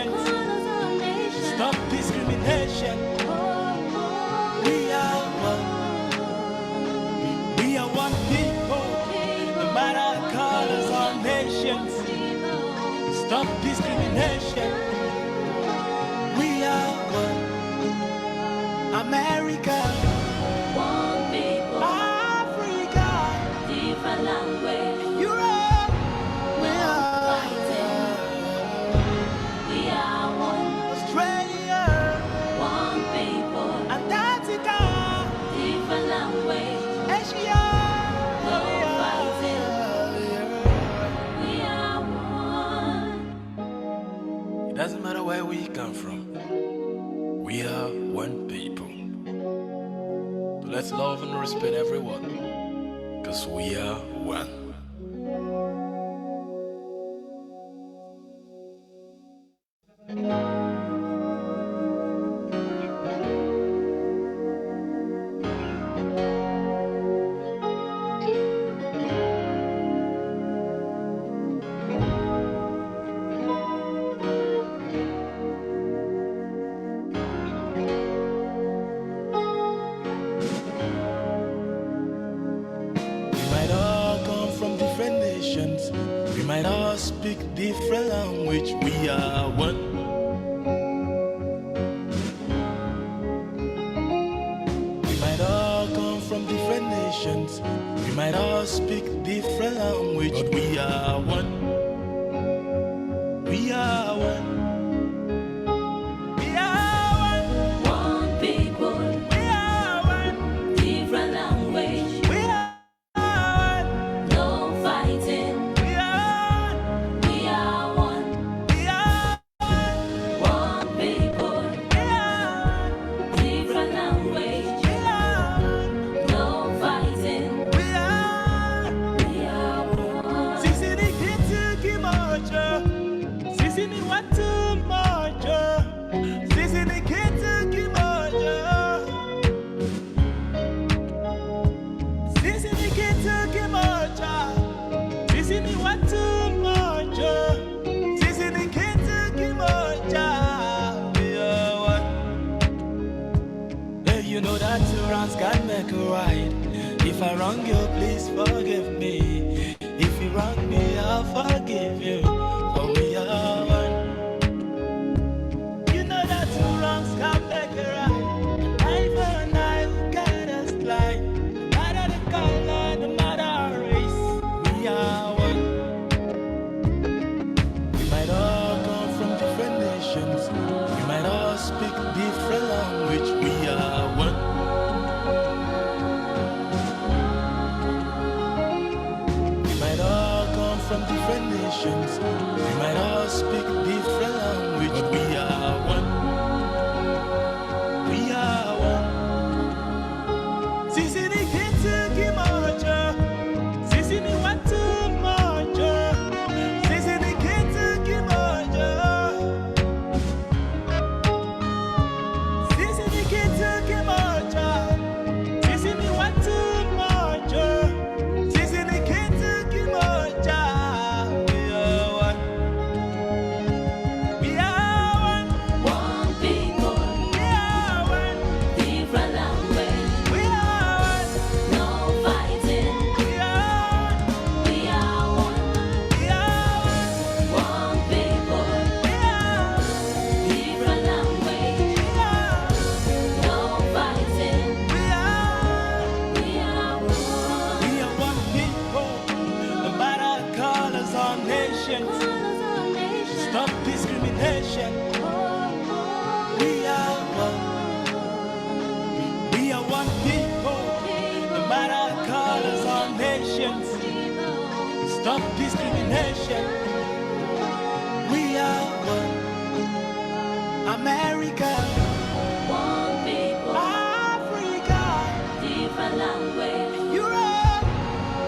nations. Stop discrimination. We are one. We are one people. No matter colors or nations. Stop discrimination. We are one. America. One people. Africa. Different language. Europe. We No are fighting. We are one. Australia. One people. Antarctica. Different language. Asia. No fighting. We are one. It doesn't matter where we come from. We are one people. So let's love and respect everyone. Because we are one. We might all come from different nations. We might all speak different language. We are one. We might all come from different nations. We might all speak different language. But we are one. We are one. We are one. One people. We are one. Different language. We are one. No fighting. We are one. We are one. We are one. One people. We are one. Different language. We are one. No fighting. We are We are one. Sisi ni kitu kimoja. Sisi ni watu moja. Sisi ni kitu kimoja. Sisi ni kitu kimoja. Sisi ni watu moja. Sisi ni kitu kimoja. We are one. Hey, you know that two wrongs can make a right. If I wrong you, please forgive me. If you wrong me, I'll forgive you. For we are one. You know that two wrongs can make a right. Eye for an eye, who got us blind? No matter the color, no matter our race, we are one. We might all come from different nations. We might all speak different language. We are one. We might all come from different nations. We might all speak different language. But we are one. We are one. Sisi ni kitu kimoja. Sisi ni watu moja. Sisi ni kitu kimoja. Sisi ni kitu kimoja. Sisi ni watu moja. Sisi ni kitu kimoja. We are one. We are one. One people. We are one. Different language. We are one. No fighting. We are one. We are one. We are one. One people. We are one. Different language. We are one. No fighting. We are We are one. We are one people, no matter colors or nations. Stop discrimination. We are one. We are one people, no matter colors or nations. Stop discrimination. We are one. America, One people. Africa, Different language. Europe.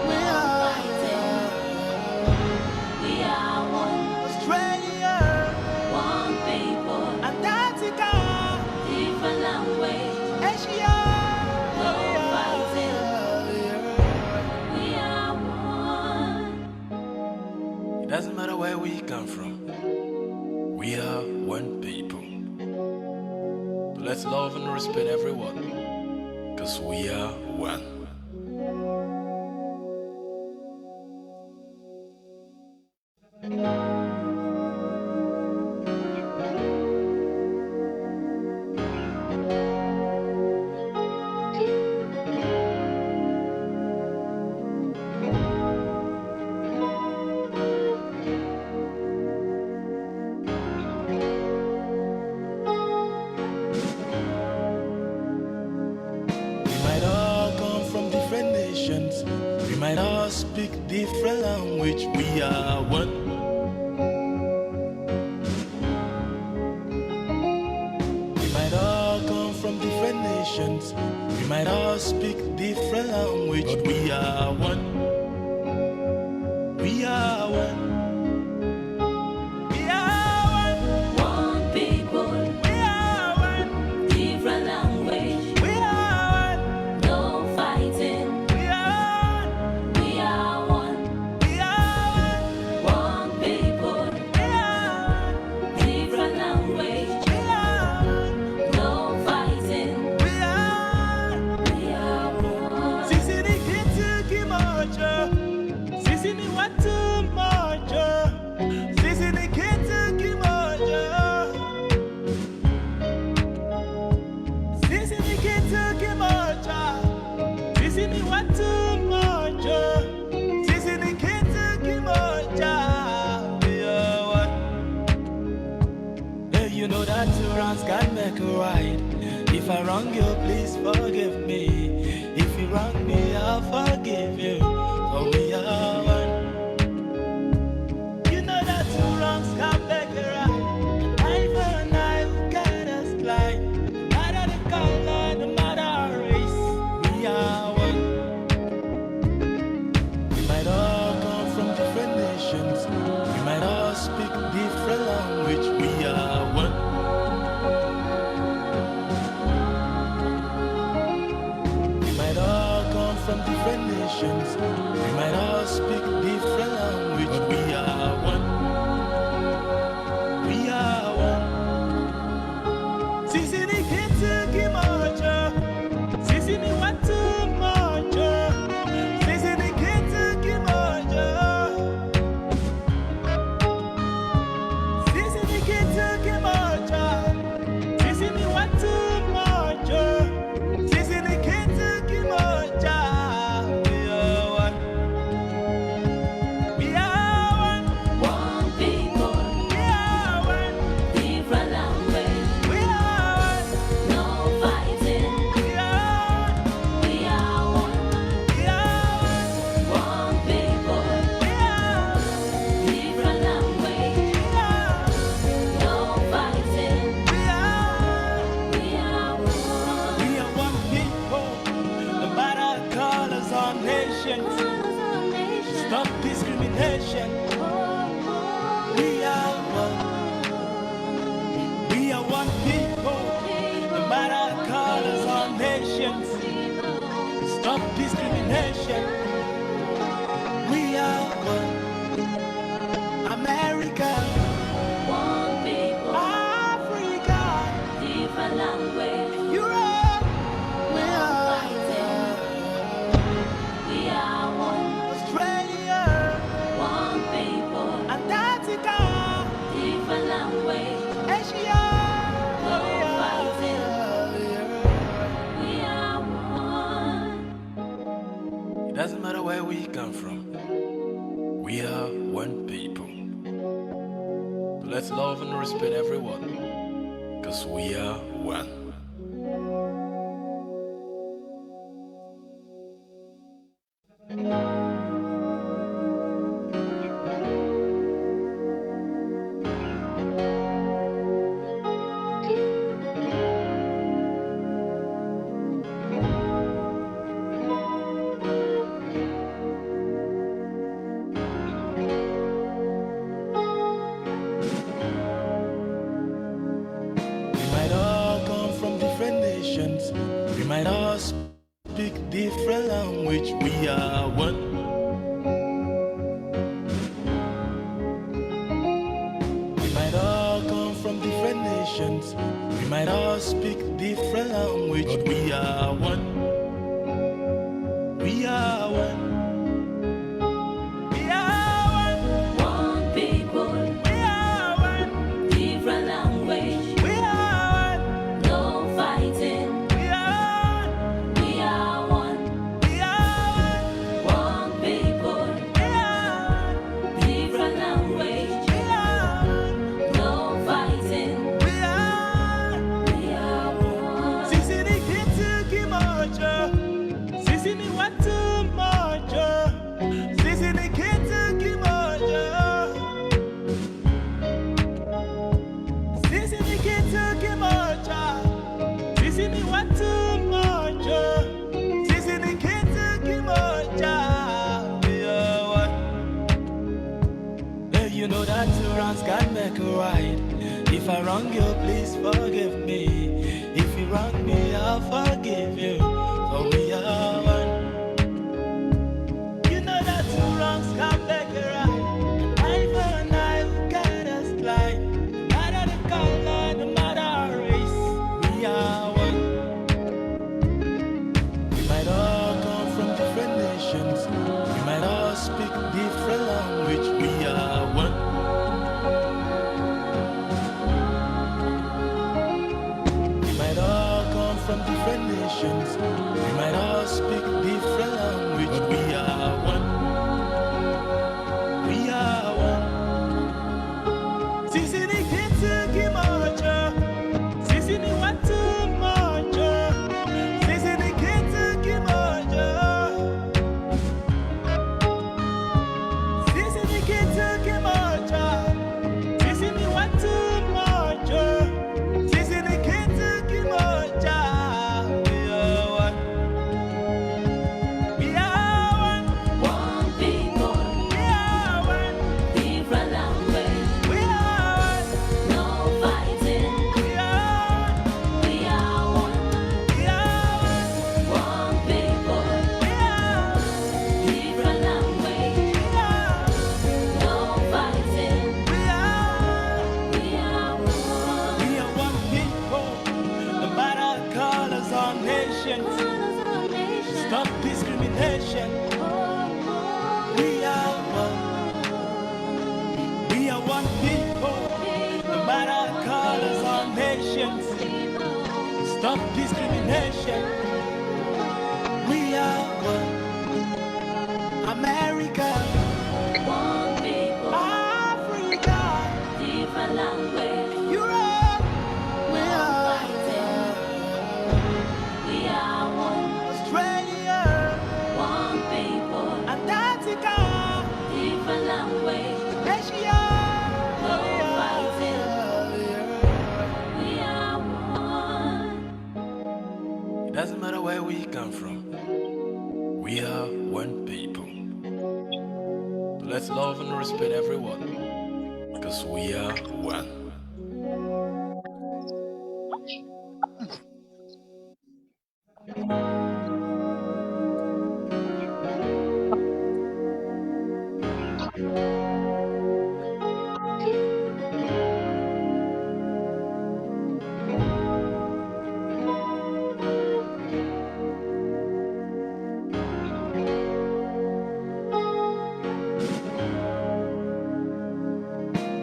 We No are fighting. We are one. Australia, One people. Antarctica, Different language. Asia. No fighting. We are one. It doesn't matter where we come from. We are one people. Let's love and respect everyone, cause we are one. We might all speak different language, we are one. We might all come from different nations, we might all speak different language, but we are one. We are one. We are one. One people, We are one. different language, We are one. no fighting. We are We are one. one. We are one. One people, We are one. different language, We are one. no fighting. We are. We are one. Sisi ni kitu kimoja, sisi ni watu moja, sisi ni kitu kimoja, sisi ni kitu kimoja, sisi ni watu moja, sisi ni kitu kimoja. We are one. Yeah, you know that two wrongs can make a right. If I wrong you, please forgive me. If you wrong me, I'll forgive you. For we are one. You know that two wrongs can make a right. Eye for an eye, who can us blind? No matter the color, no matter our race, we are one. We might all come from different nations. We might all speak different language. We are one. We might all come from different nations. We might all speak different language, but we are one. We are one. Sisi ni kitu kimoja, sisi ni watu moja, sisi ni kitu kimoja, sisi ni kitu kimoja, sisi ni watu moja, sisi ni kitu kimoja. We are one. We are one. One people, We are one. different language, We are one. no fighting. We are one. We are one. We are one. One people, We are one. different language, We are no fighting. We are We are one. We are one people, no matter colors or nations. Stop discrimination. We are one. We are one people, no matter colors or nations. Stop discrimination. We are one. America, One people, Africa, different language, Europe. We no are fighting. We are one. Australia, One people, Antarctica, different language, Asia. no fighting. We are one. It doesn't matter where we come from. We are one people. Let's love and respect everyone, cause we are one. We might all come from different nations. We might all speak different language. We are one. We might all come nations. We might all speak different language, but we are one. We are one. We are one. One people, We are one. different language, We are one. no fighting. We are one. We are one. We are one. One people, We are one. different language, We are one. no fighting. We are one. We are one. Sisi ni kitu kimoja. Sisi ni watu moja. Sisi ni kitu kimoja. Sisi ni kitu kimoja. Sisi ni watu moja. Sisi ni kitu kimoja. We are one. Hey, you know that two wrongs can make a right. If I wrong you, please forgive me. If you wrong me, I'll forgive you. For we are one. You know that two wrongs can make a right. Eye for an eye, we got us blind. No matter the color, no matter our race, we are one. We might all come from different nations. We might all speak different language. We are one. We might all come from different nations. We might all speak different language, but we are one. We are one. Sisi ni kitu kimoja. Sisi ni watu moja. Sisi ni kitu kimoja. Sisi ni kitu kimoja. Sisi ni watu moja. Sisi ni kitu kimoja. We are one. We are one. One people, We are one. different language, We are one. no fighting. We are one. We are one. We are one. One people, We are one. different language, We are one. no fighting. We are one. We are one. We are one people. No matter colors or nations. Stop discrimination. We are one. We are one people. No matter colors or nations. Stop discrimination. We are one. America, One people, Africa, different language, Europe. We no are fighting. We are one. Australia, One people, Antarctica, different language, Asia. no fighting. We are one. It doesn't matter where we come from. We are one people. So let's love and respect everyone. Because we are one.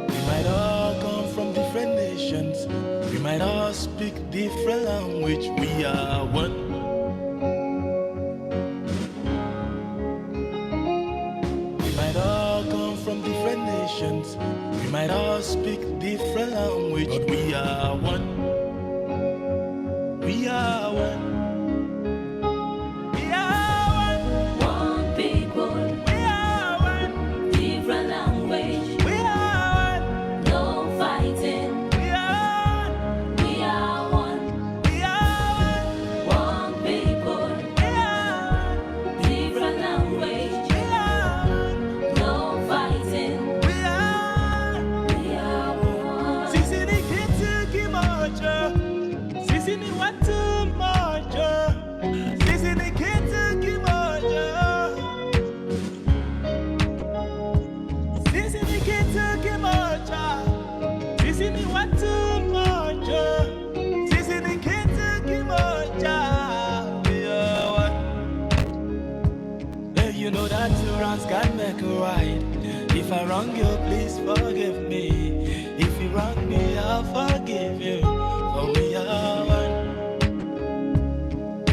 We might all come from different nations. We might all speak different language. We are one. We might all come from different nations. We might all speak different language, but we are one. We are one. We are one. One people, We are one. different language, We are one. no fighting. We are one. We are one. We are one. One people, We are one. different language, We are one. no fighting. We are one. We are one. Sisi ni kitu kimoja. If I wrong you, please forgive me. If you wrong me, I'll forgive you. For we are one.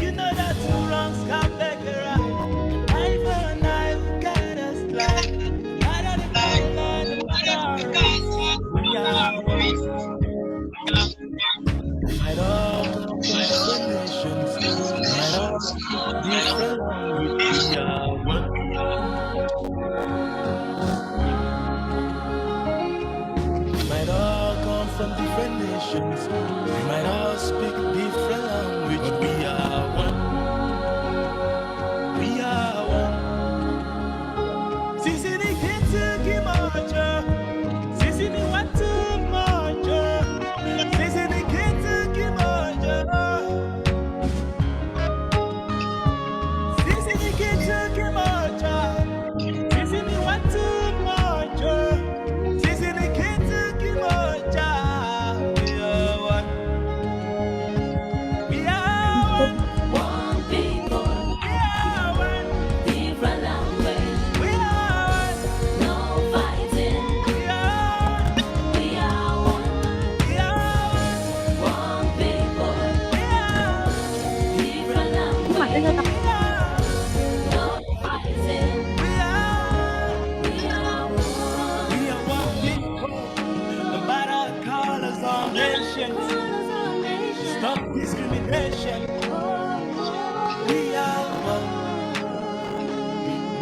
You know that two wrongs can't make it right. Eye for an eye, we gotta slide. Matter the color, no matter our race. We are one. We might all come from different nations. We might all speak different language. We are one. We might all come from different nations. We might all speak different language. But we are one. We are one. Sisi ni kitu kimoja. Sisi ni watu moja. Sisi ni kitu kimoja. Sisi ni kitu kimoja. Sisi ni watu moja. Sisi ni kitu kimoja. We are one. We are one. One people, We are one. different language, We are one. no fighting. We are one. We are one. We are one. One people, We are one. different language, We are one. no fighting. We are one. We are one. We are one people. No matter colors or nations. Colors of nation. Stop discrimination. We are one.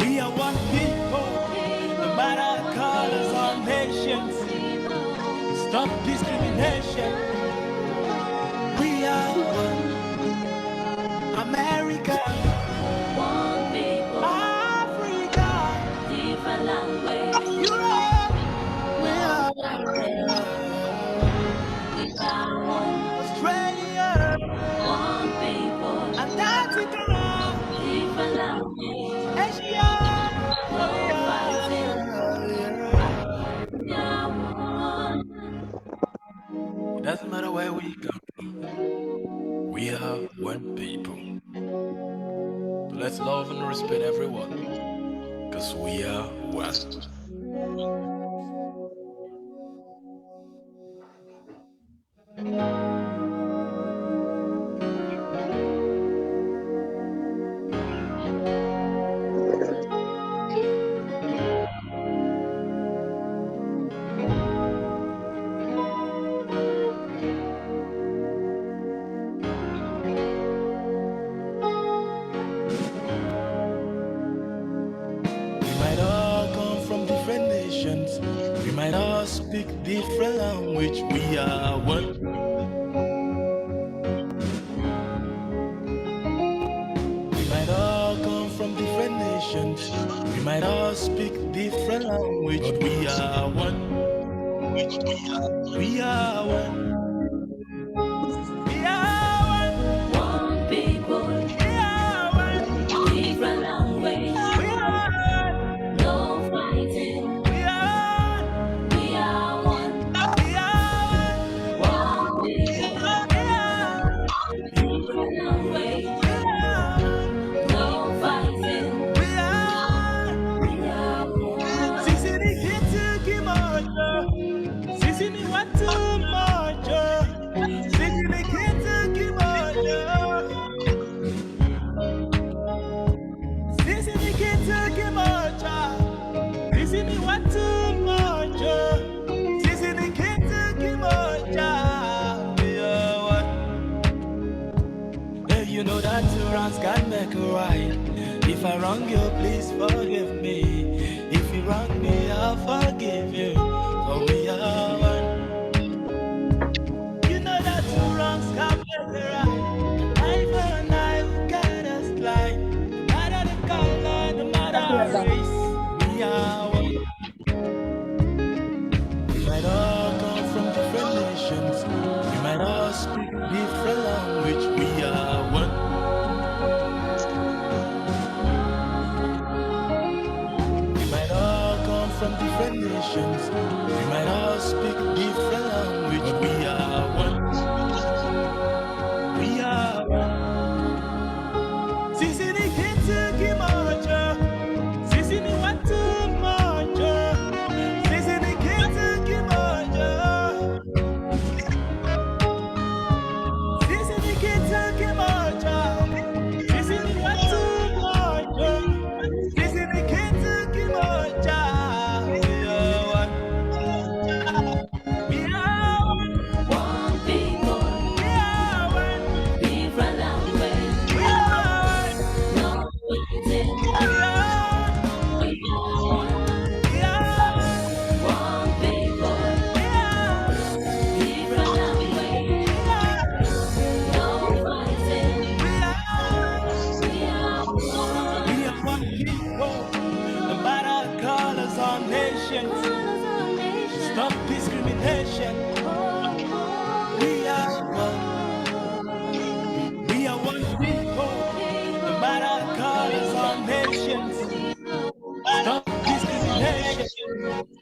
We are one people. No matter colors or nations. Stop discrimination. We are one. America, One people, Africa, different language. Europe. We No are fighting. We are one. Australia, One people, Antarctica, different language. Asia. No fighting. We are one. It doesn't matter where we come from. We are one people. So let's love and respect everyone. Because we are one. We might all come from different nations. We might all speak different language. We are one. We might all come from different nations. We might all speak different language. But we are one. We are one. We are one. One people, We are one. different language. We are one. No fighting. We are one. We are one. We are One people, one. We are different language. No fighting. We are We are one. Sisi ni kitu kimoja. Sisi ni watu moja. Sisi ni kitu kimoja. Sisi ni kitu kimoja. Sisi ni watu moja. Sisi ni kitu kimoja. We are one. Yeah, you know that two wrongs can make a right. If I wrong you, please forgive me. If you wrong me, I'll forgive you. For we are one. You know that two wrongs can make a right. Eye for an eye, we gotta slide. No matter the color, no matter our race. We are one. We might all come from different nations. We might all speak different language. We are one. We might all come from different nations. We might all speak different language. But we are one. We are one. Sisi ni kitu kimoja. Sisi ni watu moja.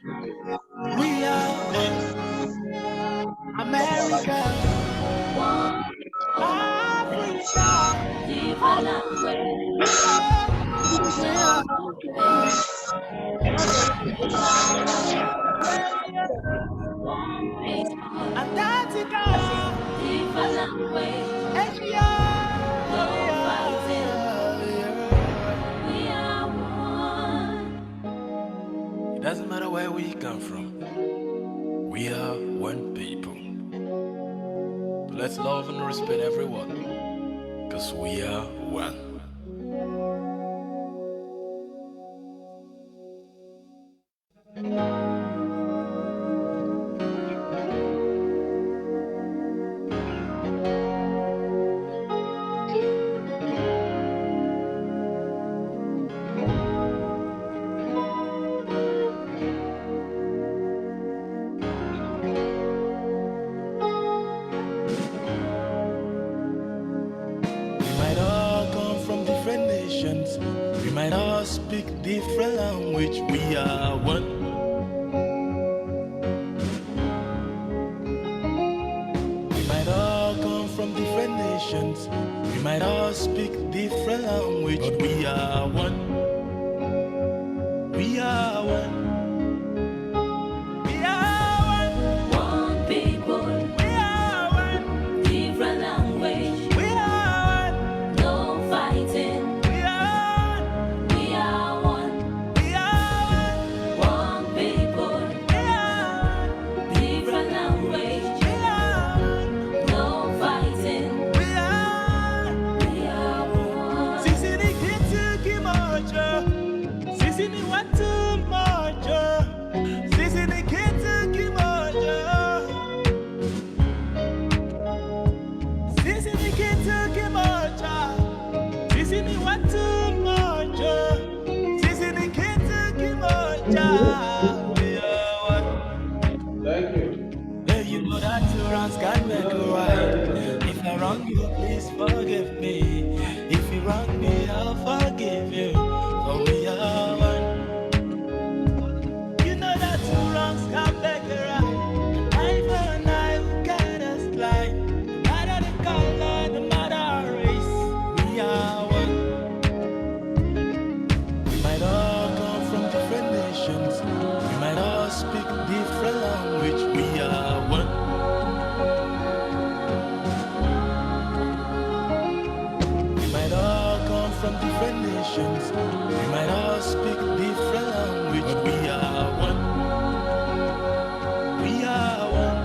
We are one. America, Africa. different language. We are. We No are. fighting. We are one people. Antarctica, Different language. Asia. No We fighting. are. We are one. It doesn't matter where we come from. We are one people. So let's love and respect everyone. Because we are one. We might all come from different nations. We might all speak different language. We are one. We might all come from different nations. We might all speak different language. But we are one. We are one. We are one. One people. We are one. Different language. We are one. No fighting. We are one. We are one. We are one. One people. We are one. Different language. We are one. No fighting. We are. We are one. Sisi ni kitu kimoja. Sisi ni watu moja. Sisi ni kitu kimoja. Sisi ni kitu kimoja. Sisi ni watu moja. Sisi ni kitu kimoja. We are one. Thank you. Yeah, you know that two wrongs can make a right. If I wrong you, please forgive me. If you wrong me, I'll forgive you. For we are one. You know that two wrongs can make a right. Eye for an eye, who can us lie? No matter the color, no matter our race, we are one. We might all come from different nations. We might all speak different language. We are one. We might all come from different nations. We might all speak different language. But we are one. We are one.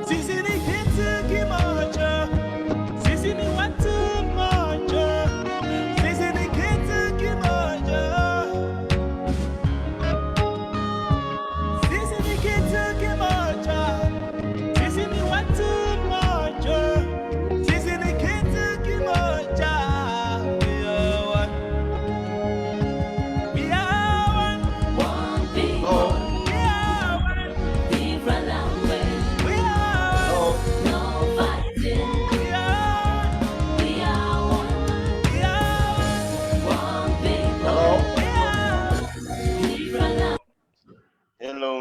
Sisi ni kitu kimoja. Sisi ni watu moja. Sisi ni kitu kimoja. Sisi ni kitu kimoja. Sisi ni watu moja. Sisi ni kitu kimoja. We are one. We are one. One people. No. We are one. Different language. We are one. No. No fighting. We are one. We are one. We are one. One people. Hello. We are Different language. Hello,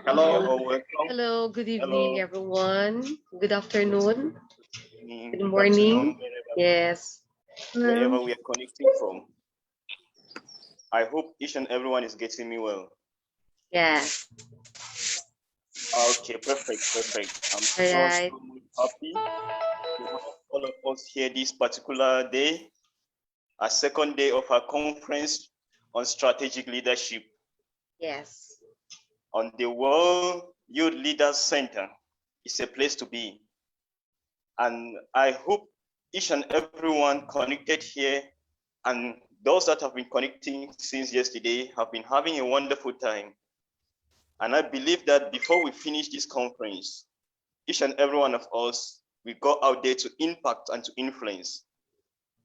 Hello. you're all welcome. Hello, good evening, Hello. everyone. Good afternoon. Good Good morning. afternoon, Yes. wherever we are connecting from. I hope each and everyone is getting me well. Yeah. Okay, perfect. I'm so Alright. much happy to have all of us here this particular day, a second day of our conference on strategic leadership Yes. on the World Youth Leaders Center. It's a place to be. And I hope each and everyone connected here and those that have been connecting since yesterday have been having a wonderful time. And I believe that before we finish this conference, each and every one of us will go out there to impact and to influence.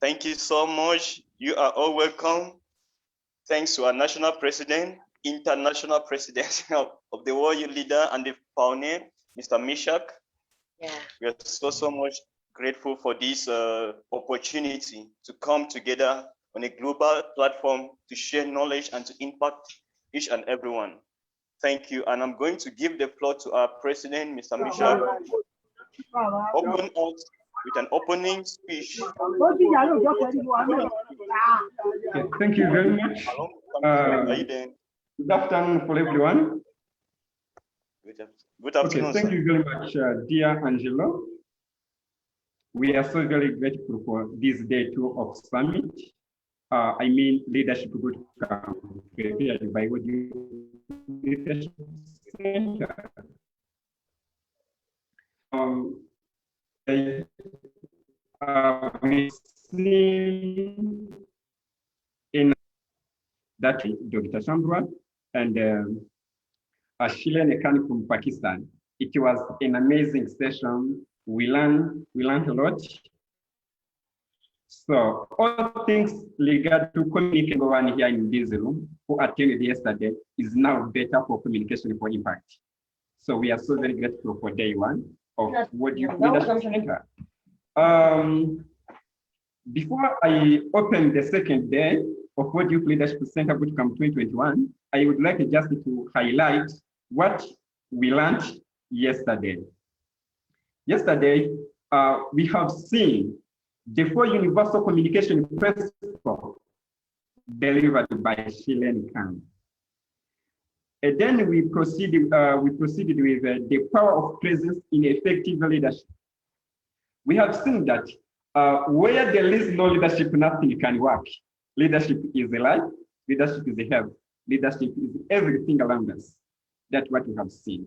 Thank you so much. You are all welcome. Thanks to our national president, international president of the World Youth Leader and the pioneer, Mr. Mishak. Yeah. We are so much grateful for this opportunity to come together on a global platform to share knowledge and to impact each and everyone. Thank you. And I'm going to give the floor to our president, Mr. Misha, open us with an opening speech. Okay, thank you very much. Are you there? Good afternoon for everyone. Good afternoon. Okay, thank sir. you very much, dear Angelo. We are so very grateful for this day 2 of summit. I mean leadership bootcamp prepared by Audio Leadership Center. We've seen in that Dr. Chandra and a Chilean coming from Pakistan. It was an amazing session. We learned a lot. So all things regard to communication, everyone here in this room who attended yesterday is now better for communication for impact. So we are so very grateful for day 1 of World Youth Leadership Center. Before I open the second day of World Youth Leadership Center Bootcamp 2021, I would like just to highlight what we learned yesterday. Yesterday, we have seen the 4 universal communication principles delivered by Chilean Khan. And then we proceeded with the power of presence in effective leadership. We have seen that where there is no leadership, nothing can work. Leadership is a life, leadership is a health, leadership is everything around us. That's what we have seen.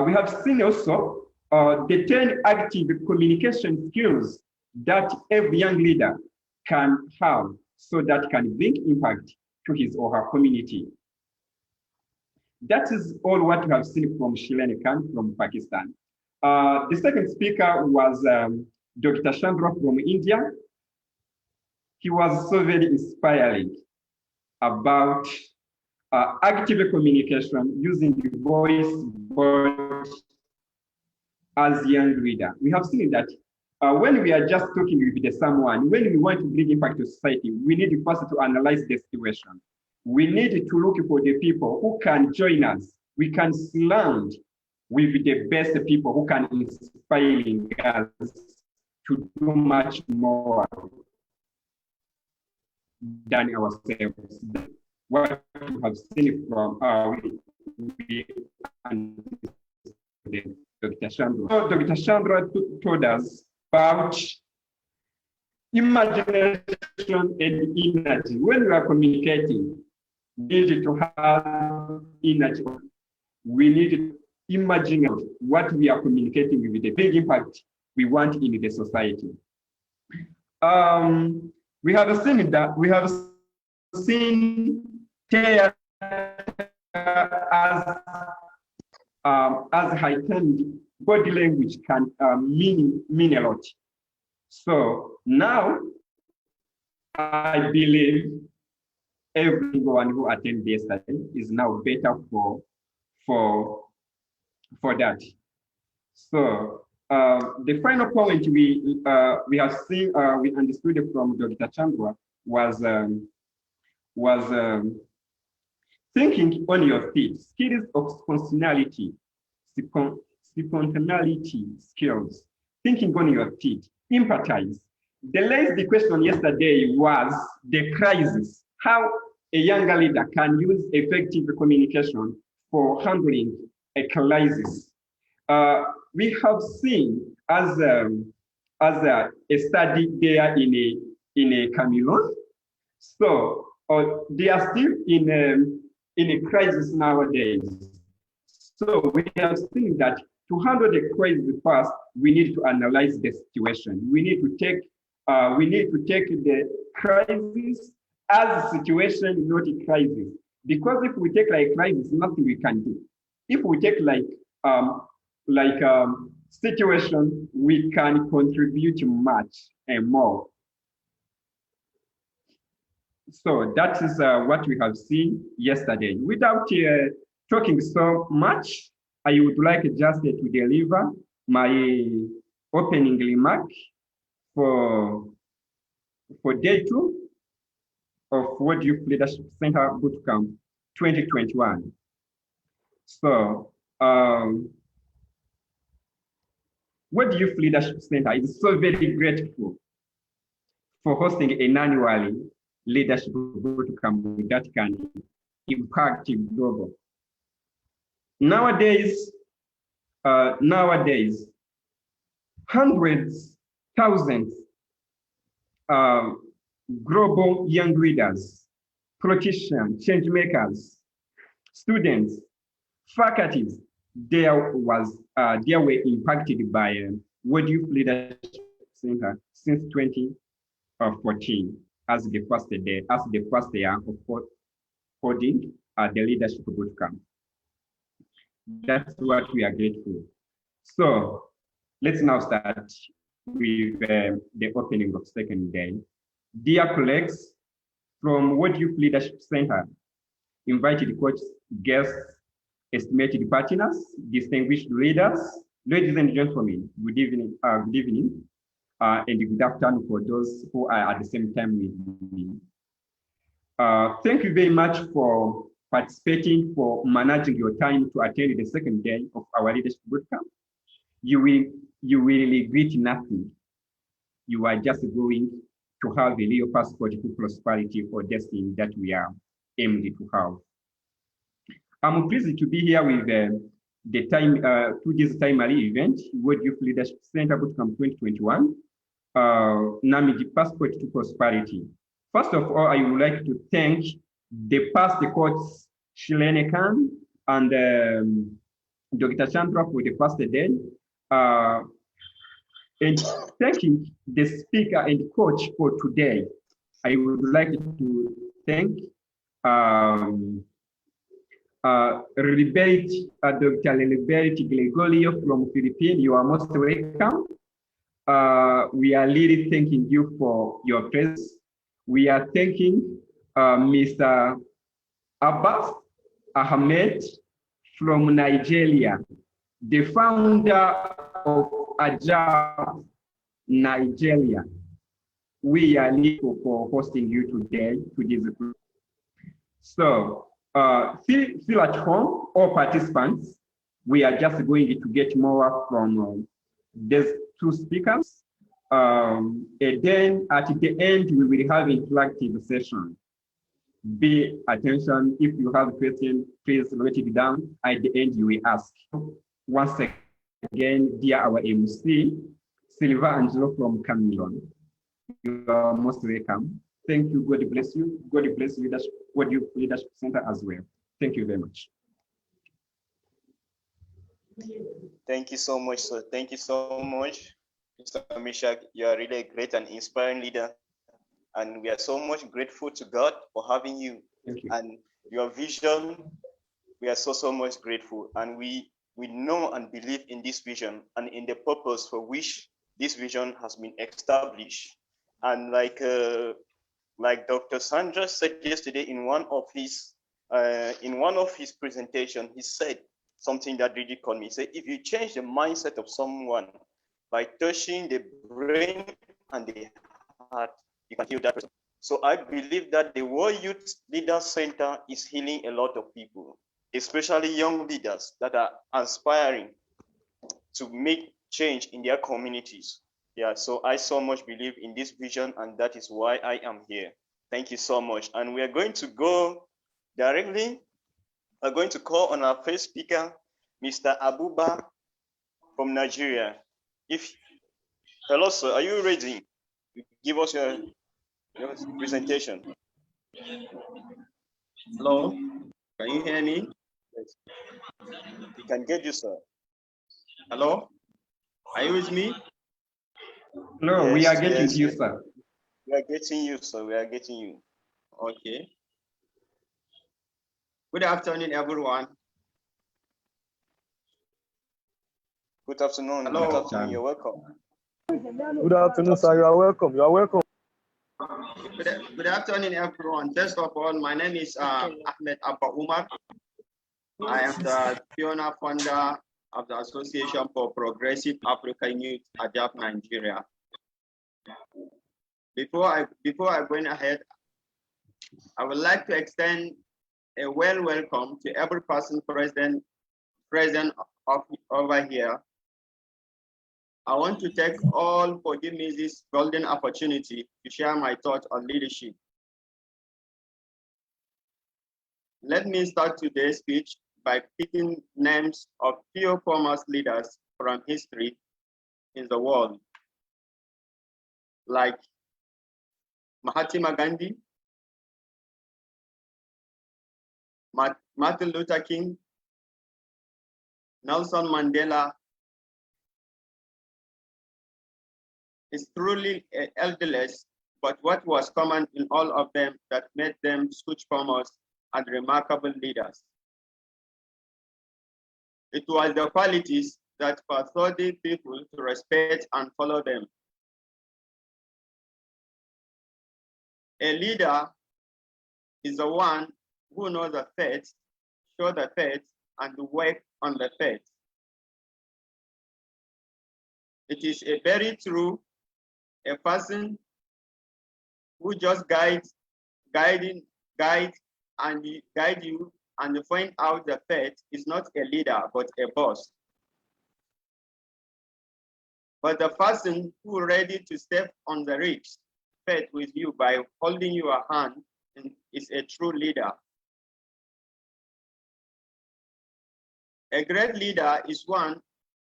We have seen also the 10 active communication skills that every young leader can have so that can bring impact to his or her community. That is all what we have seen from Chilean Khan from Pakistan. The second speaker was Dr. Chandra from India. He was so very inspiring about active communication using the voice board as young leader. We have seen that when we are just talking with someone, when we want to bring impact to society, we need first to analyze the situation. We need to look for the people who can join us. We can surround with the best people who can inspire us to do much more than ourselves. What we have seen from Dr. Chandra. So Dr. Chandra told us about imagination and energy. When we are communicating, we need to have energy. We need to imagine what we are communicating with the big impact we want in the society. We have seen that we have seen theater as heightened body language can mean a lot. So now I believe everyone who attended yesterday is now better for that. So the final point we have seen, we understood from Dr. Chandra was thinking on your feet, skills of spontaneity, skills, thinking on your feet, empathize. The last question yesterday was the crisis, how a younger leader can use effective communication for handling a crisis. We have seen as a study there in a Cameroon. So they are still in a crisis nowadays. So we have seen that to handle the crisis first, we need to analyze the situation. We need to take the crisis as a situation, not a crisis. Because if we take like crisis, nothing we can do. If we take like situation, we can contribute much and more. So that is what we have seen yesterday. Without talking so much, I would like just to deliver my opening remark for day 2 of World Youth Leadership Center Bootcamp 2021. So, World Youth Leadership Center is so very grateful for hosting an annual leadership bootcamp that can impact global. Nowadays, hundreds, thousands global young leaders, politicians, change makers, students, faculties, they were impacted by World Youth Leadership Center since 2014 as the first year of holding the leadership bootcamp. That's what we are grateful. So let's now start with the opening of second day. Dear colleagues, from World Youth Leadership Center, invited coaches, guests, estimated partners, distinguished leaders, ladies and gentlemen, good evening, and good afternoon for those who are at the same time with me. Thank you very much for participating, for managing your time to attend the second day of our leadership bootcamp. You will regret nothing. You are just going to have a real passport to prosperity or destiny that we are aimed to have. I'm pleased to be here with the 2 days timely event, World Youth Leadership Center Bootcamp 2021, named Passport to Prosperity. First of all, I would like to thank the past coaches, Shilene Khan and Dr. Chandra for the first day, and thanking the speaker and coach for today. I would like to thank Dr. Liliberti Gregorio from Philippines. You are most welcome. We are really thanking you for your presence. We are thanking Mr. Abbas Ahmed from Nigeria, the founder of Ajab Nigeria. We are grateful for hosting you today to this group. So feel at home, all participants. We are just going to get more from these two speakers. And then at the end, we will have interactive session. Be attention, if you have a question, please write it down. At the end, you will ask. Once again, dear our MC, Silva Angelo from Cameroon. You are most welcome. Thank you. God bless you. God bless leadership, World Youth Leadership Center as well. Thank you very much. Thank you so much, sir. Thank you so much, Mr. Mishak. You are really a great and inspiring leader. And we are so much grateful to God for having you. Thank you. And your vision, we are so much grateful. And we know and believe in this vision and in the purpose for which this vision has been established. And like Dr. Sandra said yesterday in one of his presentation, he said something that really caught me. He said, if you change the mindset of someone by touching the brain and the heart, you can heal that person. So I believe that the World Youth Leader Center is healing a lot of people, especially young leaders that are aspiring to make change in their communities. Yeah, so I so much believe in this vision, and that is why I am here. Thank you so much. And we are going to go directly. We're going to call on our first speaker, Mr. Abuba from Nigeria. Hello, sir, are you ready? Give us your presentation. Hello, can you hear me? Yes. We can get you, sir. Hello, are you with me? No, Yes, we are getting yes, you, yes. sir. We are getting you, sir. We are getting you. Okay. Good afternoon, everyone. Good afternoon. Hello. Good afternoon. You're welcome. Good afternoon, sir. You are welcome. You are welcome. Good afternoon, everyone. First of all, my name is Ahmed Abba Umar. I am the pioneer founder of the Association for Progressive African Youth, Ajab Nigeria. Before I go ahead, I would like to extend a well welcome to every person present over here. I want to thank all for giving me this golden opportunity to share my thoughts on leadership. Let me start today's speech by picking names of few foremost leaders from history in the world, like Mahatma Gandhi, Martin Luther King, Nelson Mandela. Is truly elderless, but what was common in all of them that made them such foremost and remarkable leaders? It was the qualities that persuaded people to respect and follow them. A leader is the one who knows the facts, shows the facts, and work on the facts. It is a very true, a person who just guide you and find out the facts is not a leader, but a boss. But the person who ready to step on the risk, faith with you by holding your hand is a true leader. A great leader is one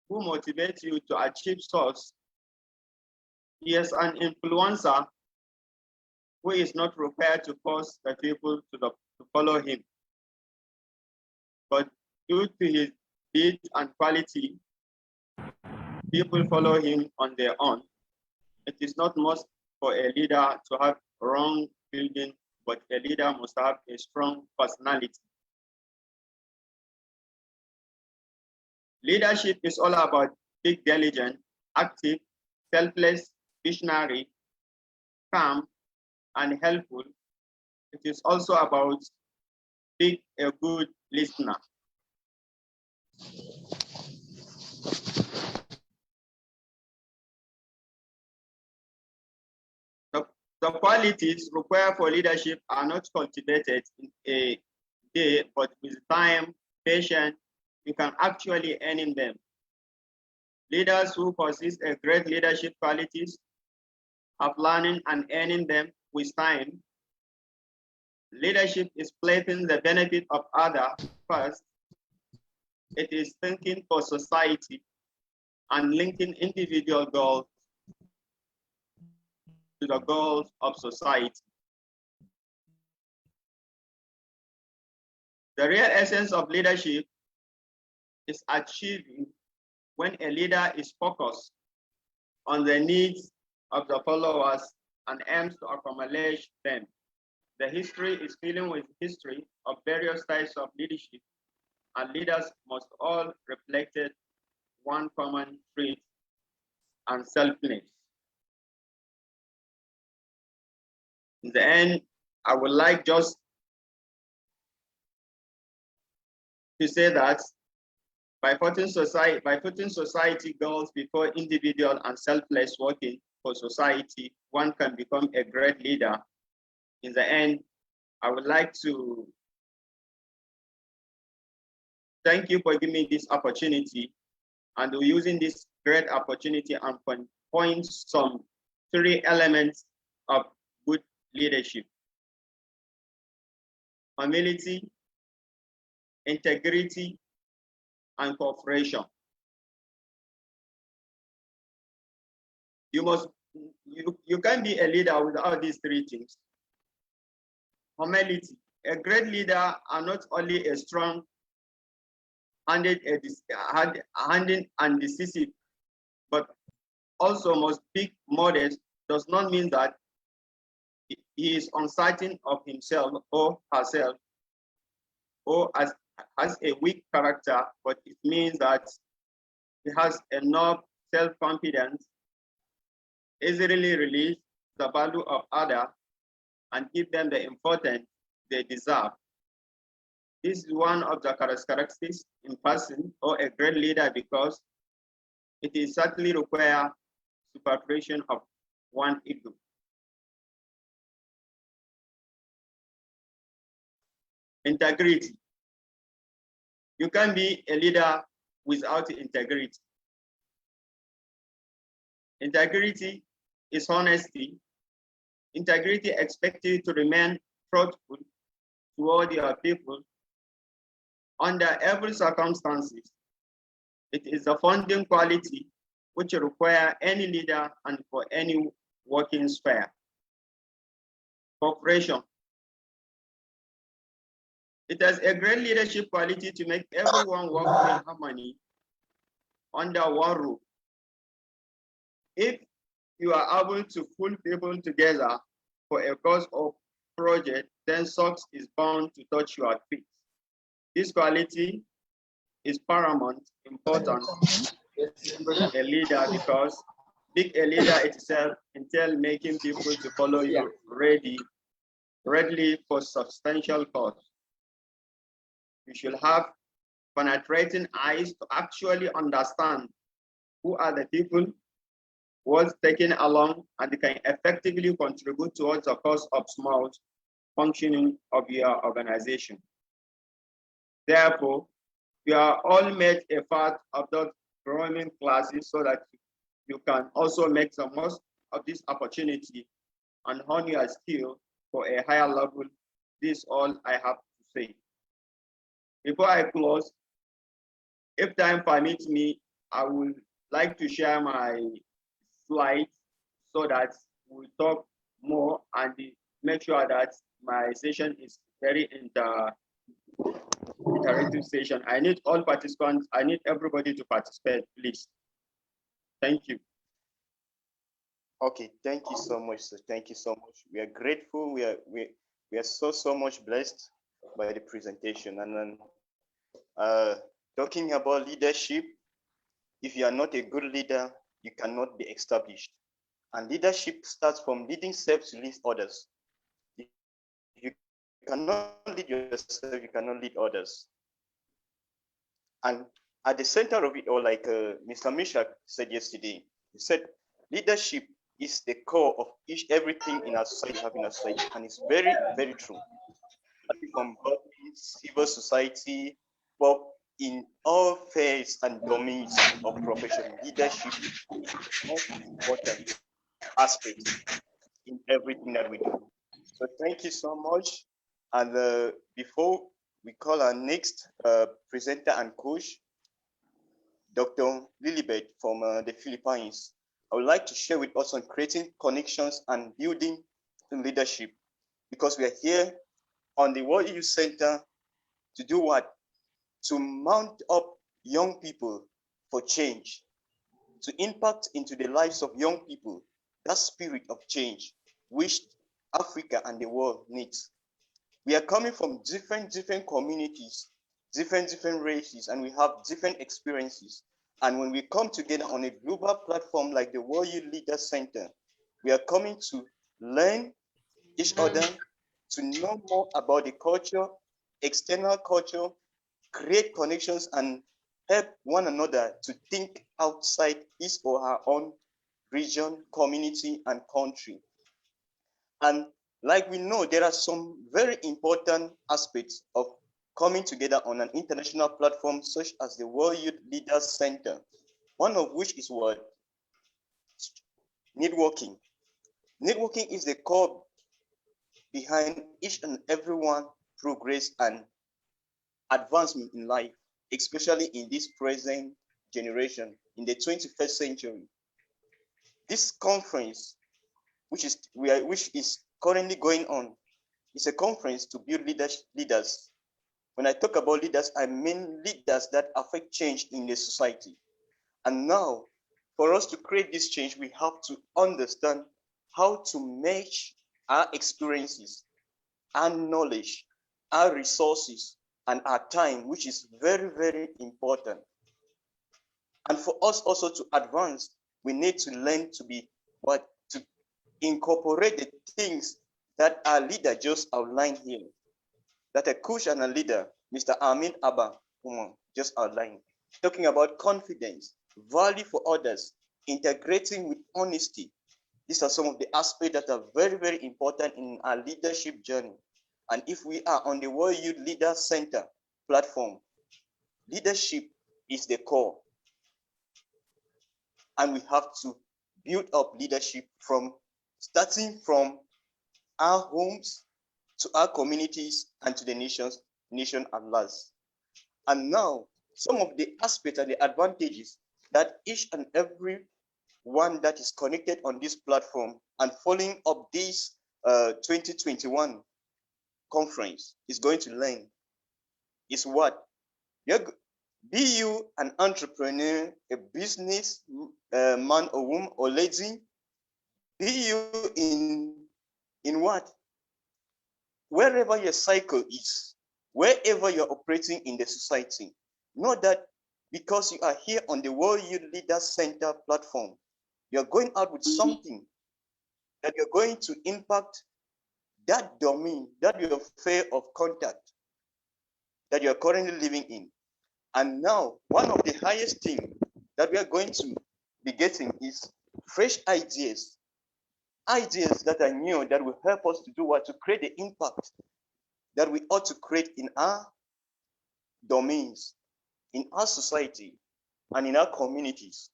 who motivates you to achieve success. He is an influencer who is not required to force the people to follow him. But due to his deeds and quality, people follow him on their own. It is not must for a leader to have wrong building, but a leader must have a strong personality. Leadership is all about being diligent, active, selfless, visionary, calm, and helpful. It is also about being a good listener. The qualities required for leadership are not cultivated in a day, but with time, patience, you can actually earn in them. Leaders who possess a great leadership qualities are learning and earning them with time. Leadership is placing the benefit of others first. It is thinking for society and linking individual goals to the goals of society. The real essence of leadership is achieving when a leader is focused on the needs of the followers and aims to accomplish them. The history is filling with history of various types of leadership, and leaders must all reflect one common trait and selflessness. In the end, I would like just to say that by putting society goals before individual and selfless working for society, one can become a great leader. In the end, I would like to thank you for giving me this opportunity and using this great opportunity and point some 3 elements of good leadership: humility, integrity, and cooperation. You can't be a leader without these 3 things. Humility. A great leader are not only a strong handed and decisive, but also must be modest. Does not mean that he is uncertain of himself or herself, or has a weak character, but it means that he has enough self-confidence, easily release the value of others, and give them the importance they deserve. This is one of the characteristics in person or a great leader, because it is certainly require supervision of one ego. Integrity. You can't be a leader without integrity. Integrity is honesty. Integrity expects you to remain truthful toward your people under every circumstances. It is a founding quality which require any leader and for any working sphere. Cooperation. It has a great leadership quality to make everyone work in harmony under one roof. If you are able to pull people together for a cause or project, then success is bound to touch your feet. This quality is paramount importance a leader because being a leader itself entails making people to follow you readily for substantial cause. You should have penetrating eyes to actually understand who are the people, what's taken along, and can effectively contribute towards the cause of smooth functioning of your organization. Therefore, you are all made a part of those growing classes so that you can also make the most of this opportunity and hone your skill for a higher level. This is all I have to say. Before I close, if time permits me, I would like to share my slides so that we'll talk more and make sure that my session is very interactive session. I need all participants, I need everybody to participate, please. Thank you. Okay, thank you so much, sir. Thank you so much. We are grateful. We are so much blessed by the presentation. And then talking about leadership, if you are not a good leader, you cannot be established. And leadership starts from leading self to lead others. If you cannot lead yourself, you cannot lead others. And at the center of it all, like Mr. Mishak said yesterday, he said leadership is the core of everything in our society, having a society, and it's very, very true. From government, civil society, but in all spheres and domains of profession, leadership is the most important aspect in everything that we do. So thank you so much. And before we call our next presenter and coach, Dr. Lilibet from the Philippines, I would like to share with us on creating connections and building leadership, because we are here on the World Youth Center to do what? To mount up young people for change, to impact into the lives of young people that spirit of change which Africa and the world needs. We are coming from different communities, different races, and we have different experiences. And when we come together on a global platform like the World Youth Leaders Center, we are coming to learn each other, to know more about the culture, external culture, create connections, and help one another to think outside his or her own region, community, and country. And like we know, there are some very important aspects of coming together on an international platform such as the World Youth Leaders Center, one of which is what? Networking. Networking is the core behind each and everyone progress and advancement in life, especially in this present generation, in the 21st century. This conference, which is currently going on, is a conference to build leaders. When I talk about leaders, I mean leaders that affect change in the society. And now, for us to create this change, we have to understand how to match our experiences, our knowledge, our resources, and our time, which is very, very important. And for us also to advance, we need to learn to be what? To incorporate the things that our leader just outlined here, that a coach and a leader, Mr. Amin Abba, just outlined, talking about confidence, value for others, integrating with honesty. These are some of the aspects that are very, very important in our leadership journey. And if we are on the World Youth Leader Center platform, leadership is the core. And we have to build up leadership from starting from our homes to our communities and to the nation at large. And now, some of the aspects and the advantages that each and every one that is connected on this platform and following up this 2021 conference is going to learn is what? Be you an entrepreneur, a business man or woman or lady, be you in what? Wherever your cycle is, wherever you're operating in the society, know that because you are here on the World Youth Leader Center platform, you're going out with something that you're going to impact that domain, that your sphere of contact that you're currently living in. And now, one of the highest things that we are going to be getting is fresh ideas, ideas that are new that will help us to do what? To create the impact that we ought to create in our domains, in our society, and in our communities.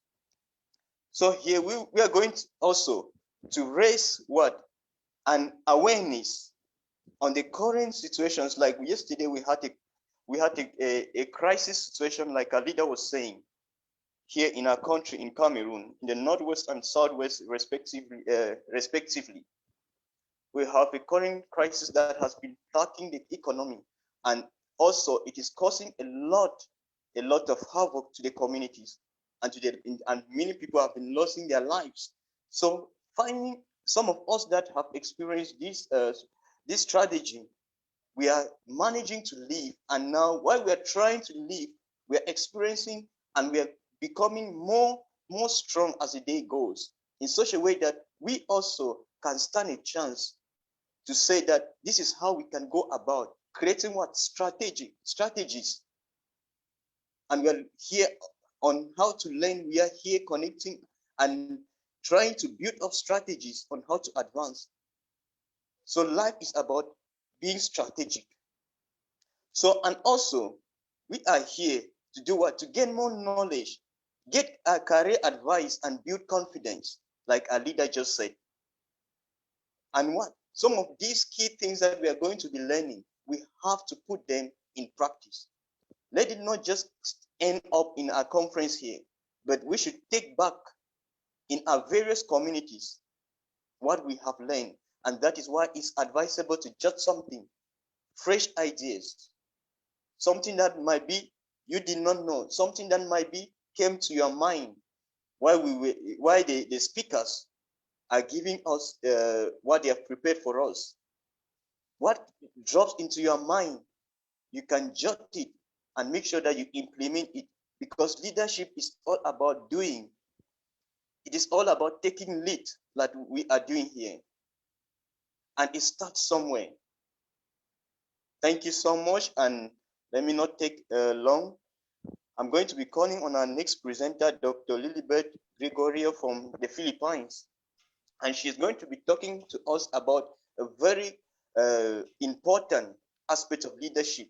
So here we are going to also to raise what? An awareness on the current situations. Like yesterday we had a crisis situation, like our leader was saying, here in our country, in Cameroon, in the northwest and southwest respectively. We have a current crisis that has been attacking the economy, and also it is causing a lot of havoc to the communities, and many people have been losing their lives. So finding some of us that have experienced this strategy, we are managing to live, and now while we are trying to live, we are experiencing and we are becoming more strong as the day goes, in such a way that we also can stand a chance to say that this is how we can go about creating what? Strategies. And we are here on how to learn. We are here connecting and trying to build up strategies on how to advance. So life is about being strategic. So, and also we are here to do what? To gain more knowledge, get a career advice, and build confidence, like our leader just said. And what? Some of these key things that we are going to be learning, we have to put them in practice. Let it not just end up in our conference here, but we should take back in our various communities what we have learned. And that is why it's advisable to jot something, fresh ideas, something that might be you did not know, something that might be came to your mind while the speakers are giving us what they have prepared for us. What drops into your mind, you can jot it and make sure that you implement it, because leadership is all about doing. It is all about taking lead, like we are doing here. And it starts somewhere. Thank you so much, and let me not take long. I'm going to be calling on our next presenter, Dr. Lilibet Gregorio from the Philippines. And she's going to be talking to us about a very important aspect of leadership,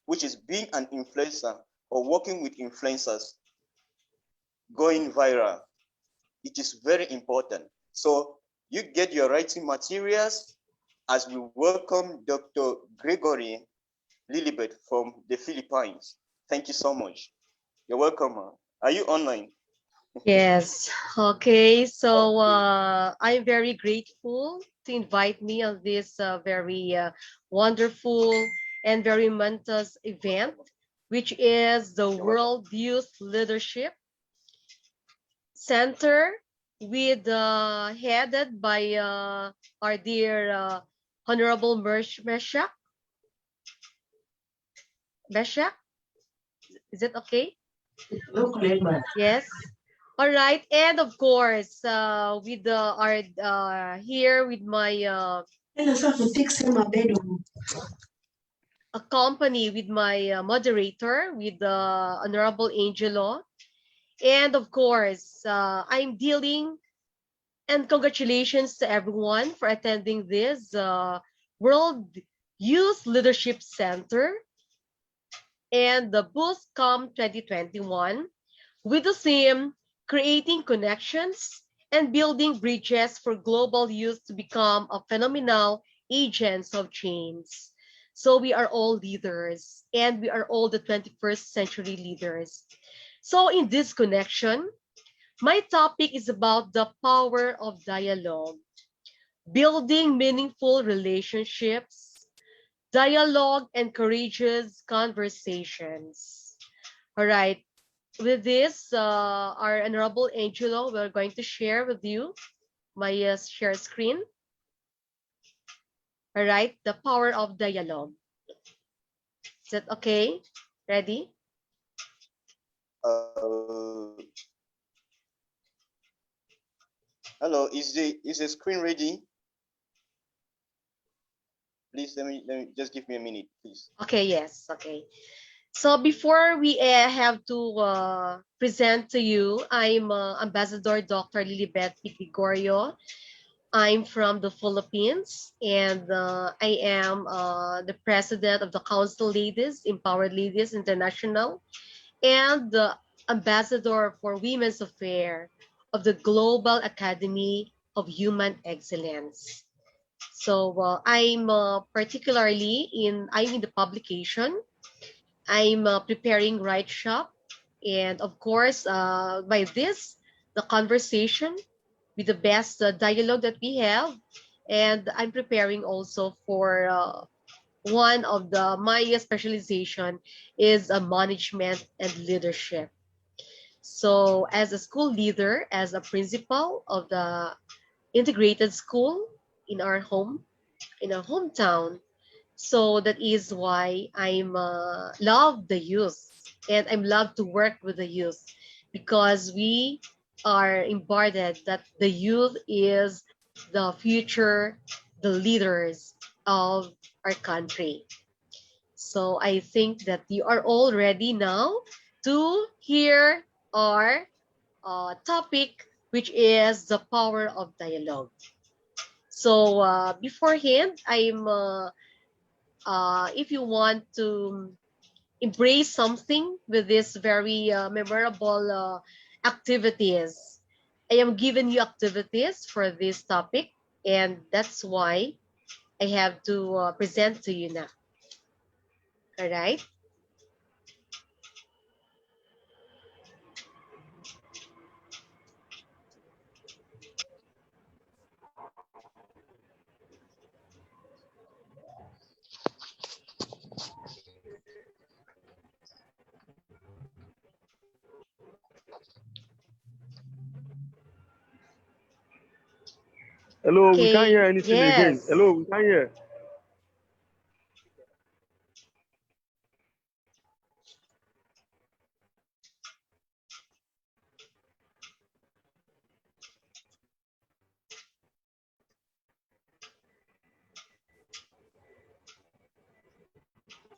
which is being an influencer or working with influencers, going viral. It is very important. So you get your writing materials as we welcome Dr. Gregory Lilibet from the Philippines. Thank you so much. You're welcome. Are you online? Yes. Okay. So I'm very grateful to invite me on this very wonderful and very momentous event, which is the World Youth Leadership Center, with headed by our dear Honorable Meshach. Meshach, is it okay? Yes. All right, and of course, with our here with my accompany with my moderator, with the Honorable Angelo, and of course, I'm dealing. And congratulations to everyone for attending this World Youth Leadership Center, and the Bootcamp 2021 with the theme Creating Connections and Building Bridges for Global Youth to Become a Phenomenal Agents of Change. So we are all leaders, and we are all the 21st century leaders. So in this connection, my topic is about the power of dialogue, building meaningful relationships, dialogue, and courageous conversations. All right. With this, our Honorable Angelo, we're going to share with you my share screen. All right. The power of dialogue. Is that okay? Ready? Hello, is the screen ready? Please let me just give me a minute, please. Okay. Yes. Okay. So before we have to present to you, I'm Ambassador Dr. Lilibet Gregorio. I'm from the Philippines, and I am the president of the Council Ladies, Empowered Ladies International, and the ambassador for Women's Affairs of the Global Academy of Human Excellence. So I'm I'm in the publication. I'm preparing Right Shop, and of course, by this, the conversation with the best dialogue that we have, and I'm preparing also for one of my specialization is management and leadership. So as a school leader, as a principal of the integrated school in our hometown, so that is why I'm love the youth, and I'm love to work with the youth, because we are embodied that the youth is the future, the leaders of our country. So I think that you are all ready now to hear our topic, which is the power of dialogue. So beforehand, if you want to embrace something with this very memorable activities, I am giving you activities for this topic, and that's why I have to present to you now. All right. Hello, we can't hear Okay. anything again. Yes. Hello, we can't hear.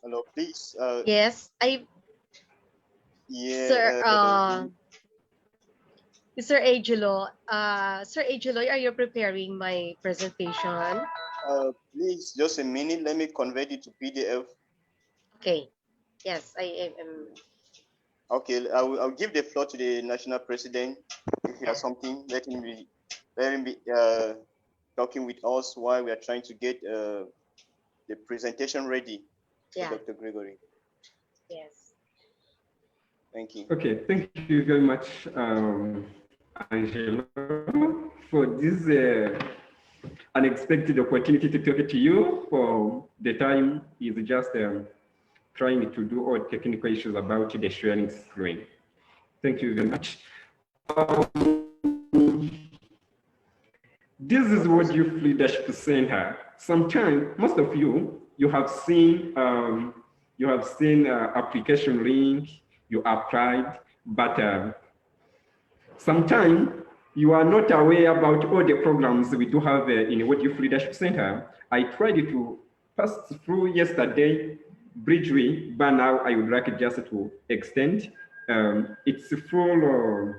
Hello, please. Yes. Sir. Yeah. Mr. Angelo. Sir Angelo, are you preparing my presentation? Please, just a minute. Let me convert it to PDF. Okay. Yes, I am. Okay, I'll give the floor to the national president. If he has something, let him be talking with us while we are trying to get the presentation ready for Dr. Gregory. Yes. Thank you. Okay, thank you very much, Angelo, for this unexpected opportunity to talk to you. For the time is just trying to do all technical issues about the sharing screen. Thank you very much. This is what Youth Leadership Center. Sometimes, most of you have seen application link, you applied, but sometimes you are not aware about all the programs we do have in World Youth Leadership Center. I tried to pass through yesterday briefly, but now I would like just to extend. It's full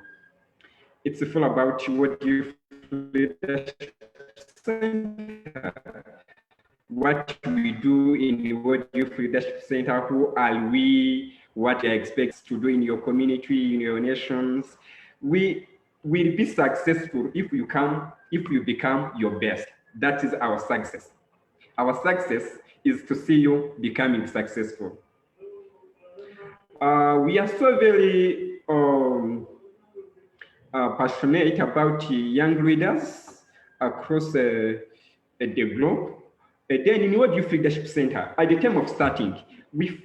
about World Youth Leadership Center. what we do in the World Youth Leadership Center, who are we, what you expect to do in your community, in your nations. We will be successful if you become your best. That is our success. Our success is to see you becoming successful. We are so very passionate about young leaders across the globe. Then in World Youth Leadership Center, at the time of starting, we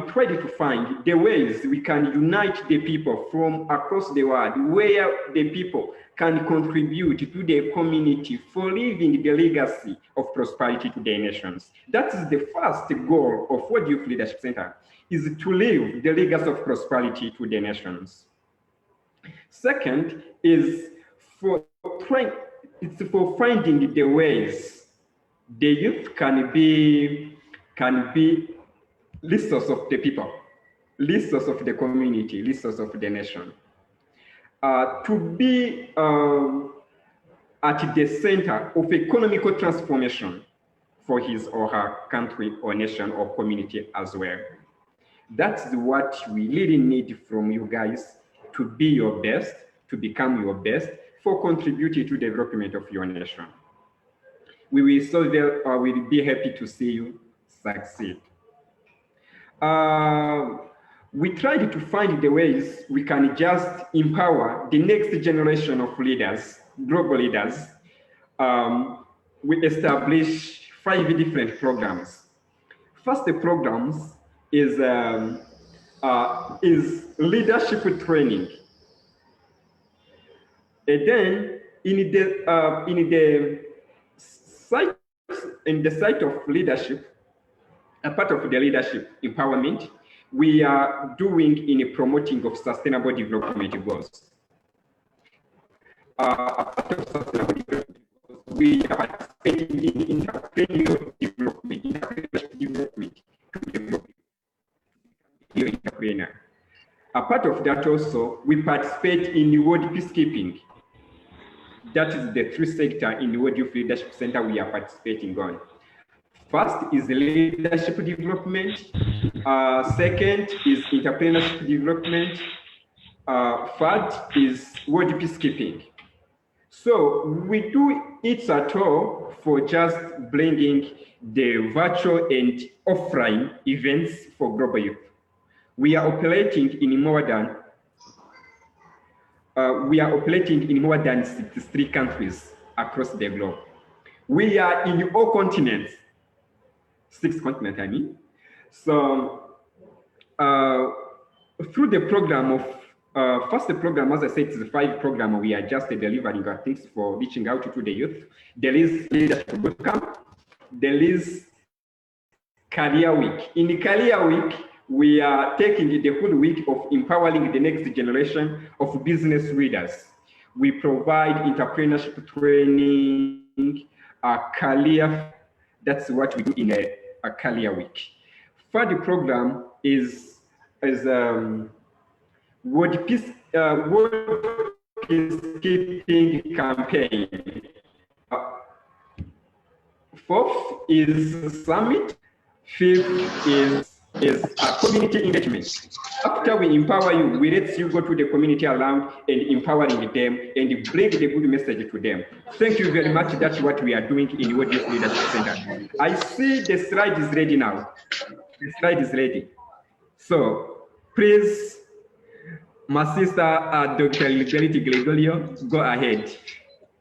tried to find the ways we can unite the people from across the world, where the people can contribute to the community for leaving the legacy of prosperity to the nations. That is the first goal of World Youth Leadership Center, is to leave the legacy of prosperity to the nations. Second is for finding the ways the youth can be resource of the people, resource of the community, resource of the nation. To be at the center of economical transformation for his or her country or nation or community as well. That's what we really need from you guys, to be your best, to become your best, for contributing to the development of your nation. We will be happy to see you succeed. We tried to find the ways we can just empower the next generation of leaders, global leaders. We established 5 different programs. First, the programs is leadership training. And then in the site of leadership, a part of the leadership empowerment, we are doing in a promoting of sustainable development goals. A part of sustainable development goals, we are participating in entrepreneurial development, to develop your entrepreneur. A part of that also, we participate in world peacekeeping. That is the 3 sector in the World Youth Leadership Center we are participating on. First is leadership development. Second is entrepreneurship development. Third is world peacekeeping. So we do it at all for just bringing the virtual and offline events for global youth. We are operating in more than 63 countries across the globe. We are in all continents, 6 continents, I mean. So through the program of, first the program, as I said, is the 5 program we are just delivering our things for reaching out to the youth. There is Leadership Bootcamp, there is Career Week. In the Career Week, we are taking the whole week of empowering the next generation of business leaders. We provide entrepreneurship training, career. That's what we do in a career week. Third program is World Peacekeeping campaign. Fourth is Summit. Fifth is community engagement. After we empower you, we let you go to the community around and empowering them and bring the good message to them. Thank you very much. That's what we are doing in World Youth Leadership Center. I see the slide is ready now. The slide is ready. So please, my sister, Dr. Liberty Gregorio, go ahead.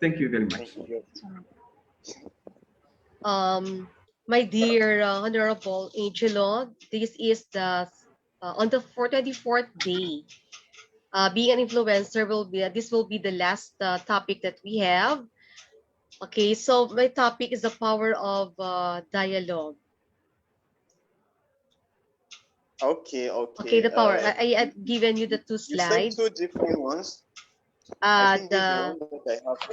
Thank you very much. My dear Honorable Angelo, this is the on the 24th day. Being an influencer this will be the last topic that we have. Okay, so my topic is the power of dialogue. Okay. Okay, the power. I had given you the 2 slides. You sent 2 different ones. I think this is the one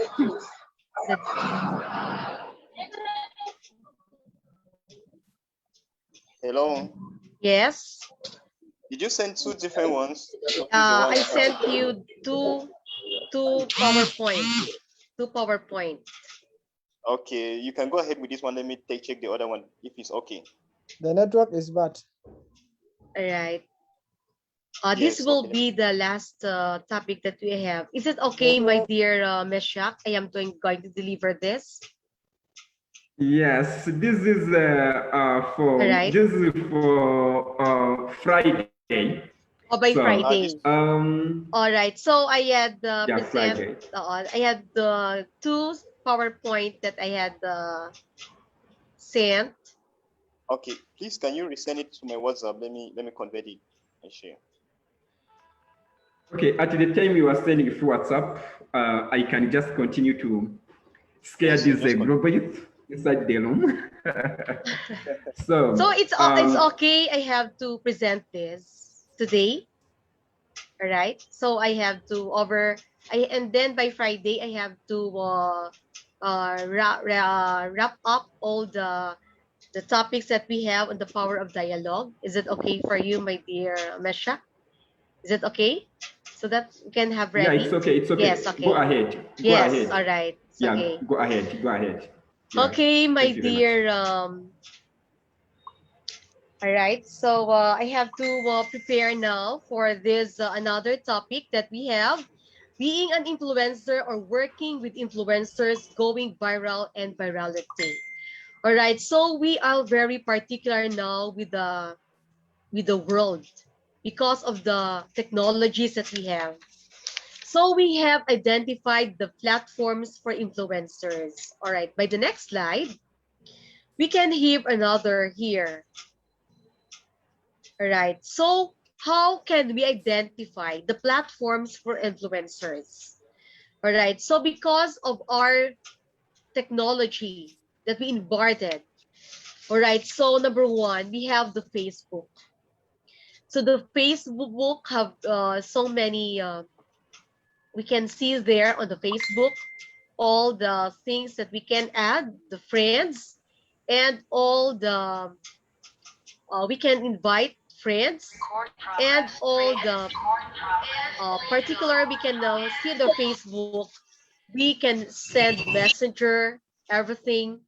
that I have. Hello. Yes. Did you send 2 different ones? I sent you two PowerPoint. Okay, you can go ahead with this one. Let me check the other one if it's okay. The network is bad. All right. This Yes, will okay. be the last topic that we have. Is it okay, my dear Meshak? I am going to deliver this. Yes, this is All right. Friday. Oh, by So, Friday. All right. So I had yeah, present. Friday. I had the two PowerPoint that I had sent. Okay, please can you resend it to my WhatsApp? Let me convert it and share. Okay, at the time you are sending through WhatsApp, I can just continue to scare Yes, these just global youth inside the room. So So, it's okay. I have to present this today. All right. So I have to and then by Friday I have to wrap up all the topics that we have on the power of dialogue. Is it okay for you, my dear Mesha? Is it okay? So that we can have yeah, ready? it's okay. It's okay. Yes, Go okay. ahead. Go Yes, ahead. all right. It's Yeah, okay. go ahead. Go ahead. Yeah. Okay, my Thank you very much. dear all right, so I have to prepare now for this another topic that we have, being an influencer or working with influencers, going viral and virality. All right, so we are very particular now with the world because of the technologies that we have. So we have identified the platforms for influencers. All right, by the next slide, we can have another here. All right, so how can we identify the platforms for influencers? All right, so because of our technology that we inverted, all right, so number one, we have the Facebook. So the Facebook have so many, we can see there on the Facebook, all the things that we can add, the friends, and all the, we can invite friends, and all the particular, we can see the Facebook, we can send messenger, everything,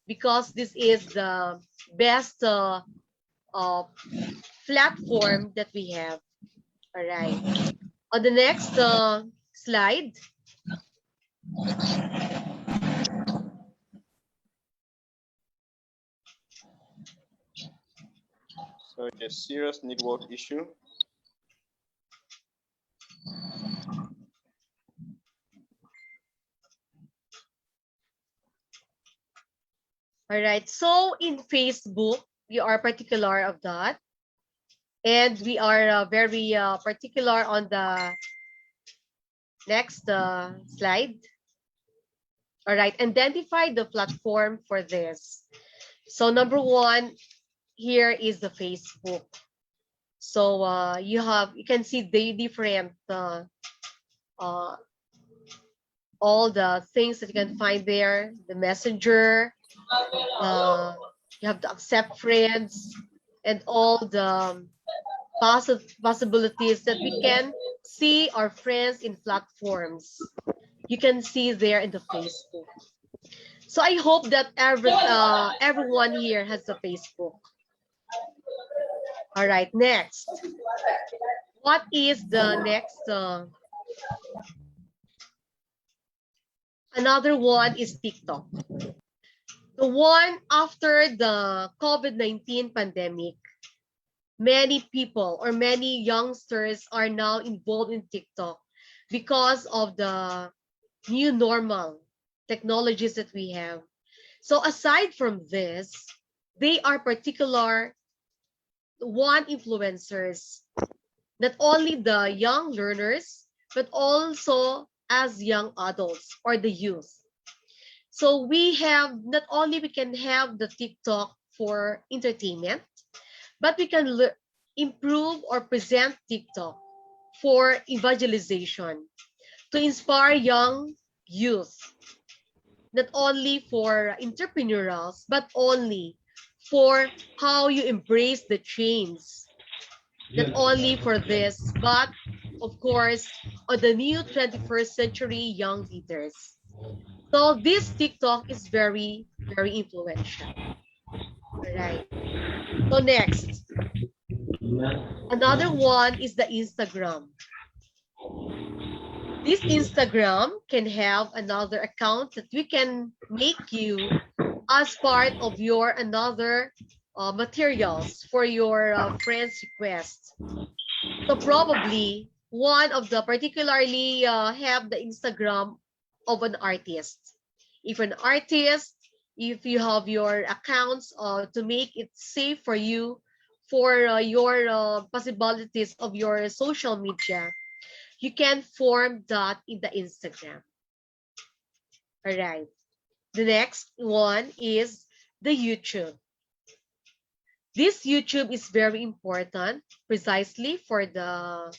because this is the best uh, platform that we have. All right. On the next slide. So the serious network issue. All right. So in Facebook, we are particular of that. And we are very particular on the next slide. All right. Identify the platform for this. So number one, here is the Facebook. So you can see the different all the things that you can find there, the messenger, you have to accept friends, and all the possibilities that we can see our friends in platforms. You can see there in the Facebook. So I hope that everyone here has a Facebook. All right, next. What is the next? Another one is TikTok. The one after the COVID-19 pandemic, many people or many youngsters are now involved in TikTok because of the new normal technologies that we have. So aside from this, they are particular one influencers, not only the young learners, but also as young adults or the youth. So we have, not only we can have the TikTok for entertainment, but we can improve or present TikTok for evangelization to inspire young youth, not only for entrepreneurials, but only for how you embrace the change. Not only for this, but of course, on the new 21st century young leaders. So this TikTok is very, very influential. All right. So next, another one is the Instagram. This Instagram can have another account that we can make you as part of your another materials for your friends request. So probably one of the particularly have the Instagram of an artist. If an artist, if you have your accounts to make it safe for you for your possibilities of your social media, you can form that in the Instagram. All right. The next one is the YouTube. This YouTube is very important precisely uh,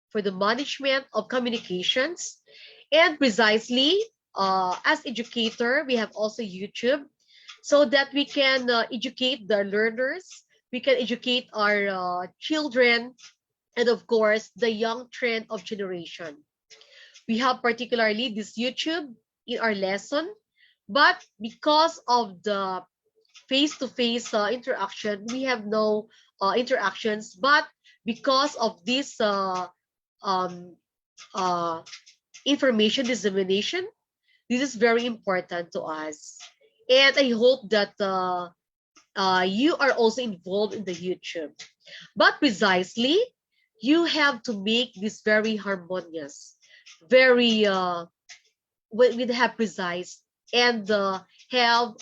for the management of communications, and precisely as educator we have also YouTube, so that we can educate the learners, we can educate our children, and of course the young trend of generation. We have particularly this YouTube in our lesson, but because of the face-to-face interaction, we have no interactions. But because of this um, uh, information dissemination, this is very important to us. And I hope that you are also involved in the YouTube. But precisely, you have to make this very harmonious, very with have precise, and have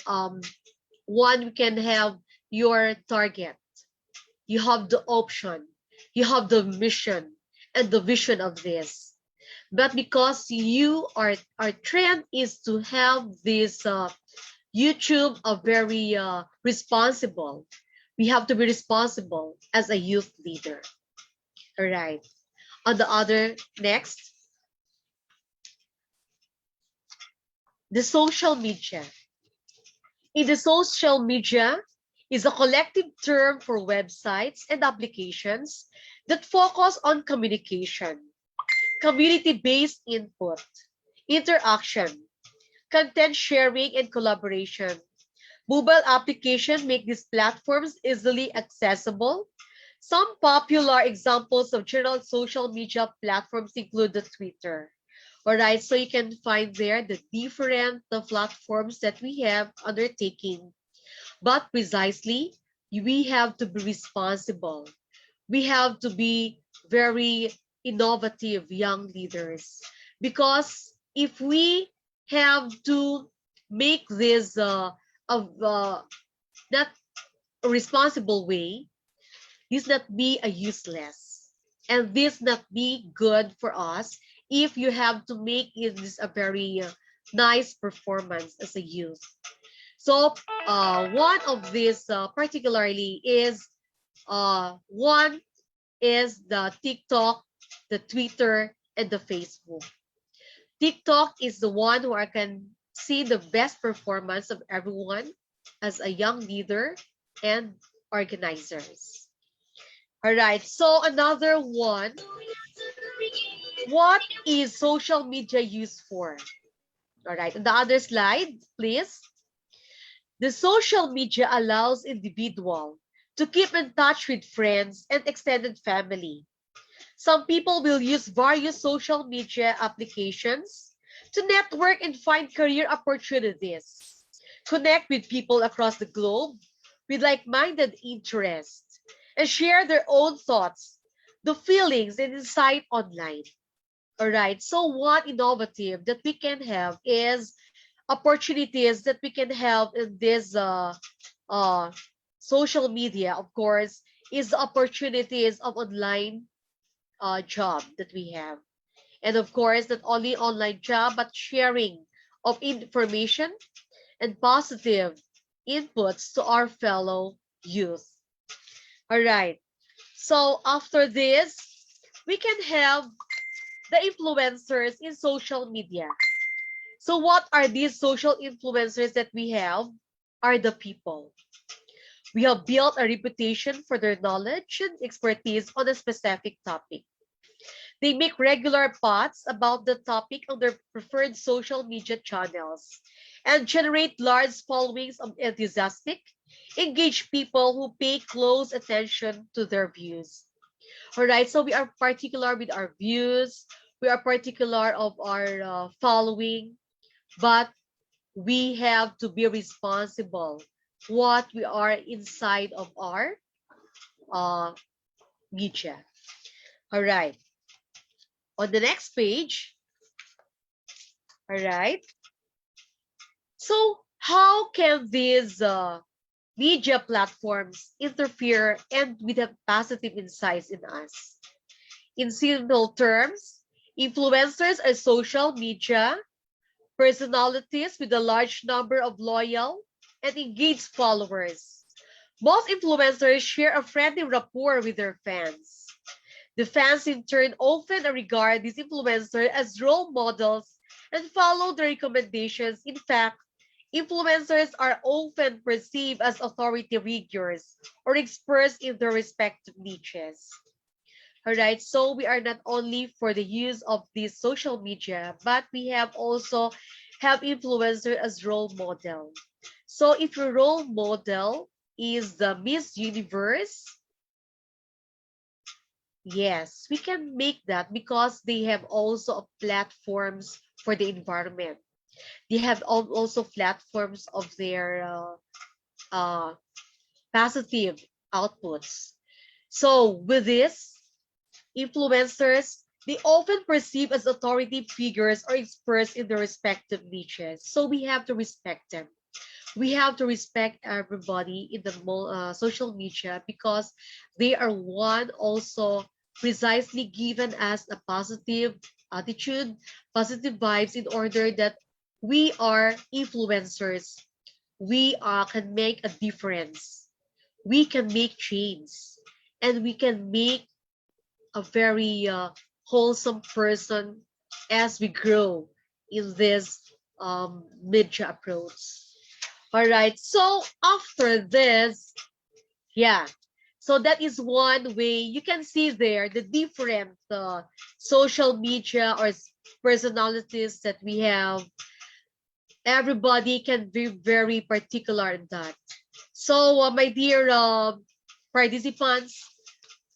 one we can have your target. You have the option, you have the mission and the vision of this. But because you are, our trend is to have this YouTube a very responsible. We have to be responsible as a youth leader. All right. On the other, next, the social media. In the social media is a collective term for websites and applications that focus on communication, community-based input, interaction, content sharing, and collaboration. Mobile applications make these platforms easily accessible. Some popular examples of general social media platforms include the Twitter. All right, so you can find there the different platforms that we have undertaking. But precisely, we have to be responsible. We have to be very innovative young leaders, because if we have to make this of not a responsible way, this not be a useless, and this not be good for us if you have to make it this a very nice performance as a youth. So one of these particularly is one is the TikTok, the Twitter, and the Facebook. TikTok is the one where I can see the best performance of everyone as a young leader and organizers. All right, so another one, what is social media used for? All right, on the other slide, please. The social media allows individual to keep in touch with friends and extended family. Some people will use various social media applications to network and find career opportunities, connect with people across the globe with like-minded interests, and share their own thoughts, the feelings, and insight online. All right, so what innovative that we can have is opportunities that we can have in this uh, social media, of course, is the opportunities of online job that we have. And of course, not only online job, but sharing of information and positive inputs to our fellow youth. All right. So after this, we can have the influencers in social media. So what are these social influencers that we have? Are the people. We have built a reputation for their knowledge and expertise on a specific topic. They make regular posts about the topic on their preferred social media channels and generate large followings of enthusiastic, engaged people who pay close attention to their views. All right, so we are particular with our views, we are particular of our following, but we have to be responsible what we are inside of our uh, media. All right, on the next page, all right, so how can these media platforms interfere and with have positive insights in us? In simple terms, influencers are social media personalities with a large number of loyal and engaged followers. Most influencers share a friendly rapport with their fans. The fans in turn often regard these influencers as role models and follow their recommendations. In fact, influencers are often perceived as authority figures or experts in their respective niches. All right, so we are not only for the use of this social media, but we have also have influencer as role model. So if your role model is the Miss Universe, yes, we can make that because they have also platforms for the environment. They have also platforms of their uh, positive outputs. So with this, influencers, they often perceive as authority figures or experts in their respective niches. So we have to respect them. We have to respect everybody in the social media because they are one also precisely given us a positive attitude, positive vibes in order that we are influencers. We can make a difference. We can make change and we can make a very wholesome person as we grow in this media approach. All right. So after this, yeah. So that is one way you can see there the different social media or personalities that we have. Everybody can be very particular in that. So my dear participants,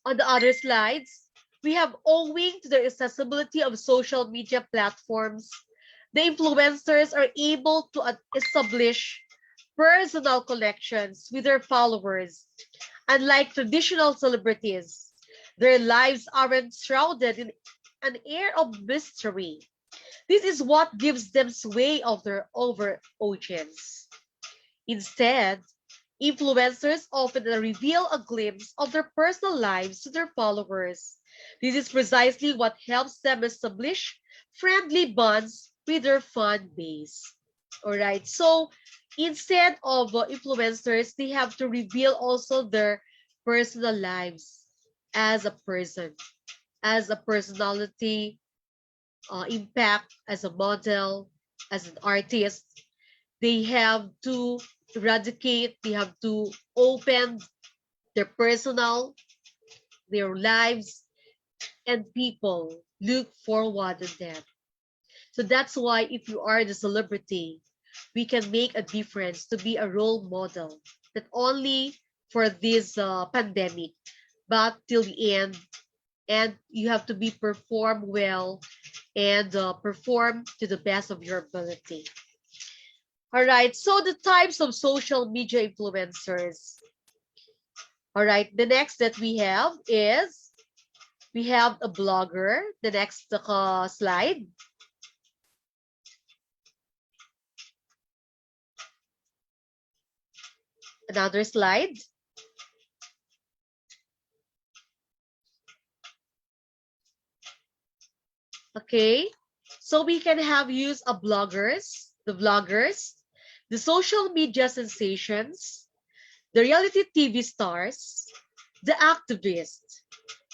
on the other slides, we have owing to the accessibility of social media platforms, the influencers are able to establish personal connections with their followers. Unlike traditional celebrities, their lives aren't shrouded in an air of mystery. This is what gives them sway over audience. Instead, influencers often reveal a glimpse of their personal lives to their followers. This is precisely what helps them establish friendly bonds with their fan base. All right, so instead of influencers, they have to reveal also their personal lives as a person, as a personality, impact as a model, as an artist. They have to eradicate, they have to open their personal, their lives, and people look forward to them. So that's why if you are the celebrity, we can make a difference to be a role model, not only for this pandemic, but till the end. And you have to be perform well and perform to the best of your ability. All right, so the types of social media influencers. All right, the next that we have is we have a blogger. The next slide. Another slide. Okay, so we can have use of bloggers, the social media sensations, the reality TV stars, the activists,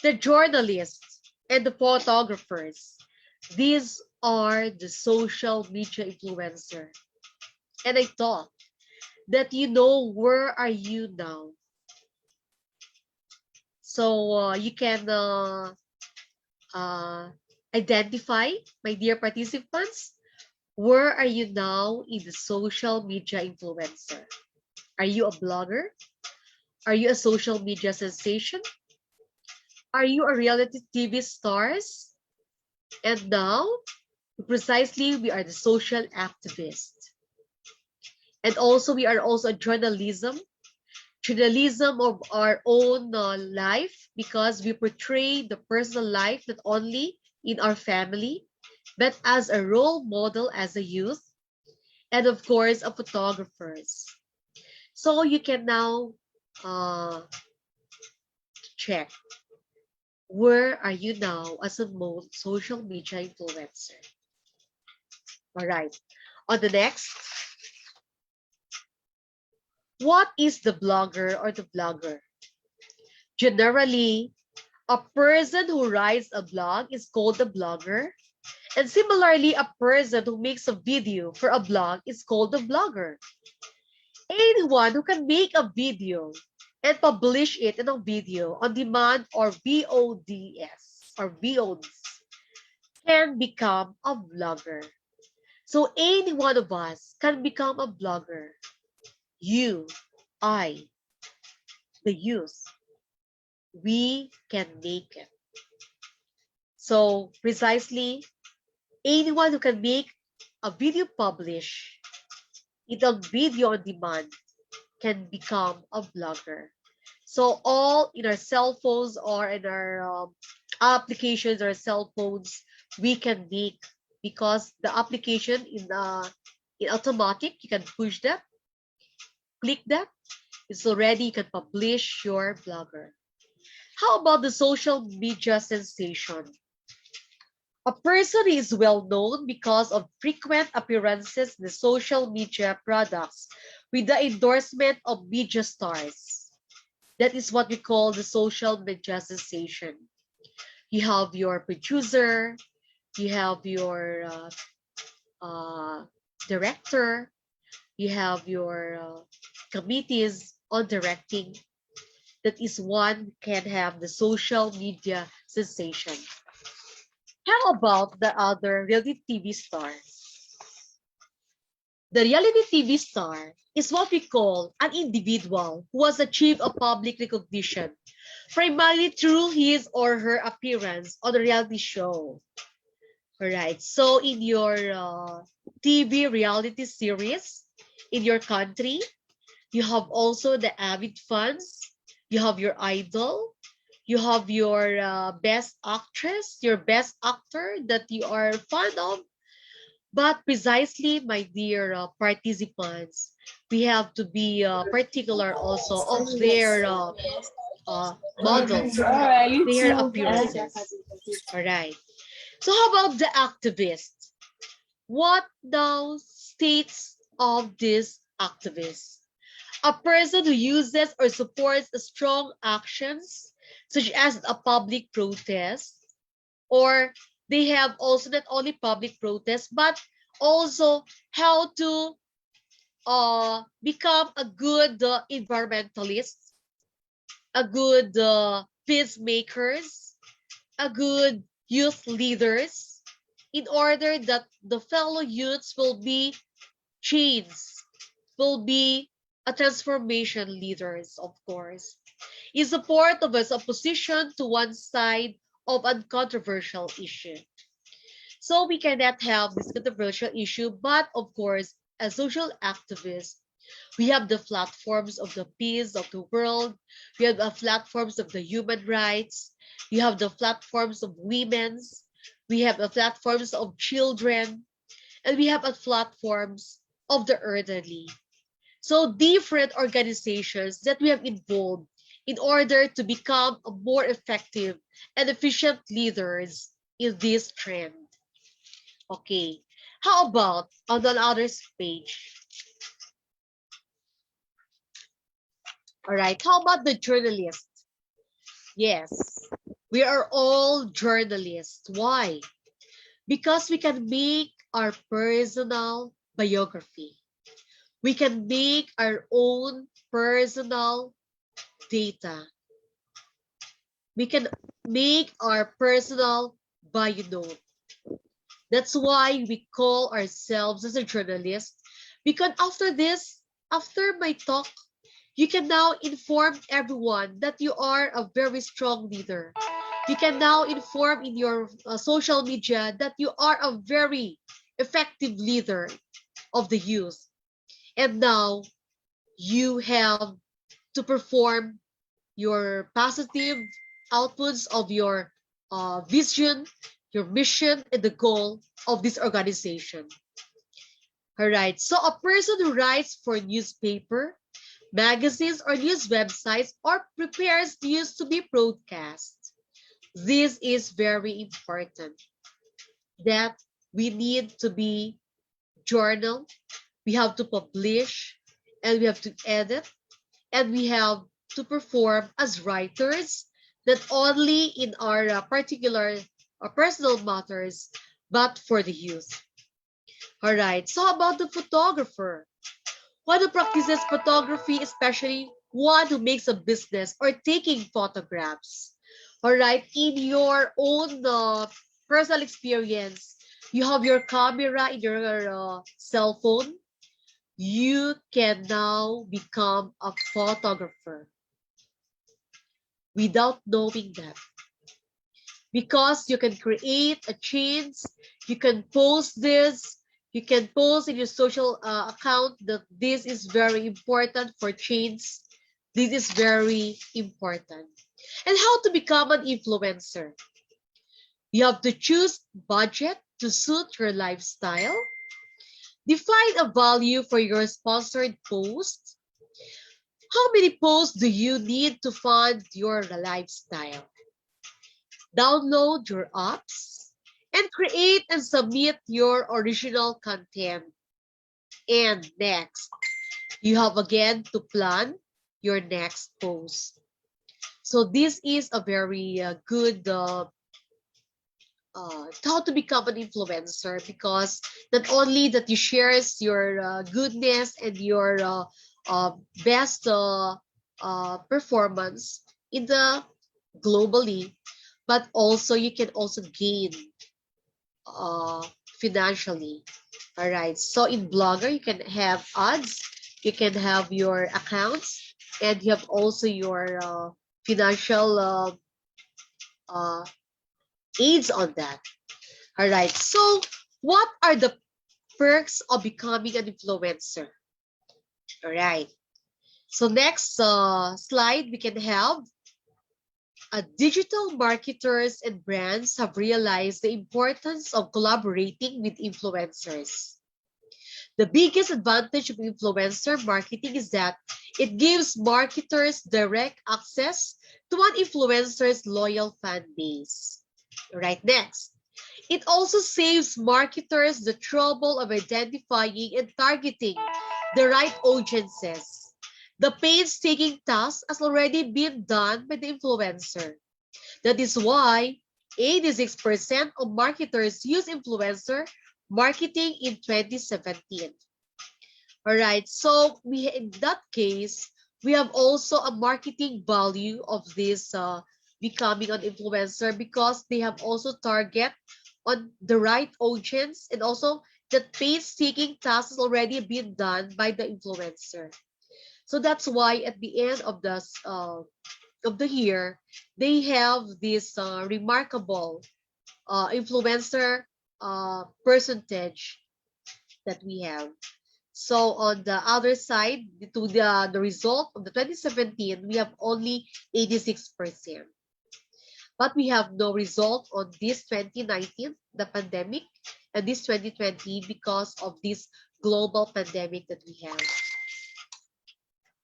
the journalists, and the photographers. These are the social media influencer. And I thought that you know where are you now. So you can identify, my dear participants, where are you now in the social media influencer? Are you a blogger? Are you a social media sensation? Are you a reality TV stars? And now, precisely, we are the social activists. And also, we are also a journalism of our own life, because we portray the personal life not only in our family, but as a role model as a youth, and of course, a photographers. So you can now check, where are you now as a social media influencer? All right. On the next, what is the blogger or the vlogger? Generally, a person who writes a blog is called a blogger. And similarly, a person who makes a video for a blog is called a vlogger. Anyone who can make a video and publish it in a video on demand, or VODs or VODs, can become a vlogger. So any one of us can become a blogger. You, I, the youth, we can make it. So precisely, anyone who can make a video publish it on video on demand can become a blogger. So all in our cell phones or in our applications or cell phones, we can make, because the application in automatic, you can push that, click that, it's already, you can publish your blogger. How about the social media sensation? A person is well known because of frequent appearances in the social media products with the endorsement of media stars. That is what we call the social media sensation. You have your producer, you have your director, you have your committees on directing. That is one can have the social media sensation. How about the other reality TV stars? The reality TV star is what we call an individual who has achieved a public recognition primarily through his or her appearance on a reality show. All right. So in your TV reality series in your country, you have also the avid fans, you have your idol, you have your best actress, your best actor that you are fond of. But precisely, my dear participants, we have to be particular also of their models, their appearances. All right. So how about the activist? What now states of this activist? A person who uses or supports strong actions, such as a public protest, or they have also not only public protest, but also how to become a good environmentalist, a good peacemakers, a good youth leaders, in order that the fellow youths will be changed, will be a transformation leaders, of course, in support of us opposition to one side of uncontroversial issue. So we cannot have this controversial issue, but of course, as social activists, we have the platforms of the peace of the world, we have the platforms of the human rights, we have the platforms of women's, we have the platforms of children, and we have the platforms of the elderly. So different organizations that we have involved in order to become a more effective and efficient leaders in this trend. Okay, how about on the other page? All right, how about the journalist? Yes, we are all journalists. Why? Because we can make our personal biography. We can make our own personal data. We can make our personal by note. That's why we call ourselves as a journalist, because after this, after my talk, you can now inform everyone that you are a very strong leader. You can now inform in your social media that you are a very effective leader of the youth. And now you have to perform your positive outputs of your vision, your mission, and the goal of this organization. All right. So a person who writes for newspaper, magazines, or news websites, or prepares news to be broadcast. This is very important that we need to be journal, we have to publish, and we have to edit, and we have to perform as writers, not only in our particular personal matters, but for the youth. All right, so how about the photographer? One who practices photography, especially one who makes a business or taking photographs. All right, in your own personal experience, you have your camera in your cell phone. You can now become a photographer without knowing that, because you can create a change, you can post this, you can post in your social account that this is very important for change. This is very important. And how to become an influencer? You have to choose budget to suit your lifestyle. Define a value for your sponsored post. How many posts do you need to fund your lifestyle? Download your apps and create and submit your original content. And next, you have again to plan your next post. So this is a very good how to become an influencer, because not only that you shares your goodness and your best performance in the globally, but also you can also gain financially. All right, so in Blogger you can have ads, you can have your accounts, and you have also your financial aids on that. All right, so what are the perks of becoming an influencer? All right, so next slide we can have digital marketers and brands have realized the importance of collaborating with influencers. The biggest advantage of influencer marketing is that it gives marketers direct access to an influencer's loyal fan base. Right, next. It also saves marketers the trouble of identifying and targeting the right audiences. The painstaking task has already been done by the influencer. That is why 86% of marketers use influencer marketing in 2017. All right, so in that case, we have also a marketing value of this becoming an influencer, because they have also target on the right audience, and also that painstaking task has already been done by the influencer. So that's why at the end of the year, they have this remarkable influencer percentage that we have. So on the other side, to the result of the 2017, we have only 86%. But we have no result on this 2019, the pandemic, and this 2020 because of this global pandemic that we have.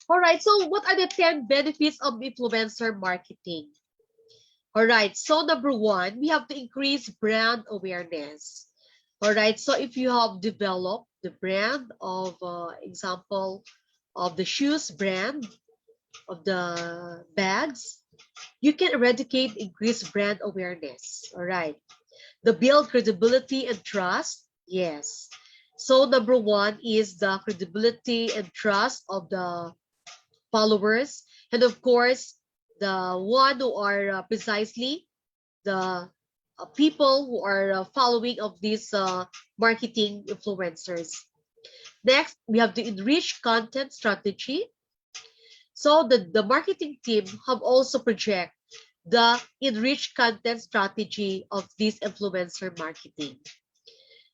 All right, so what are the 10 benefits of influencer marketing? All right, so number one, we have to increase brand awareness. All right, so if you have developed the brand of, example, of the shoes brand, of the bags, you can eradicate increased brand awareness. All right, the build credibility and trust. Yes. So number one is the credibility and trust of the followers, and of course, the one who are precisely the people who are following of these marketing influencers. Next, we have the enrich content strategy. So the marketing team have also project the enriched content strategy of this influencer marketing.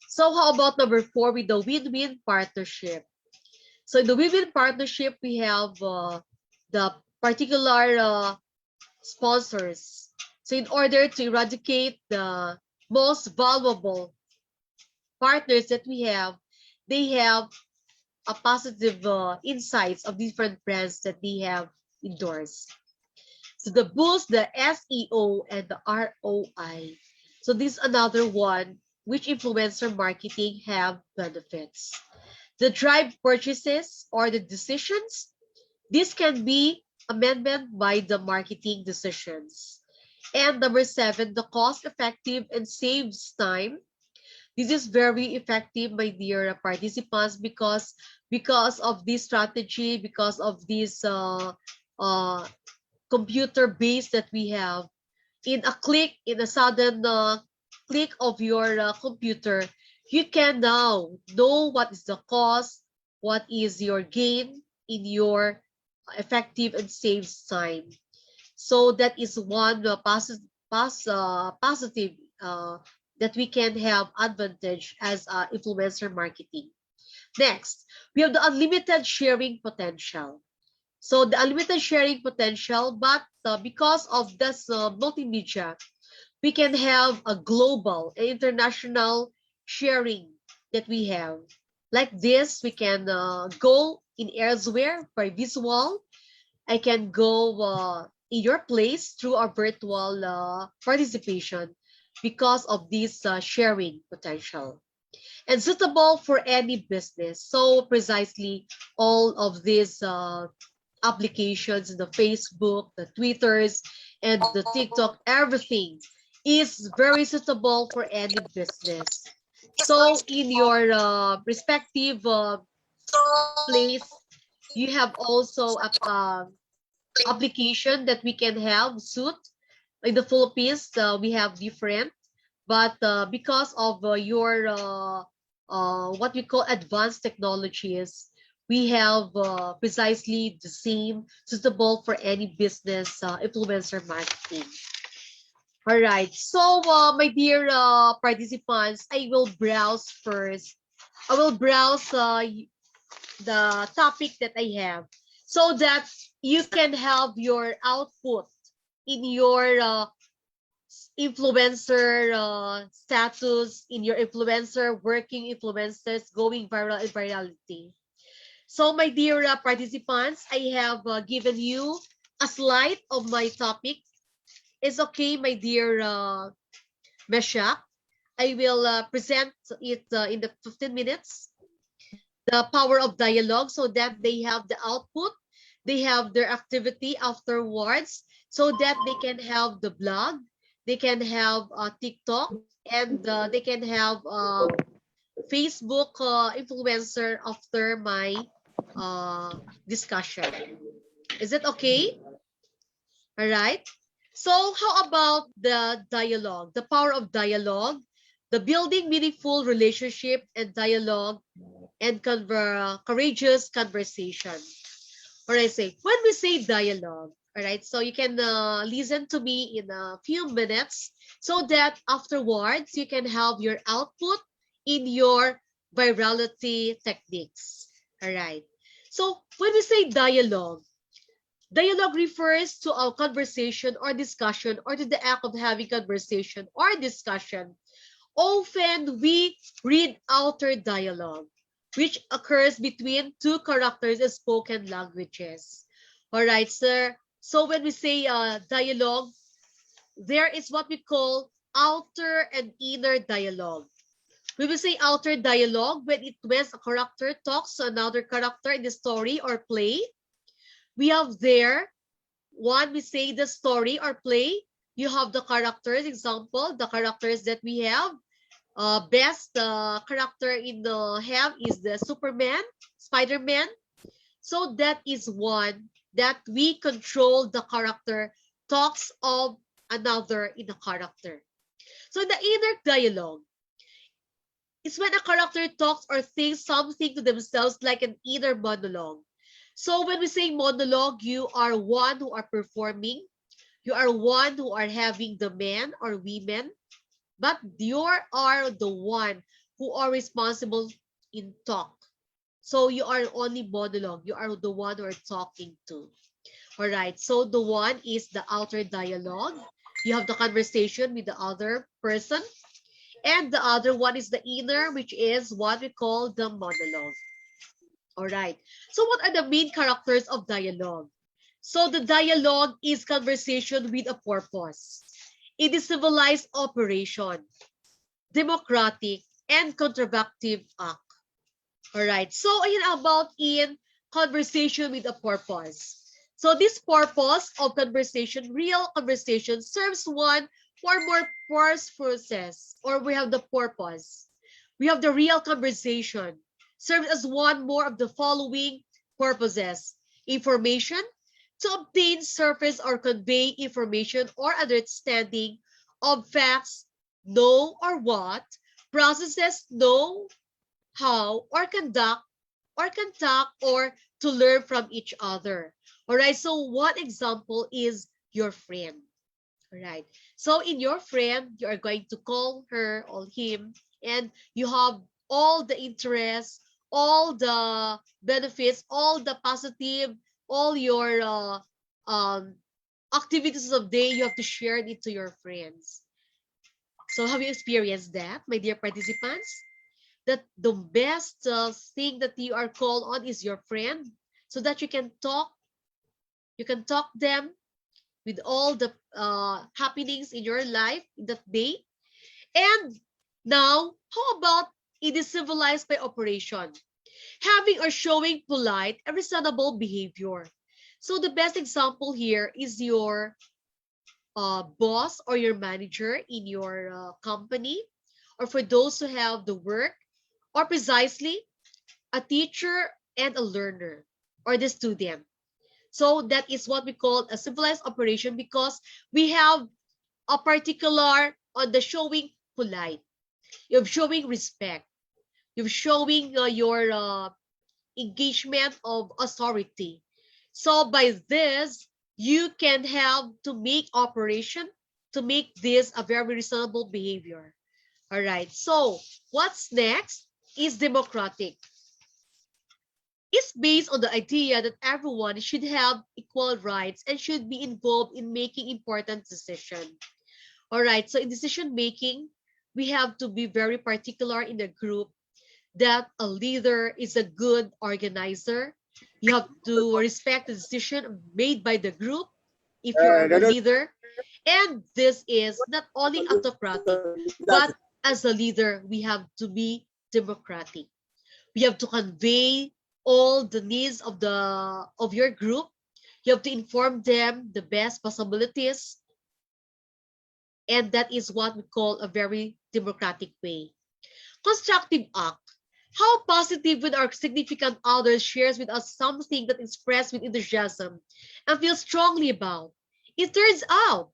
So how about number 4 with the win-win partnership? So in the win-win partnership, we have the particular sponsors. So in order to eradicate the most valuable partners that we have, they have a positive insights of different brands that they have endorsed. So the boost, the SEO, and the ROI. So this is another one which influencer marketing have benefits. The drive purchases or the decisions. This can be amendment by the marketing decisions. And number 7, the cost effective and saves time. This is very effective, my dear participants, because of this strategy, because of this uh, computer base that we have. In a click, in a sudden click of your computer, you can now know what is the cost, what is your gain in your effective and saves time. So that is one positive that we can have advantage as influencer marketing. Next, we have the unlimited sharing potential. So the unlimited sharing potential, but because of this multimedia, we can have a global, international sharing that we have. Like this, we can go in elsewhere by visual. I can go in your place through our virtual participation because of this sharing potential. And suitable for any business. So precisely all of these applications, the Facebook, the Twitters, and the TikTok, everything is very suitable for any business. So in your respective place, you have also a application that we can have suit. In the Philippines, we have different, but because of your what we call advanced technologies, we have precisely the same suitable for any business influencer marketing. All right, so my dear participants, I will browse first. I will browse the topic that I have so that you can have your output in your influencer status, in your influencer, working influencers, going viral and virality. So my dear participants, I have given you a slide of my topic. It's okay, my dear Mesha. I will present it in the 15 minutes. The power of dialogue, so that they have the output, they have their activity afterwards, so that they can have the blog, they can have TikTok, and they can have Facebook influencer after my discussion. Is it okay? All right. So how about the dialogue, the power of dialogue, the building meaningful relationship and dialogue, and courageous conversation. Or I say, when we say dialogue, all right, so you can listen to me in a few minutes so that afterwards you can have your output in your virality techniques. All right. So when we say dialogue, dialogue refers to a conversation or discussion, or to the act of having conversation or discussion. Often we read outer dialogue, which occurs between two characters in spoken languages. All right, sir. So when we say dialogue, there is what we call outer and inner dialogue. We will say outer dialogue when a character talks to another character in the story or play. We have there, one, we say the story or play. You have the characters, example, the characters that we have. Best character in the have is the Superman, Spider-Man. So that is one that we control the character talks of another in the character. So the inner dialogue is when a character talks or thinks something to themselves like an inner monologue. So when we say monologue, you are one who are performing, you are one who are having the men or women, but you are the one who are responsible in talk. So you are only monologue. You are the one who are talking to. All right. So the one is the outer dialogue. You have the conversation with the other person. And the other one is the inner, which is what we call the monologue. All right. So what are the main characters of dialogue? So the dialogue is conversation with a purpose. It is civilized operation, democratic, and contractive act. All right. So about in conversation with a purpose. So this purpose of conversation, real conversation, serves one or more purposes, or we have the purpose. We have the real conversation, serves as one more of the following purposes: information, to obtain, surface, or convey information or understanding of facts, know or what, processes, know how, or conduct or to learn from each other. All right. So one example is your friend. All right. So in your friend, you are going to call her or him, and you have all the interests, all the benefits, all the positive, all your activities of day. You have to share it to your friends. So have you experienced that, my dear participants? That the best thing that you are called on is your friend, so that you can talk them with all the happenings in your life in that day. And now, how about it is civilized by operation, having or showing polite and reasonable behavior. So the best example here is your boss or your manager in your company, or for those who have the work, or precisely a teacher and a learner, or the student. So that is what we call a civilized operation, because we have a particular on the showing polite, you're showing respect, you're showing your engagement of authority. So by this, you can have to make operation to make this a very reasonable behavior. All right. So what's next is democratic. It's based on the idea that everyone should have equal rights and should be involved in making important decisions. All right, so in decision making, we have to be very particular in the group that a leader is a good organizer. You have to respect the decision made by the group if you're a leader. And this is not only autocratic, but as a leader, we have to be democratic. We have to convey all the needs of your group. You have to inform them the best possibilities, and that is what we call a very democratic way. Constructive act. How positive when our significant others shares with us something that expressed with enthusiasm and feels strongly about. It turns out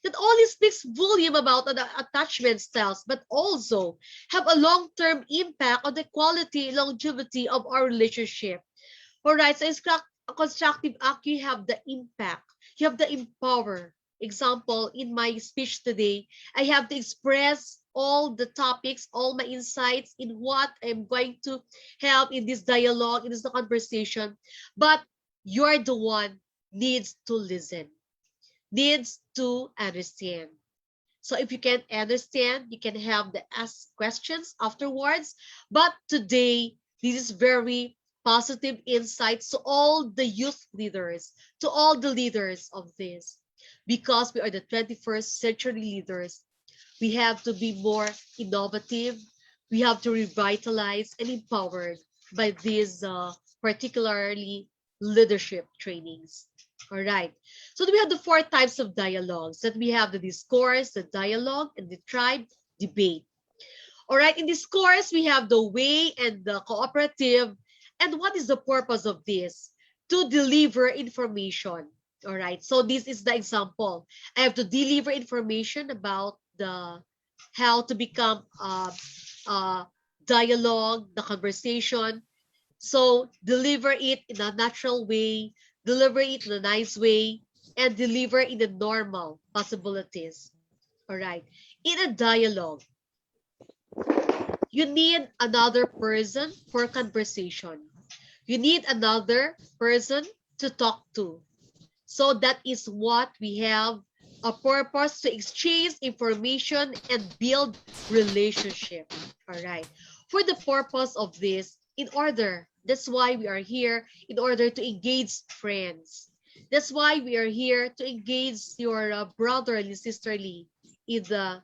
that only speaks volume about the attachment styles, but also have a long-term impact on the quality and longevity of our relationship. All right, so it's a constructive act. You have the impact, you have the empower. Example, in my speech today, I have to express all the topics, all my insights in what I'm going to help in this dialogue, in this conversation. But you're the one needs to listen, needs to understand. So if you can understand, you can have the ask questions afterwards. But today, this is very positive insights to all the youth leaders, to all the leaders of this. Because we are the 21st century leaders, we have to be more innovative. We have to revitalize and empowered by these particularly leadership trainings. All right. So we have the four types of dialogues, that we have the discourse, the dialogue, and the tribe debate. All right. In discourse, we have the way and the cooperative. And what is the purpose of this? To deliver information. All right. So this is the example. I have to deliver information about the how to become dialogue, the conversation. So deliver it in a natural way, deliver it in a nice way, and deliver in the normal possibilities. All right. In a dialogue, you need another person for conversation. You need another person to talk to. So that is what we have a purpose to exchange information and build relationship. All right. For the purpose of this, that's why we are here, in order to engage friends. That's why we are here to engage your brotherly, sisterly in the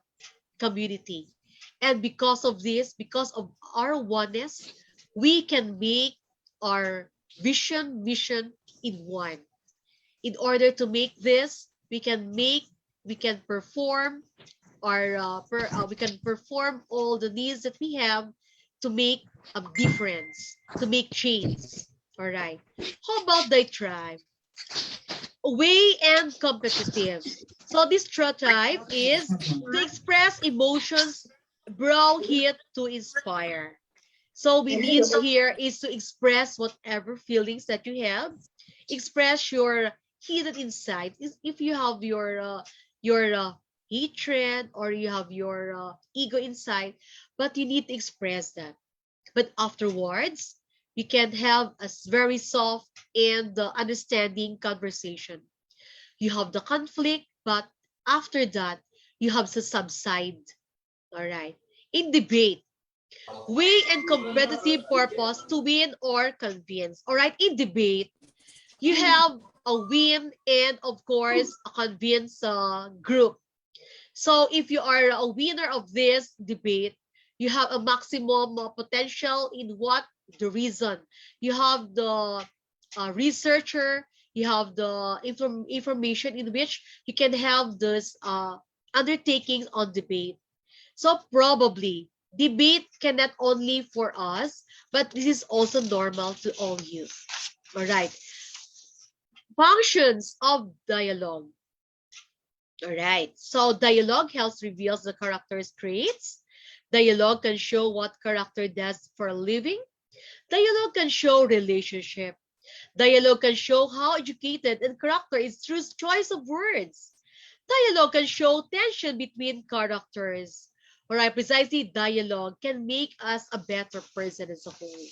community. And because of this, because of our oneness, we can make our mission in one. In order to make this, we can perform we can perform all the needs that we have to make a difference, to make change. All right. How about the tribe? Way and competitive. So this type is to express emotions, brow hit to inspire. So we need here is to express whatever feelings that you have. Express your hidden insight. If you have your hatred, or you have your ego inside, but you need to express that. But afterwards, you can have a very soft and understanding conversation. You have the conflict, but after that, you have to subside. All right. In debate, way and competitive purpose to win or convince. All right. In debate, you have a win and, of course, a convince group. So if you are a winner of this debate, you have a maximum potential in what? The reason. You have the researcher, you have the information in which you can have this undertakings on debate. So probably debate cannot only for us, but this is also normal to all you. All right. Functions of dialogue. All right. So dialogue helps reveals the character's traits. Dialogue can show what character does for a living. Dialogue can show relationship. Dialogue can show how educated and character is through choice of words. Dialogue can show tension between characters. All right, precisely dialogue can make us a better person as a whole.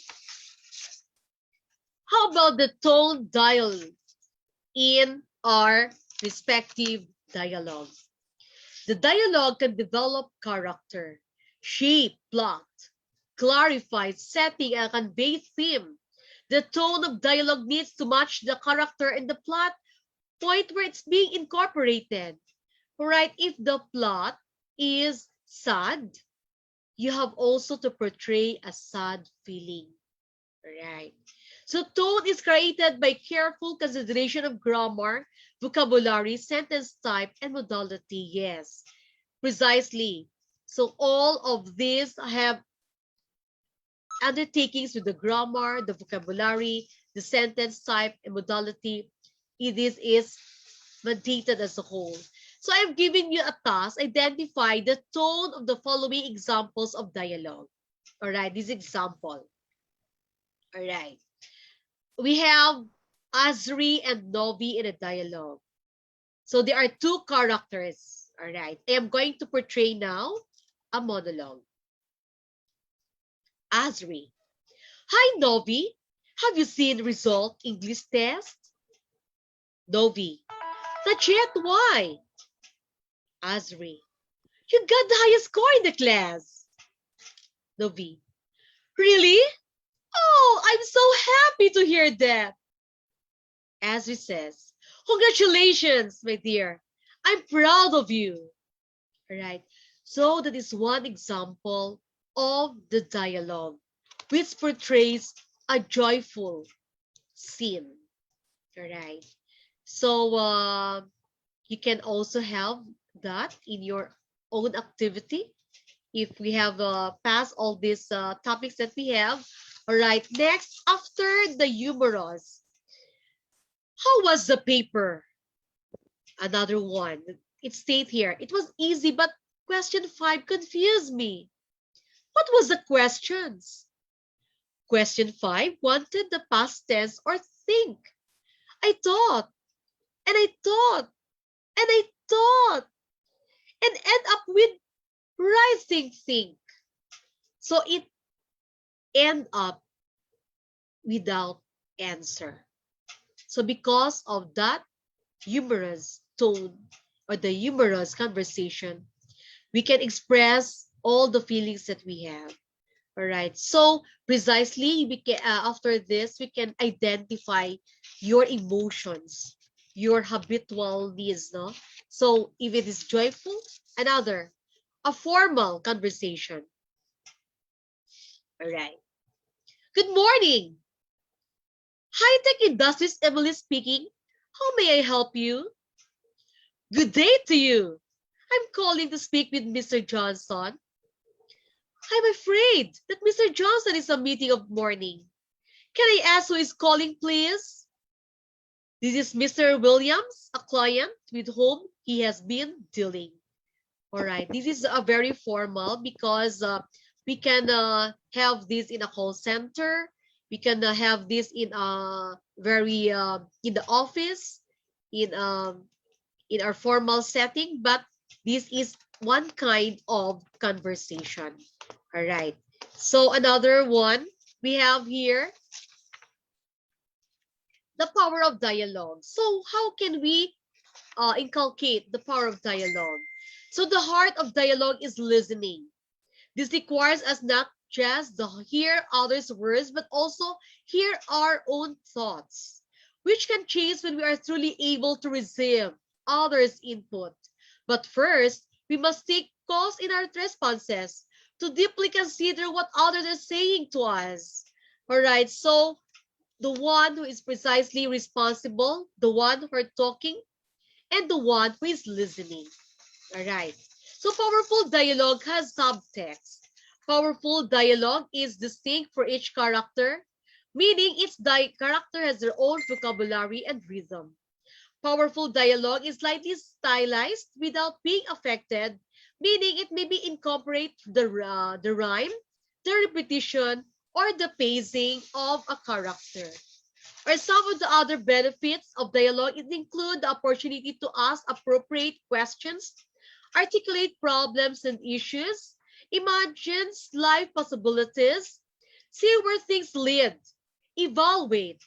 How about the tone dial in our respective dialogues? The dialogue can develop character, shape plot, clarify setting, and convey theme. The tone of dialogue needs to match the character and the plot point where it's being incorporated. Right? If the plot is sad, you have also to portray a sad feeling. Right? So tone is created by careful consideration of grammar, vocabulary, sentence type, and modality. Yes, precisely. So all of these have undertakings with the grammar, the vocabulary, the sentence type, and modality. This is mandated as a whole. So I've given you a task. Identify the tone of the following examples of dialogue. All right, this example. All right. We have Azri and Novi in a dialogue. So there are two characters. All right. I am going to portray now a monologue. Azri. Hi, Novi. Have you seen result English test? Novi. Not yet. Why? Azri. You got the highest score in the class. Novi. Really? Oh, I'm so happy to hear that. Azri says, congratulations, my dear. I'm proud of you. All right. So that is one example of the dialogue, which portrays a joyful scene. All right. So you can also have that in your own activity. If we have passed all these topics that we have. All right. Next, after the humorous, how was the paper? Another one. It states here, it was easy, but Question 5 confused me. What was the questions? Question 5 wanted the past tense or think. I thought, and I thought, and I thought, and end up with rising think. So it end up without answer. So because of that humorous tone or the humorous conversation, we can express all the feelings that we have. All right. So precisely, we can, after this, we can identify your emotions, your habitual needs. No. So if it is joyful, another, a formal conversation. All right. Good morning. High-tech industries, Emily speaking. How may I help you? Good day to you. I'm calling to speak with Mr. Johnson. I'm afraid that Mr. Johnson is a meeting of morning. Can I ask who is calling, please? This is Mr. Williams, a client with whom he has been dealing. All right, this is a very formal because we can have this in a call center. We can have this in a very in the office, in our formal setting. But this is one kind of conversation. All right. So another one we have here, the power of dialogue. So how can we inculcate the power of dialogue? So the heart of dialogue is listening. This requires us not just to hear others' words, but also hear our own thoughts, which can change when we are truly able to receive others' input. But first, we must take pause in our responses to deeply consider what others are saying to us. All right, so the one who is precisely responsible, the one who are talking, and the one who is listening. All right. So powerful dialogue has subtext. Powerful dialogue is distinct for each character, meaning each character has their own vocabulary and rhythm. Powerful dialogue is slightly stylized without being affected, meaning it may be incorporate the rhyme, the repetition, or the pacing of a character. Or some of the other benefits of dialogue include the opportunity to ask appropriate questions, articulate problems and issues, imagine life possibilities, see where things lead, evaluate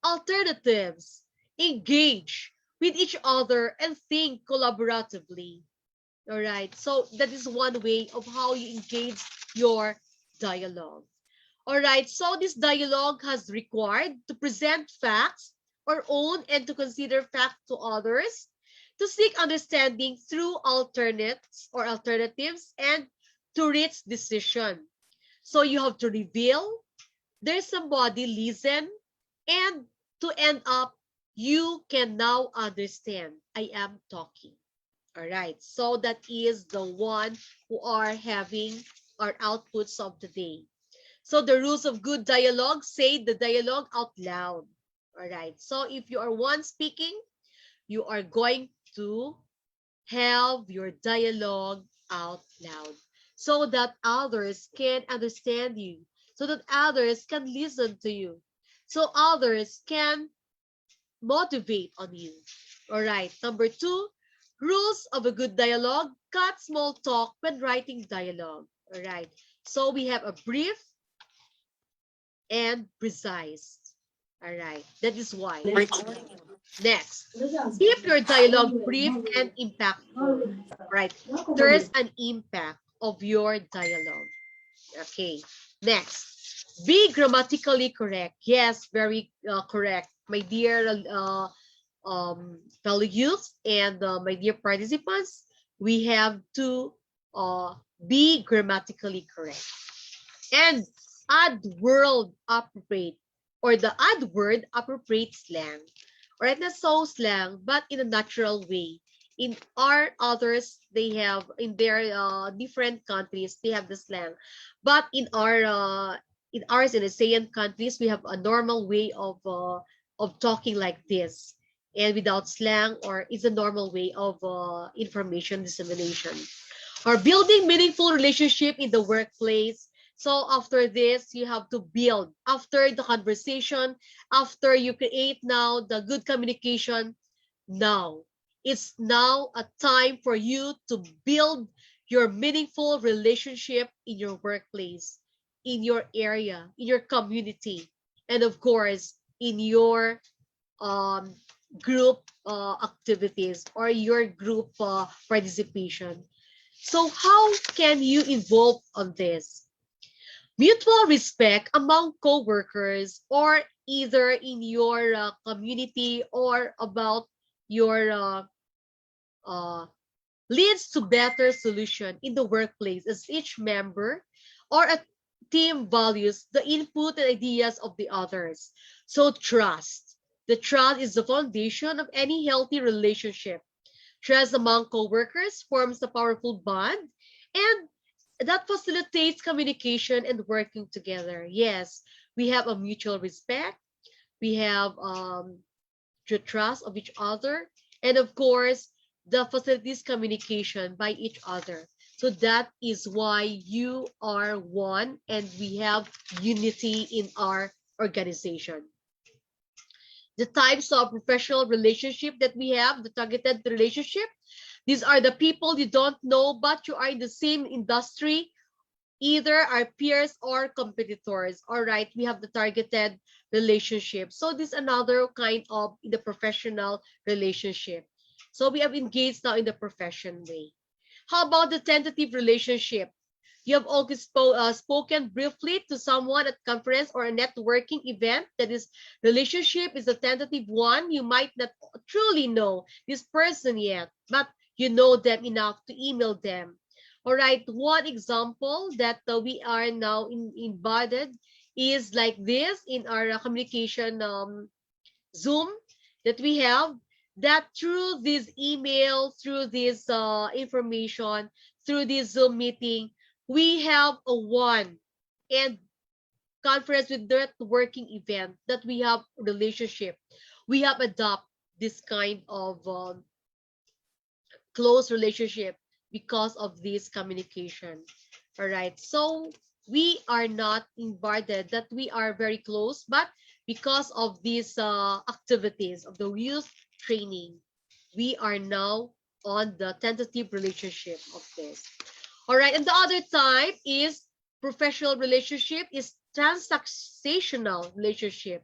alternatives, engage with each other, and think collaboratively. All right, so that is one way of how you engage your dialogue. All right, so this dialogue has required to present facts or own and to consider facts to others, to seek understanding through alternates or alternatives, and to reach decision. So you have to reveal, there's somebody listen, and to end up, you can now understand I am talking. All right, so that is the one who are having our outputs of the day. So the rules of good dialogue, say the dialogue out loud. All right. So if you are one speaking, you are going to have your dialogue out loud so that others can understand you, so that others can listen to you, so others can motivate on you. All right. Number 2, rules of a good dialogue, cut small talk when writing dialogue. All right. So we have a brief and precise. All right, that is why. Next, keep your dialogue brief and impactful. Right, there's an impact of your dialogue. Okay, next, be grammatically correct. Yes, very correct, my dear fellow youth and my dear participants. We have to be grammatically correct. And add word appropriate or the add word appropriate slang. Or not so slang, but in a natural way. In our others, they have in their different countries, they have the slang. But in ours in ASEAN countries, we have a normal way of talking like this, and without slang, or is a normal way of information dissemination. or building meaningful relationship in the workplace. So after this, you have to build after the conversation, after you create now the good communication. Now it's now a time for you to build your meaningful relationship in your workplace, in your area, in your community, and of course in your um, group activities or your group participation. So how can you involve on this? Mutual respect among co-workers or either in your community or about your uh, leads to better solution in the workplace as each member or a team values the input and ideas of the others. So trust. The trust is the foundation of any healthy relationship. Trust among coworkers forms a powerful bond and that facilitates communication and working together. Yes, we have a mutual respect. We have the trust of each other. And of course, the facilities communication by each other. So that is why you are one and we have unity in our organization. The types of professional relationship that we have, the targeted relationship, these are the people you don't know, but you are in the same industry, either our peers or competitors. All right, we have the targeted relationship. So this is another kind of in the professional relationship. So we have engaged now in the profession way. How about the tentative relationship? You have also spoken briefly to someone at conference or a networking event. That is, relationship is a tentative one. You might not truly know this person yet, but you know them enough to email them. All right, one example that we are now embodied is like this in our communication Zoom that we have, that through this email, through this information, through this Zoom meeting, we have a one and conference with that working event that we have relationship. We have adopt this kind of close relationship because of this communication. All right. So we are not invited that we are very close, but because of these activities of the youth training, we are now on the tentative relationship of this. All right. And the other type is professional relationship is transactional relationship.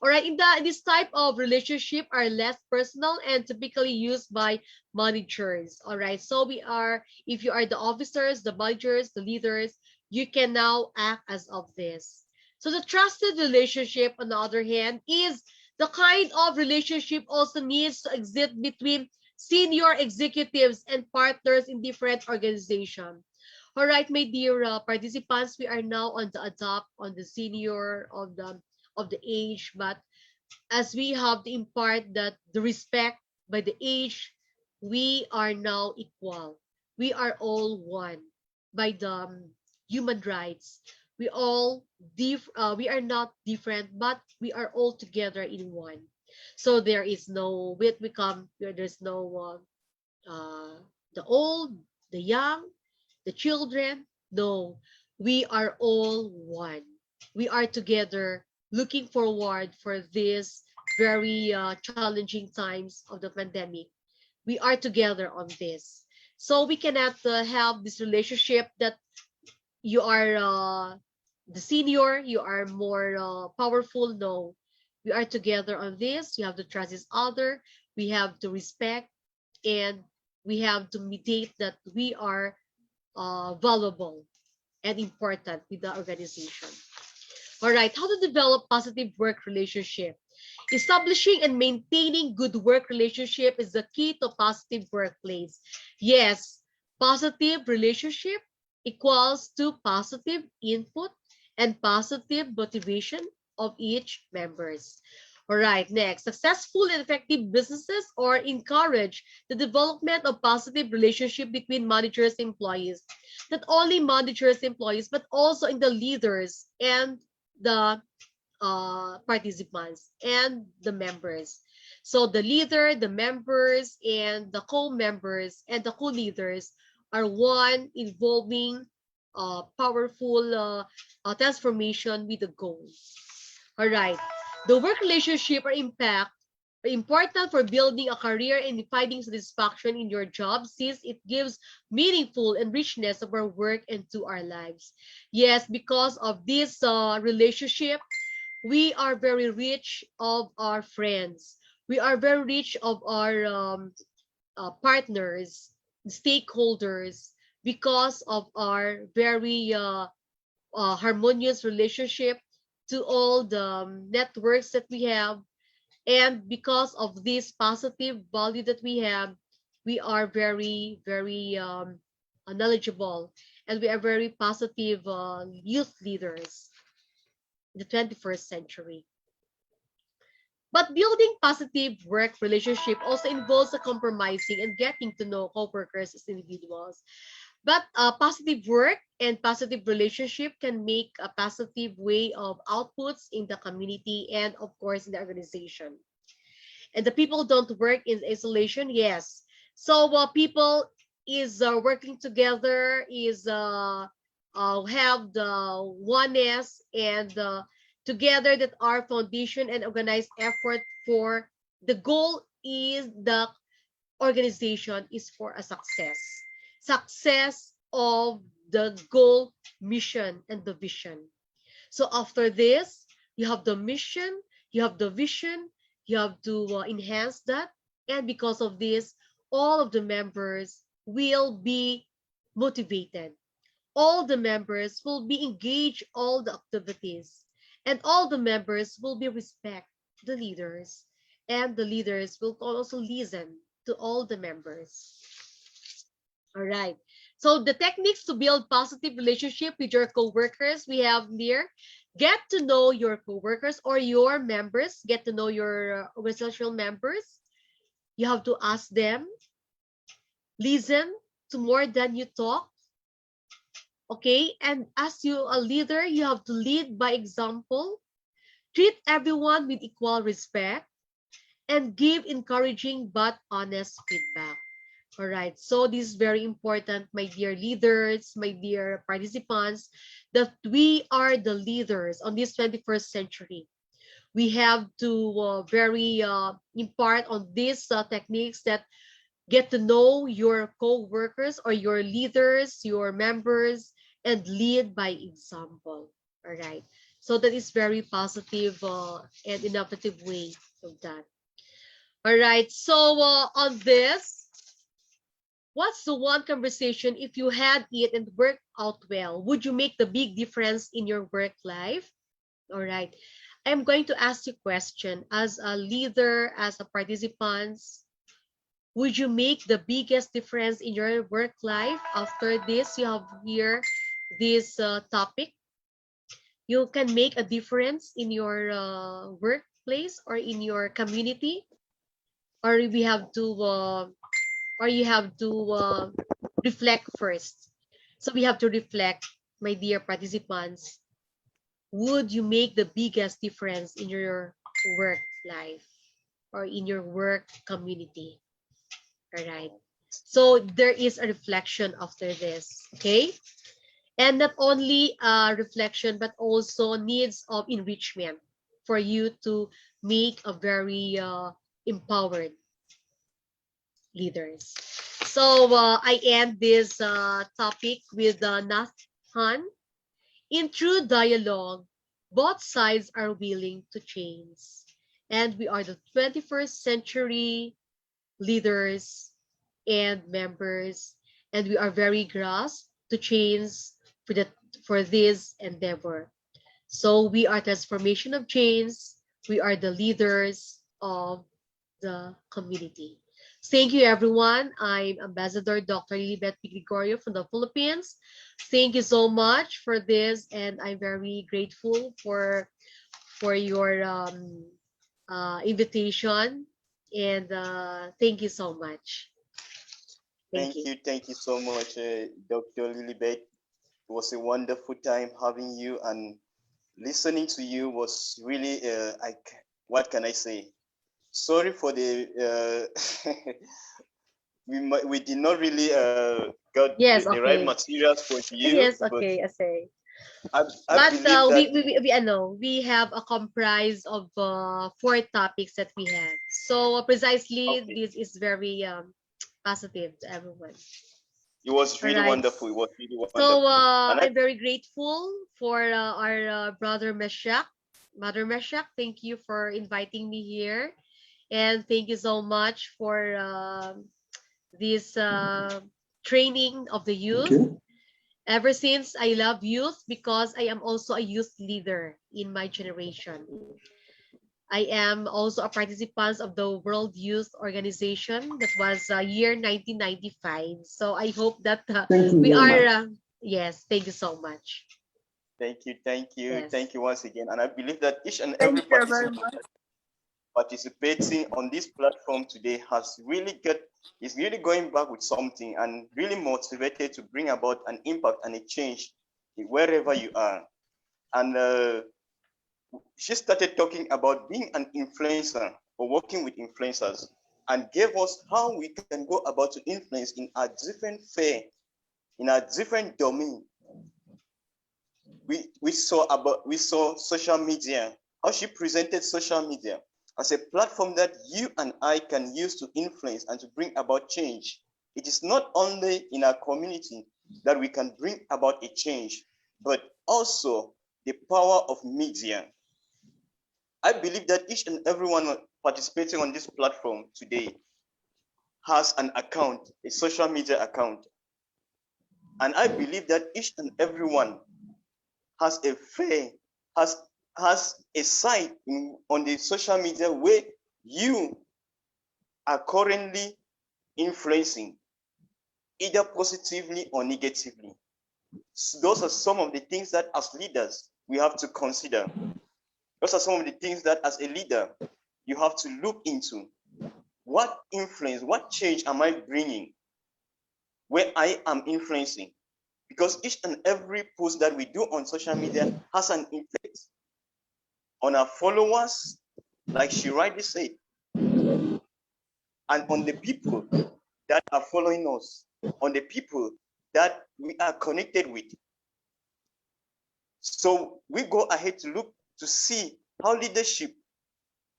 All right, in this type of relationship are less personal and typically used by managers. All right, so we are, if you are the officers, the managers, the leaders, you can now act as of this. So the trusted relationship, on the other hand, is the kind of relationship also needs to exist between senior executives and partners in different organizations. All right, my dear participants, we are now on the adopt on the senior of the age, but as we have to impart that the respect by the age, we are now equal. We are all one by the human rights. We all we are not different, but we are all together in one. So there is no we come there's no the old, the young, the children. No, we are all one. We are together looking forward for this very challenging times of the pandemic. We are together on this. So we cannot have this relationship that you are the senior, you are more powerful. No, we are together on this. We have to trust each other. We have to respect and we have to mediate that we are valuable and important with the organization. All right, how to develop positive work relationship. Establishing and maintaining good work relationship is the key to positive workplace. Yes, positive relationship equals to positive input and positive motivation of each members. All right, next, successful and effective businesses or encourage the development of positive relationship between managers and employees. Not only managers and employees, but also in the leaders and the participants and the members. So the leader, the members, and the co-members and the co-leaders are one involving powerful transformation with a goal. All right. The work relationship or impact are important for building a career and finding satisfaction in your job, since it gives meaningful and richness of our work and to our lives. Yes, because of this relationship, we are very rich of our friends. We are very rich of our partners, stakeholders, because of our very harmonious relationship to all the networks that we have. And because of this positive value that we have, we are very, very knowledgeable, and we are very positive youth leaders in the 21st century. But building positive work relationship also involves a compromising and getting to know coworkers as individuals. But positive work and positive relationship can make a positive way of outputs in the community and, of course, in the organization. And the people don't work in isolation. Yes, so people is working together, is have the oneness and together that our foundation and organized effort for the goal is the organization is for a success of the goal, mission, and the vision. So after this, you have the mission, you have the vision, you have to enhance that. And because of this, all of the members will be motivated. All the members will be engaged all the activities. And all the members will be respect the leaders. And the leaders will also listen to all the members. All right. So the techniques to build positive relationship with your coworkers we have here. Get to know your coworkers or your members. Get to know your organizational members. You have to ask them. Listen to more than you talk. Okay. And as you a leader, you have to lead by example. Treat everyone with equal respect and give encouraging but honest feedback. All right, so this is very important, my dear leaders, my dear participants, that we are the leaders on this 21st century. We have to very impart on these techniques that get to know your co-workers or your leaders, your members, and lead by example. All right, so that is very positive and innovative way of that. All right, so on this, what's the one conversation if you had it and worked out well? Would you make the big difference in your work life? All right. I'm going to ask you a question as a leader, as a participant. Would you make the biggest difference in your work life? After this, you have here this topic. You can make a difference in your workplace or in your community, or we have to or you have to reflect first. So we have to reflect, my dear participants. Would you make the biggest difference in your work life or in your work community? All right. So there is a reflection after this, okay? And not only a reflection, but also needs of enrichment for you to make a very empowered leaders. So I end this topic with Nathan. In true dialogue, both sides are willing to change. And we are the 21st century leaders and members, and we are very grasped to change for this endeavor. So we are transformation of change. We are the leaders of the community. Thank you, everyone. I'm Ambassador Dr. Lilibet P. Gregorio from the Philippines. Thank you so much for this, and I'm very grateful for your invitation. And thank you so much. Thank you so much, Dr. Lilibet. It was a wonderful time having you, and listening to you was really, what can I say? Sorry for the we did not really got Yes, the right okay. materials for you, Yes, but okay, I say. I But believe that we have a comprise of 4 topics that we have. So precisely, okay, this is very positive to everyone. it was All really right. wonderful. It was really So wonderful, and I I'm very grateful for our brother Meshach. Mother Meshach, thank you for inviting me here. And thank you so much for this training of the youth. Okay. Ever since I love youth because I am also a youth leader in my generation. I am also a participant of the World Youth Organization that was year 1995. So I hope that Thank you we very are, much. yes, thank you so much. thank Yes. you once again. And I believe that each and every Thank you very participant much. participating on this platform today is really going back with something and really motivated to bring about an impact and a change wherever you are. And she started talking about being an influencer or working with influencers and gave us how we can go about to influence in a different sphere, in a different domain. We saw social media, how she presented social media as a platform that you and I can use to influence and to bring about change. It is not only in our community that we can bring about a change, but also the power of media. I believe that each and everyone participating on this platform today has an account, a social media account. And I believe that each and everyone has a fair, has has a site on the social media where you are currently influencing, either positively or negatively. So those are some of the things that as leaders we have to consider. Those are some of the things that as a leader you have to look into. What influence, what change am I bringing where I am influencing? Because each and every post that we do on social media has an effect on our followers, like she rightly said, and on the people that are following us, on the people that we are connected with. So we go ahead to look to see how leadership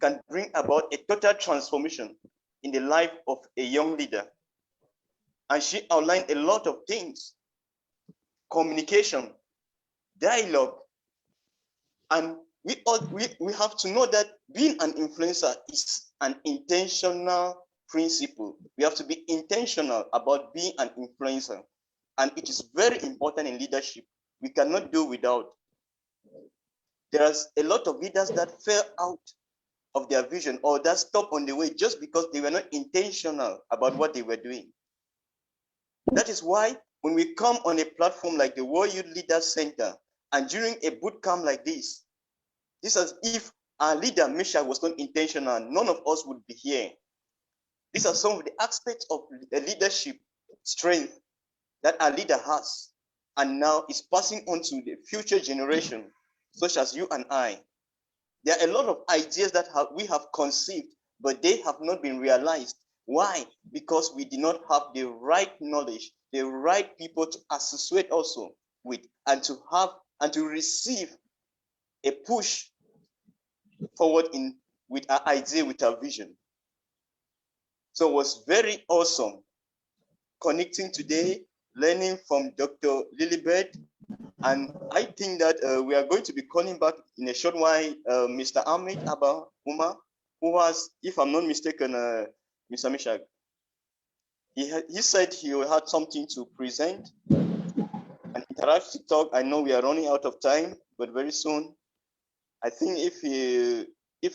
can bring about a total transformation in the life of a young leader. And she outlined a lot of things: communication, dialogue, and we have to know that being an influencer is an intentional principle. We have to be intentional about being an influencer, and it is very important in leadership. We cannot do without. There's a lot of leaders that fell out of their vision or that stopped on the way just because they were not intentional about what they were doing. That is why when we come on a platform like the World Youth Leaders Center and during a boot camp like this is as if our leader, Misha, was not intentional. None of us would be here. These are some of the aspects of the leadership strength that our leader has and now is passing on to the future generation, such as you and I. There are a lot of ideas that we have conceived, but they have not been realized. Why? Because we did not have the right knowledge, the right people to associate also with, and to have and to receive a push forward in with our idea, with our vision. So it was very awesome connecting today, learning from Dr. Lilibet. And I think that we are going to be calling back in a short while Mr. Ahmed Abba Umar, who has, if I'm not mistaken, Mr. Mishak, he said he had something to present, an interactive talk. I know we are running out of time, but very soon, I think if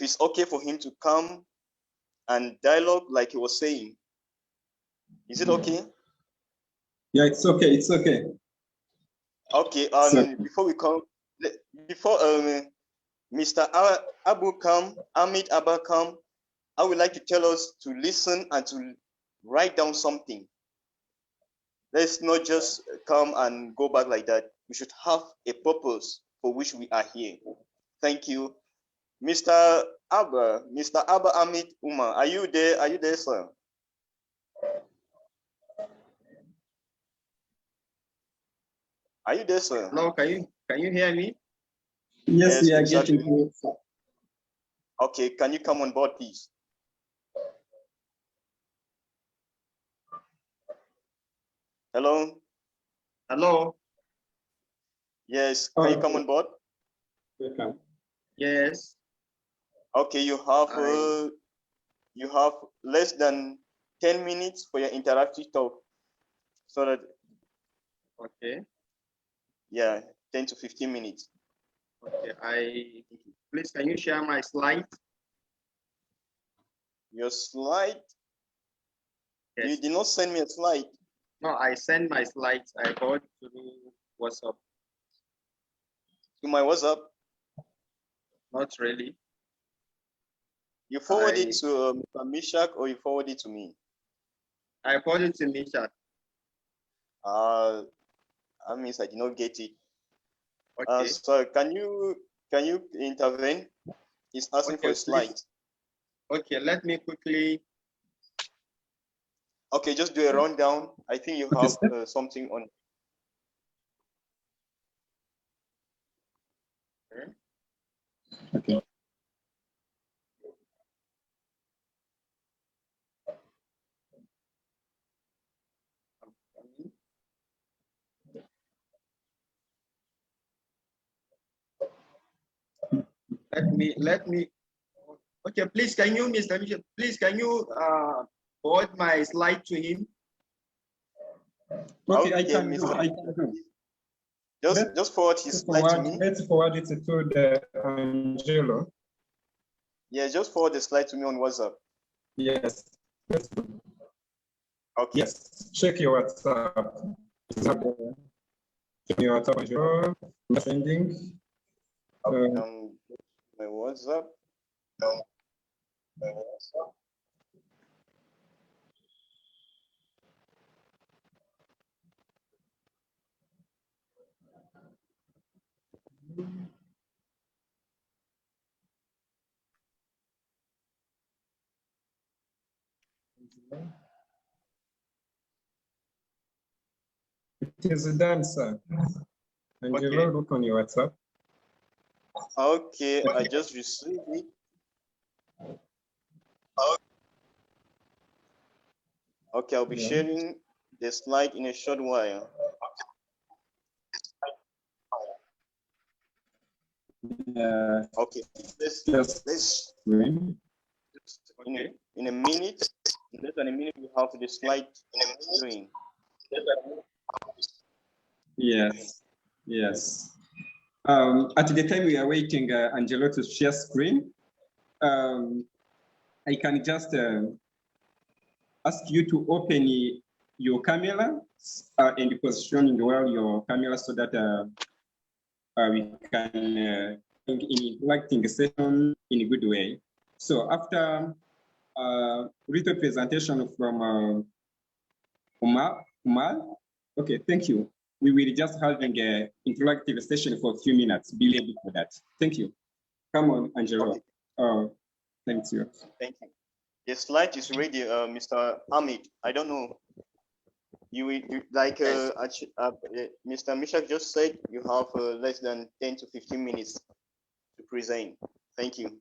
it's okay for him to come and dialogue like he was saying, is it okay? Yeah, it's okay. It's okay. Okay. So, Before we come, before Mr. Amit Abakam, I would like to tell us to listen and to write down something. Let's not just come and go back like that. We should have a purpose for which we are here. Thank you. Mr. Abba Amit Umar, are you there? Are you there, sir? Are you there, sir? Hello, can you hear me? Yes, we are exactly. getting you, sir. Okay, can you come on board, please? Hello? Hello. Yes, can you come on board? Welcome. Yes. Okay, you have less than 10 minutes for your interactive talk. So that, Okay. yeah, 10 to 15 minutes. Okay. Please, can you share my slide? Your slide? Yes. You did not send me a slide. No, I sent my slides. I got to WhatsApp. To my WhatsApp? Not really. You forward it to Mr. Mishak or you forward it to me? I forwarded to Misha. That means I did not get it. Okay. So can you intervene? He's asking for a slide. Please. Okay, let me quickly. Okay, just do a rundown. I think you have something on. Okay. Let me. Okay, please, can you, Mr. Misha, please, can you forward my slide to him? Okay, I Okay, can Mr. do. I can do. Just forward his slide to me. Let's forward it to the Angelo. Yeah, just forward the slide to me on WhatsApp. Yes. Okay. Yes. Check your WhatsApp. Check your WhatsApp, Angelo. Sending. My WhatsApp. It is done, sir. Angelo, Okay. look on your WhatsApp. Okay, I just received it. Okay, I'll be sharing the slide in a short while. Yeah. Okay, let's in a minute, in less than a minute, we have the slide doing. Yes. Yes. At the time we are waiting, Angelo to share screen, I can just ask you to open your camera and positioning well your camera so that we can interacting the session in a good way. So after little presentation from Umar, okay, thank you. We will just having an interactive session for a few minutes. Be ready for that. Thank you. Come on, Angelo. Okay. Thank you. Thank you. The slide is ready, Mr. Hamid. I don't know. You like Mr. Mishak just said, you have less than 10 to 15 minutes to present. Thank you.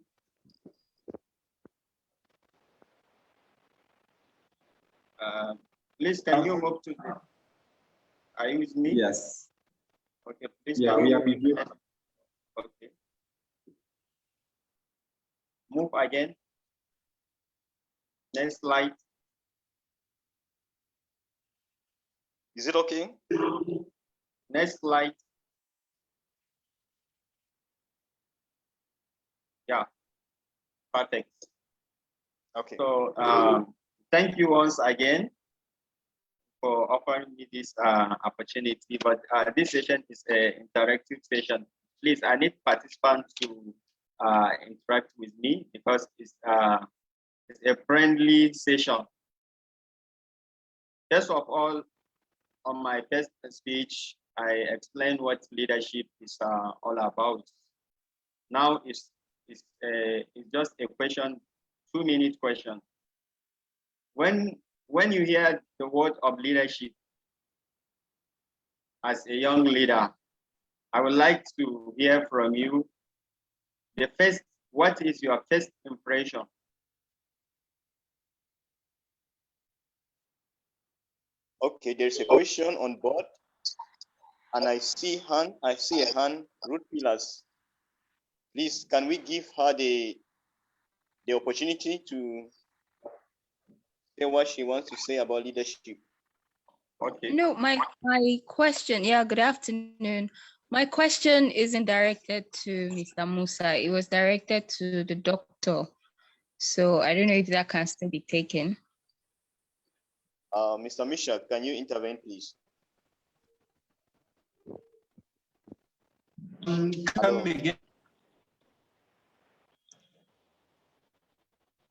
Please, can you move to the? Are you with me? Yes. Okay, please. Yeah, we are with you. Okay. Move again. Next slide. Is it okay? Next slide. Yeah. Perfect. Okay. So thank you once again for offering me this opportunity. But this session is an interactive session. Please, I need participants to interact with me because it's a friendly session. First of all, on my first speech, I explained what leadership is all about. Now it's just a question, 2-minute question. When you hear the word of leadership, as a young leader, I would like to hear from you. What is your first impression? Okay, there's a question on board, and I see a hand, Ruth Pillars. Please, can we give her the opportunity to say what she wants to say about leadership? Okay. No, my question, yeah, good afternoon. My question isn't directed to Mr. Musa. It was directed to the doctor. So I don't know if that can still be taken. Mr. Misha, can you intervene, please? Come again.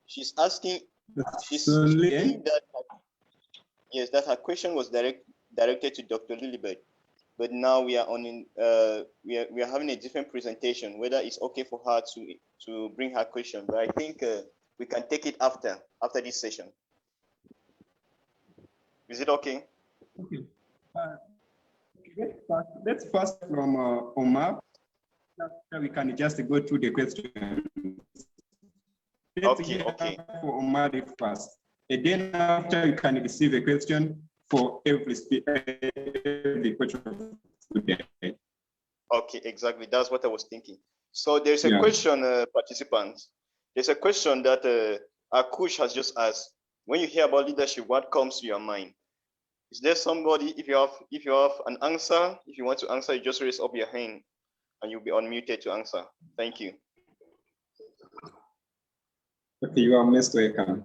She's asking, she's Sorry. saying that, yes, that her question was directed to Dr. Lilibert, but now we are we are having a different presentation, whether it's okay for her to bring her question, but I think we can take it after this session. Is it okay? Okay. Let's first from Omar. After we can just go through the question. Okay. For Omar first. And then after you can receive a question for every question today. Okay, exactly. That's what I was thinking. So there's a question, participants. There's a question that Akush has just asked. When you hear about leadership, what comes to your mind? Is there somebody, if you have an answer, if you want to answer, you just raise up your hand and you'll be unmuted to answer. Thank you. Okay, you are most welcome.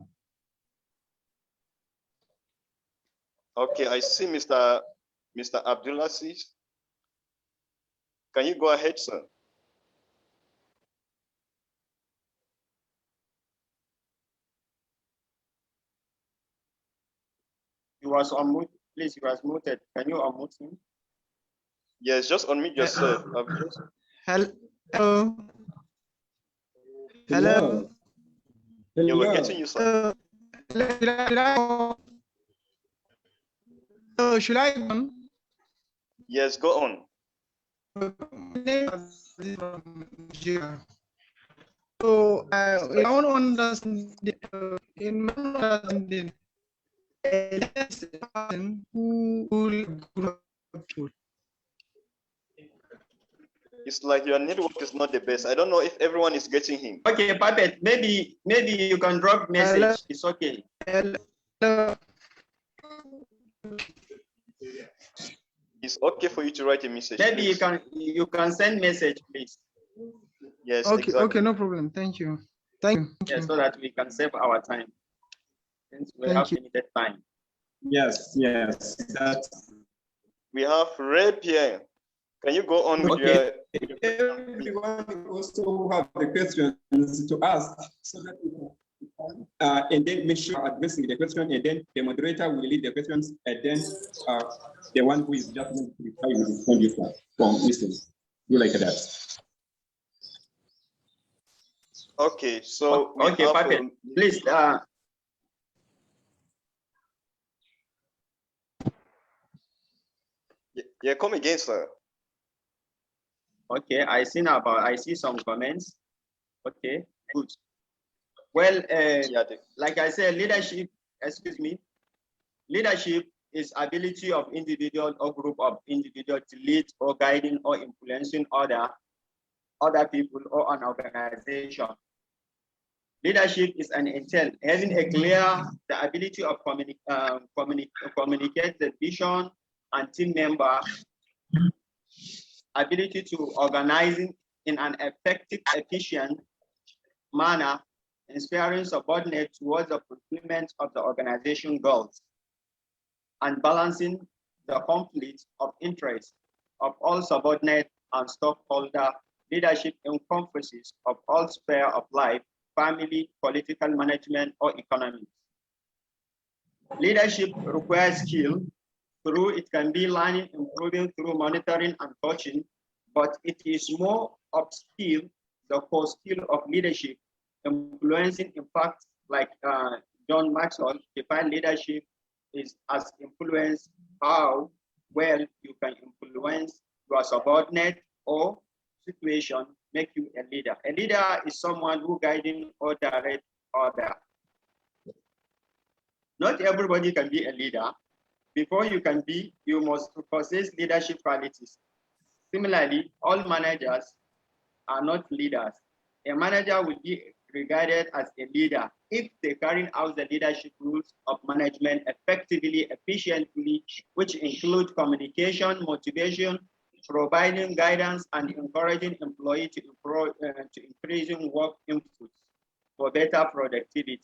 Okay, I see Mr. Abdulaziz. Can you go ahead, sir? He was unmuted. Please, he was muted. Can you unmute him? Yes, just unmute yourself. Hello. Hello. Yeah, we're getting you, sir. Should I go on? Yes, go on. So I want to understand in my understanding, there's a person who grew up. It's like your network is not the best. I don't know if everyone is getting him. Okay, Puppet, maybe you can drop message. Hello. It's okay. Hello. It's okay for you to write a message. Maybe please. you can send message, please. Yes, Okay, exactly. okay, no problem. Thank you. Thank you. Yeah, so that we can save our time. Since we have limited time. Yes. That's... We have Ray Pierre. Can you go on with your... Everyone also have the questions to ask so that we can, and then make sure addressing the question, and then the moderator will lead the questions, and then the one who is just going to reply will respond you from listening. Do like that. Okay, so okay, Puppet, please. Yeah, come again, sir. Okay, I see some comments. Okay, good. Well, like I said, leadership is ability of individual or group of individuals to lead or guiding or influencing other people or an organization. Leadership is an intent, having the ability of communicate the vision and team member, ability to organizing in an effective, efficient manner, inspiring subordinates towards the fulfillment of the organization goals, and balancing the conflict of interest of all subordinate and stockholder. Leadership encompasses of all spheres of life, family, political management, or economics. Leadership requires skill. Through it can be learning, improving through monitoring and coaching, but it is more of skill, the core skill of leadership, influencing impact, like John Maxwell defined leadership is as influence how well, you can influence your subordinate or situation, make you a leader. A leader is someone who guiding or direct other. Not everybody can be a leader. Before you can be, you must possess leadership qualities. Similarly, all managers are not leaders. A manager will be regarded as a leader if they carry out the leadership rules of management effectively, efficiently, which include communication, motivation, providing guidance, and encouraging employees to increasing work inputs for better productivity.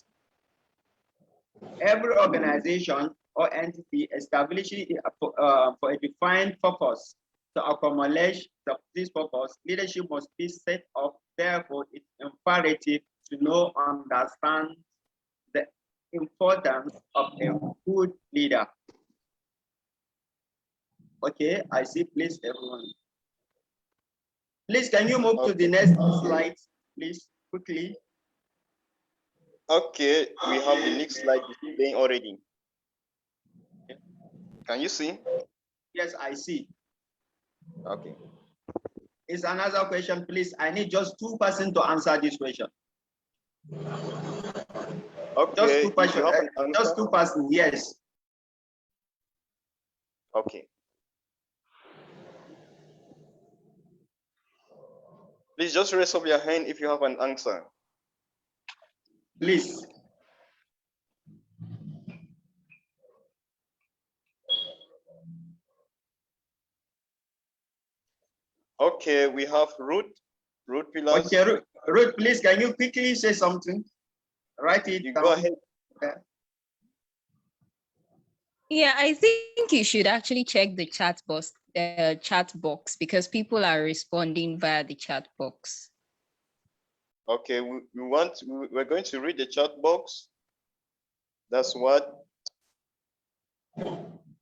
Every organization or entity establishes for a defined purpose. To accomplish this purpose, leadership must be set up. Therefore, it's imperative to know and understand the importance of a good leader. Okay, I see. Please, everyone. Please, can you move to the next slide, please, quickly? Okay, we have the next slide displaying already. Can you see? Yes, I see. Okay. Is another question, please? I need just 2 persons to answer this question. Okay. Just 2 persons. Just 2 persons. Yes. Okay. Please just raise up your hand if you have an answer. Please. Okay, we have Ruth. Ruth Pillars. Okay, Ruth, please, can you quickly say something? Write it down. Go ahead. Okay. Yeah, I think you should actually check the chat box because people are responding via the chat box. Okay, we're going to read the chat box. That's what.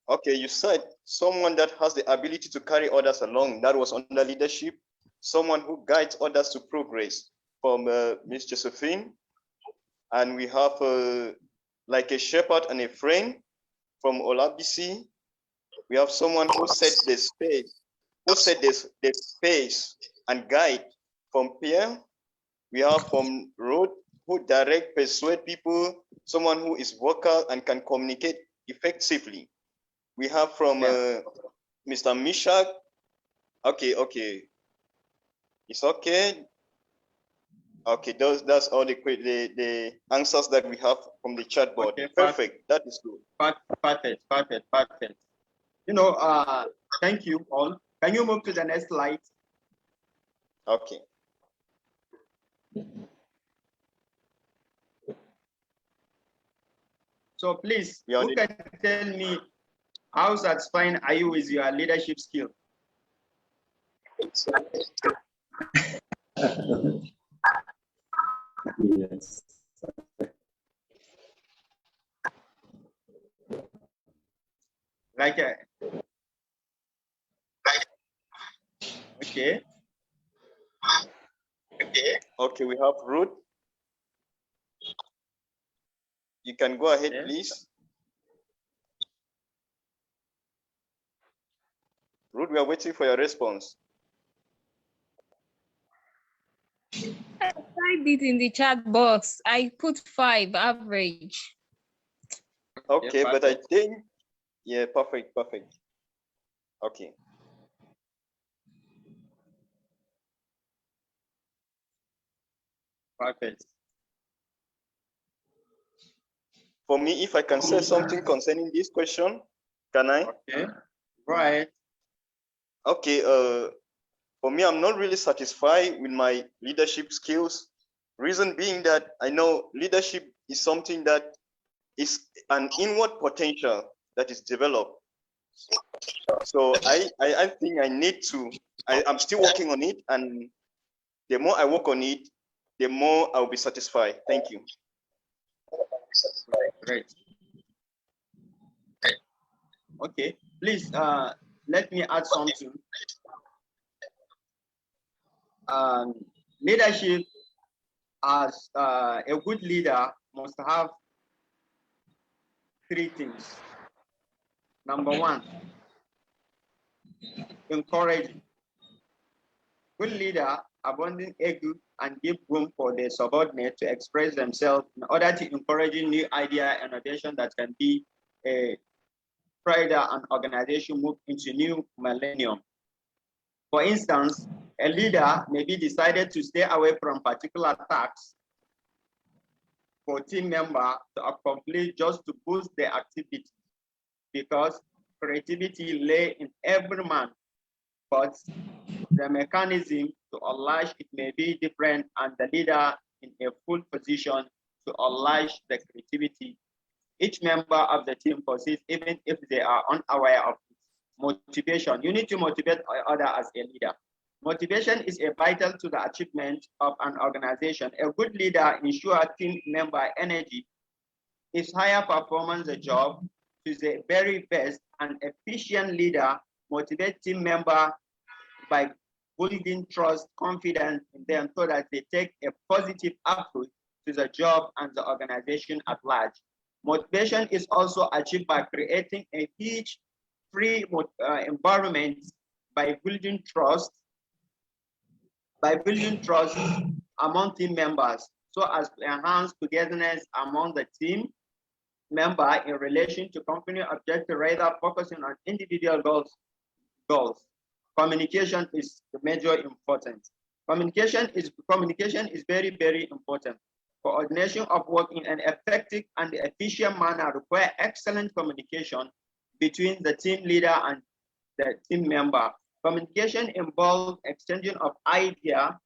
Okay, you said someone that has the ability to carry others along. That was under leadership. Someone who guides others to progress from Miss Josephine. And we have like a shepherd and a friend from Olabisi. We have someone who set the space, the pace and guide from Pierre. We have from Road, who direct, persuade people, someone who is vocal and can communicate effectively. We have from Mr. Mishak. Okay. It's okay. Okay, that's all the answers that we have from the chat board. Okay, perfect. That is good. Perfect. You know, thank you all. Can you move to the next slide? Okay. So please, who can tell me how satisfying are you with your leadership skill? Yes. Okay. Okay, we have Ruth. You can go ahead, please. Ruth, we are waiting for your response. I typed it in the chat box. I put 5 average. Okay, but I think, yeah, perfect. Okay. Perfect. For me, if I can say something concerning this question, can I? Okay, right. Okay, for me, I'm not really satisfied with my leadership skills. Reason being that I know leadership is something that is an inward potential that is developed. So I think I need to, I'm still working on it, and the more I work on it, the more I'll be satisfied. Thank you. Great. Okay, please let me add something. Leadership, as a good leader, must have 3 things. Number 1, encourage. Good leader abandon ego and give room for the subordinate to express themselves in order to encourage new idea and innovation that can be a further an organization move into new millennium. For instance, a leader may be decided to stay away from particular tasks for team member to accomplish just to boost their activity, because creativity lay in every man, but the mechanism to unleash it may be different, and the leader in a full position to unleash the creativity. Each member of the team possesses, even if they are unaware of it. Motivation. You need to motivate others as a leader. Motivation is a vital to the achievement of an organization. A good leader ensures team member energy is higher performance the job to the very best. An efficient leader motivates team member by building trust, confidence in them so that they take a positive approach to the job and the organization at large. Motivation is also achieved by creating a huge free environment by building trust among team members so as to enhance togetherness among the team member in relation to company objective rather focusing on individual goals. Communication is the major importance. Communication is very, very important. Coordination of work in an effective and efficient manner require excellent communication between the team leader and the team member. Communication involves exchanging of idea,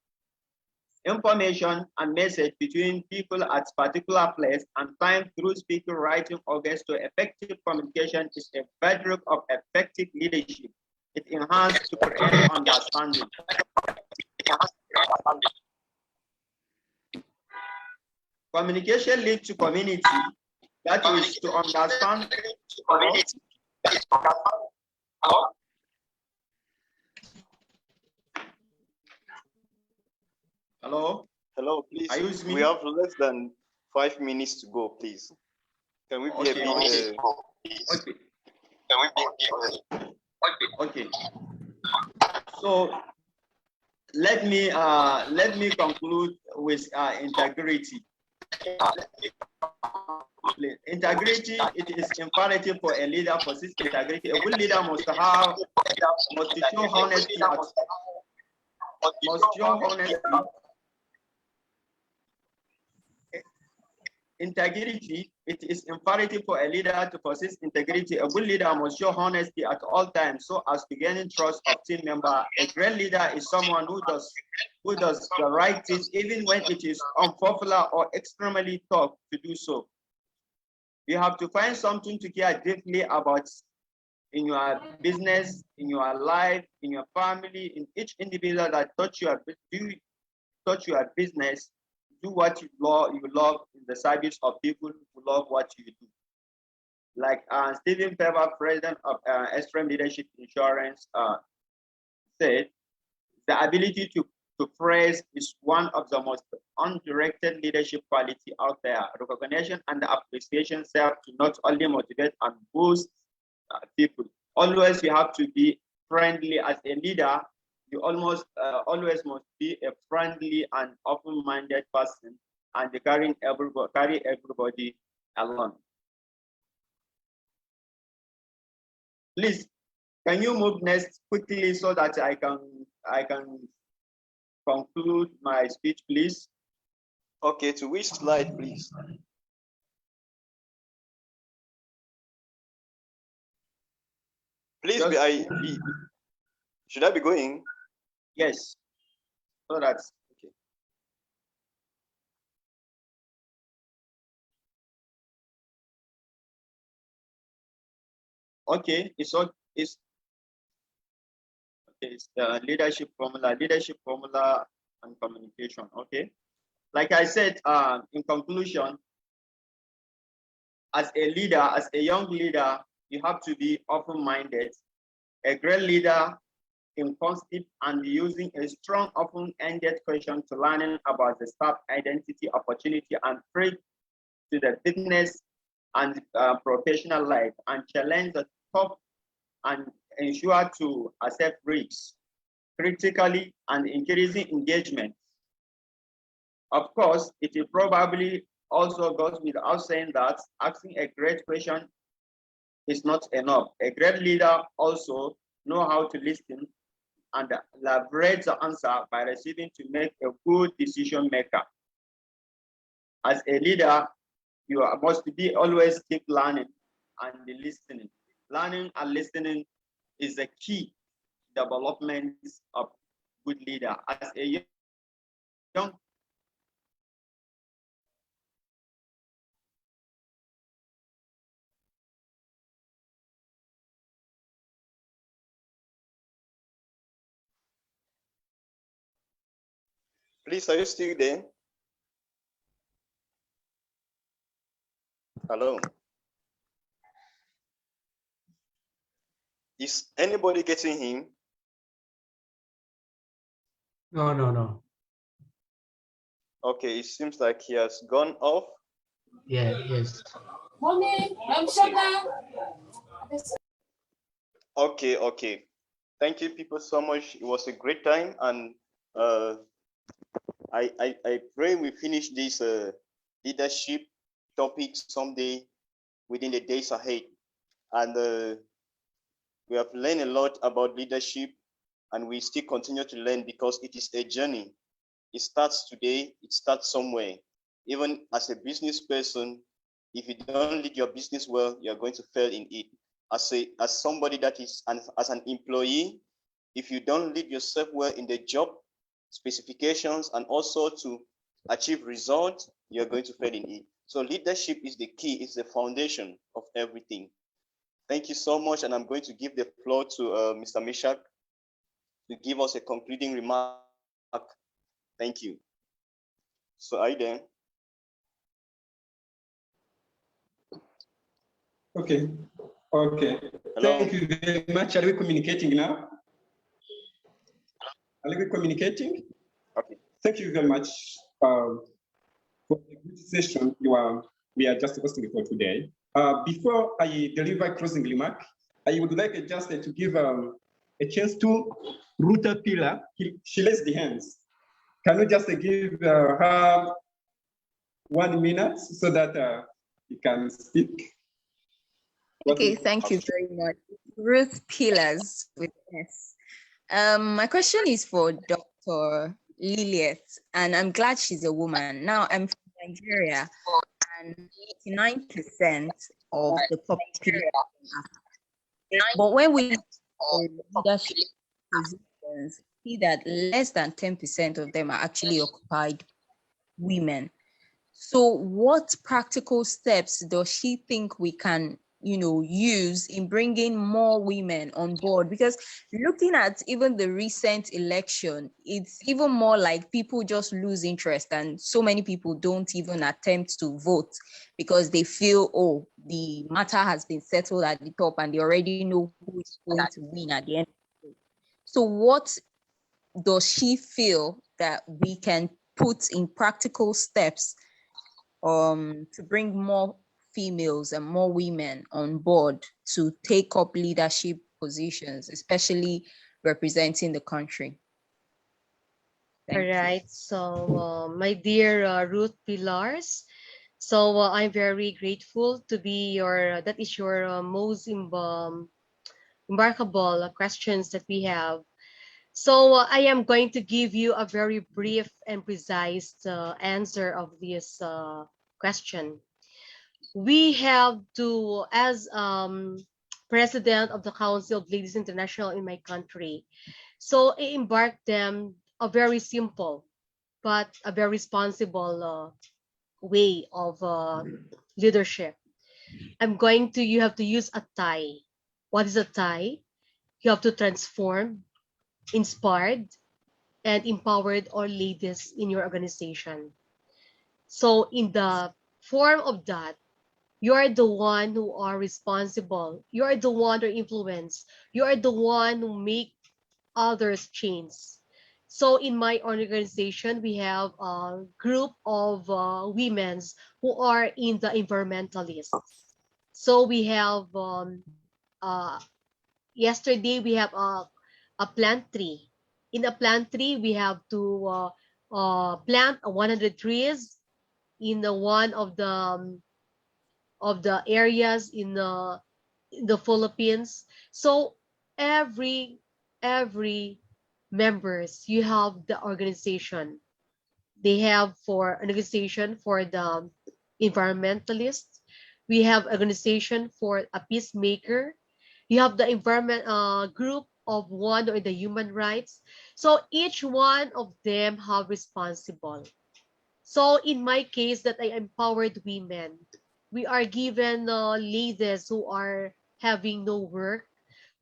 information, and message between people at particular place and time through speaking, writing, or gesture. Effective communication is a bedrock of effective leadership. It enhances to create understanding. Communication leads to community. That is to understand. Hello? Hello, please. We have less than 5 minutes to go, please. Can we be a bit... Okay. So let me conclude with integrity. Integrity, it is imperative for a leader to possess integrity. A good leader must show honesty. Integrity, it is imperative for a leader to possess integrity. A good leader must show honesty at all times so as to gain trust of team member. A great leader is someone who does the right things even when it is unpopular or extremely tough to do so. You have to find something to care deeply about in your business, in your life, in your family, in each individual that touch your business. Do what you love in the service of people who love what you do. Like Stephen Pepper, president of Extreme Leadership Insurance, said, the ability to praise is one of the most undirected leadership quality out there. Recognition and appreciation serve to not only motivate and boost people. Always you have to be friendly as a leader. You always must be a friendly and open-minded person and carry everybody along. Please, can you move next quickly so that I can conclude my speech, please? Okay, to which slide, please? Please, should I be going? Yes. So that's okay. Okay, it's the leadership formula and communication. Okay. Like I said, in conclusion, as a leader, as a young leader, you have to be open-minded. A great leader in positive and using a strong open-ended question to learning about the staff identity, opportunity, and threat to the business and professional life, and challenge the top and ensure to accept risks critically and increasing engagement. Of course, it will probably also goes without saying that asking a great question is not enough. A great leader also know how to listen and elaborate the answer by receiving to make a good decision maker. As a leader, you must be always keep learning and listening. Learning and listening is the key development of good leader. As a young Please, are you still there? Hello. Is anybody getting him? No. Okay, it seems like he has gone off. Yeah, yes. Okay. Thank you people so much. It was a great time, and I pray we finish this leadership topic someday within the days ahead. And we have learned a lot about leadership, and we still continue to learn because it is a journey. It starts today, it starts somewhere. Even as a business person, if you don't lead your business well, you're going to fail in it. As somebody that is as an employee, if you don't lead yourself well in the job specifications and also to achieve results, you're going to fail in it. So leadership is the key, it's the foundation of everything. Thank you so much, and I'm going to give the floor to Mr. Mishak to give us a concluding remark. Thank you. So are you there? Okay. Hello? Thank you very much. Are we communicating now? Are we communicating? Okay. Thank you very much for the good session we are just hosting for today. Before I deliver closing remark, I would like just to give a chance to Ruta Pila. She raised the hands. Can you just give her 1 minute so that you can speak? Okay, thank you very much. Ruth Pillars with S. My question is for Dr. Liliet, and I'm glad she's a woman. Now, I'm from Nigeria, and 89% of the population. But when we look at leadership positions, see that less than 10% of them are actually occupied women. So what practical steps does she think we can use in bringing more women on board? Because looking at even the recent election, it's even more like people just lose interest, and so many people don't even attempt to vote because they feel, oh, the matter has been settled at the top and they already know who is going to win at the end. So what does she feel that we can put in practical steps to bring more females and more women on board to take up leadership positions, especially representing the country? All right. So, my dear Ruth Pilars, so I'm very grateful to be that is your most remarkable questions that we have. So I am going to give you a very brief and precise answer of this question. We have to, as president of the Council of Ladies International in my country, so I embarked them a very simple but a very responsible way of leadership. You have to use a tie. What is a tie? You have to transform, inspired, and empowered all ladies in your organization. So in the form of that, you are the one who are responsible. You are the one who influence. You are the one who make others change. So in my organization, we have a group of women who are in the environmentalists. So we have yesterday we have a plant tree. In a plant tree, we have to plant 100 trees in one of the areas in the Philippines. So every members, you have the organization. They have for organization for the environmentalists. We have organization for a peacemaker. You have the environment group of one or the human rights. So each one of them have responsible. So in my case, that I empowered women, we are given ladies who are having no work.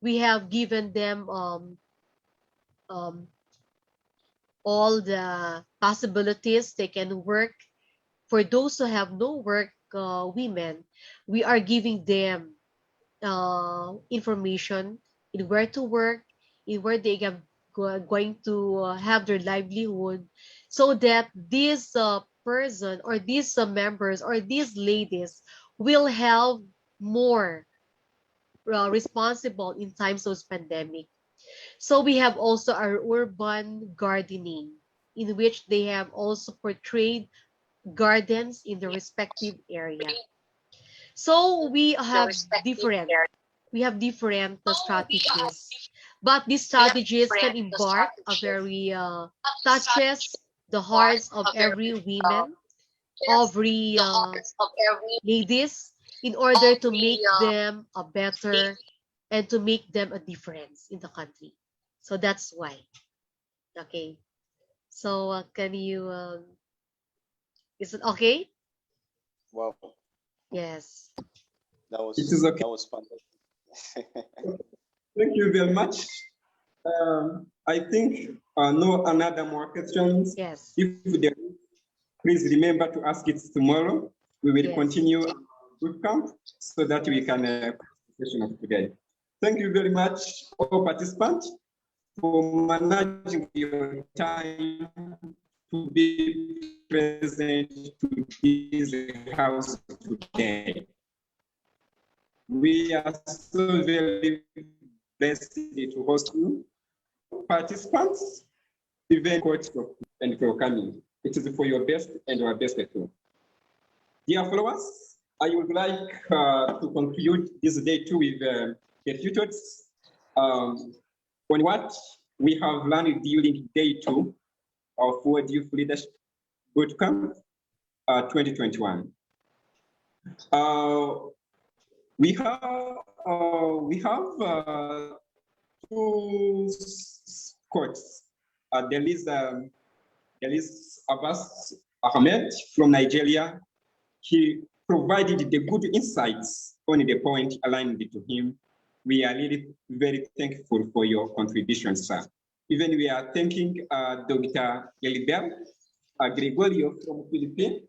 We have given them um, all the possibilities they can work. For those who have no work, women, we are giving them information in where to work, in where they are going to have their livelihood, so that this person or these members or these ladies will have more responsible in times of pandemic. So we have also our urban gardening, in which they have also portrayed gardens in the respective area. So we have different strategies, but these strategies can embark a very touches the hearts of every women, every ladies, in order to make them a better and to make them a difference in the country. So that's why. Okay. So can you? Is it okay? Wow, Yes. It is okay. that was fun. Thank you very much. I think no another more questions. Yes. If there is, please remember to ask it tomorrow. We will Yes. continue bootcamp so that we can session of today. Thank you very much, all participants, for managing your time to be present to this house today. We are so very blessed to host you, participants, even coach, and for coming. It is for your best and our best too. Dear followers, I would like to conclude this day too with the tutors on what we have learned during day 2 of World Youth Leadership Bootcamp 2021. We have 2 quotes. There is Abbas Ahmed from Nigeria. He provided the good insights on the point aligned to him. We are really very thankful for your contribution, sir. Even we are thanking Dr. Elibel Gregorio from Philippines.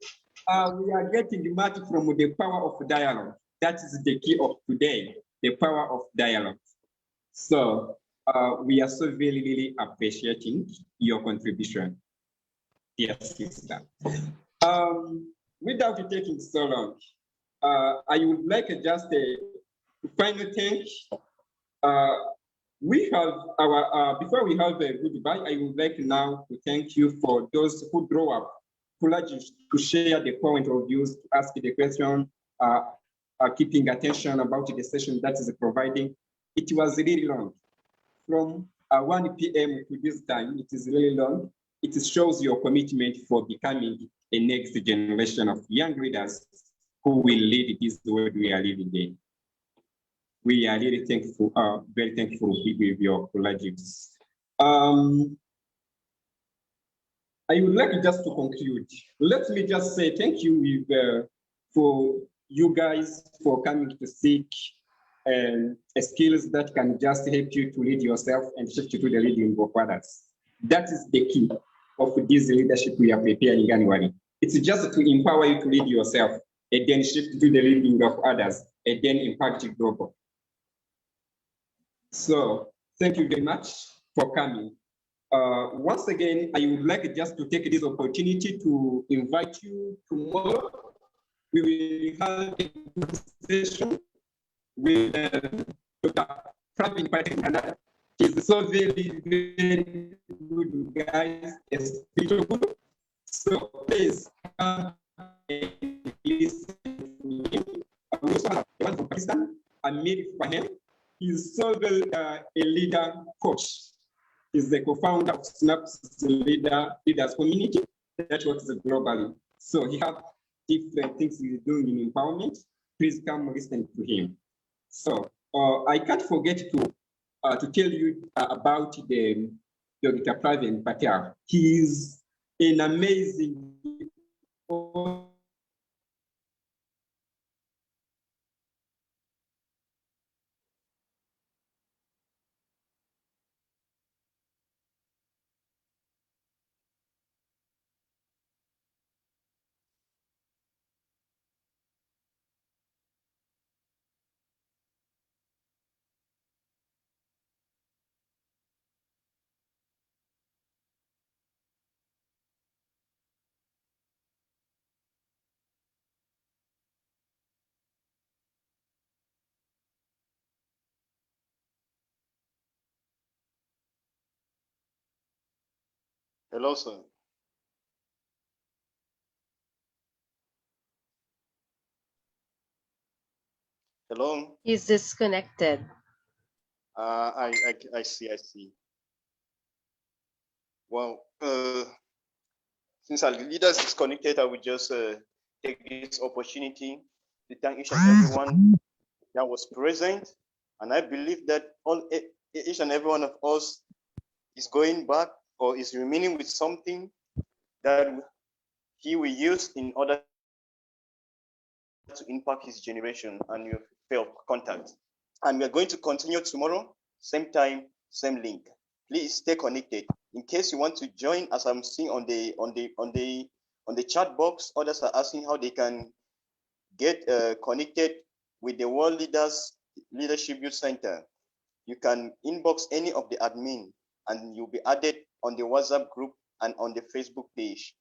We are getting much from the power of dialogue. That is the key of today, the power of dialogue. So we are so very, really appreciating your contribution. Yes, sister. Without taking so long, I would like just a final thank. We have our, before we have a goodbye, I would like now to thank you for those who draw up courageous to share the point of views, to ask the question, keeping attention about the session that is providing. It was really long. From 1 p.m. to this time, it is really long. It shows your commitment for becoming a next generation of young leaders who will lead this world we are living in. We are really thankful, very thankful with your courageous. I would like just to conclude. Let me just say thank you for you guys for coming to seek skills that can just help you to lead yourself and shift to the leading of others. That is the key of this leadership we are preparing annually. It's just to empower you to lead yourself and then shift to the leading of others and then impact global. So thank you very much for coming. Once again, I would like just to take this opportunity to invite you tomorrow. We will have a conversation with Dr. private party in Canada. He's so very, very good, guys, especially. So please come and listen to him. We also have one from Pakistan, Amir Fahim. He's so very a leader coach. He's the co-founder of SNAP's Leaders Community that works globally. So he has different things he's doing in empowerment. Please come listen to him. So I can't forget to tell you about the Dr. Pravin Patel. He's an amazing Hello, sir. Hello. He's disconnected. I see. Well, since our leaders is connected, I will just take this opportunity to thank each and everyone that was present. And I believe that each and every one of us is going back or is remaining with something that he will use in order to impact his generation and your sphere of contact. And we are going to continue tomorrow, same time, same link. Please stay connected. In case you want to join, as I'm seeing on the chat box, others are asking how they can get connected with the World Leadership Youth Center. You can inbox any of the admin and you'll be added on the WhatsApp group and on the Facebook page.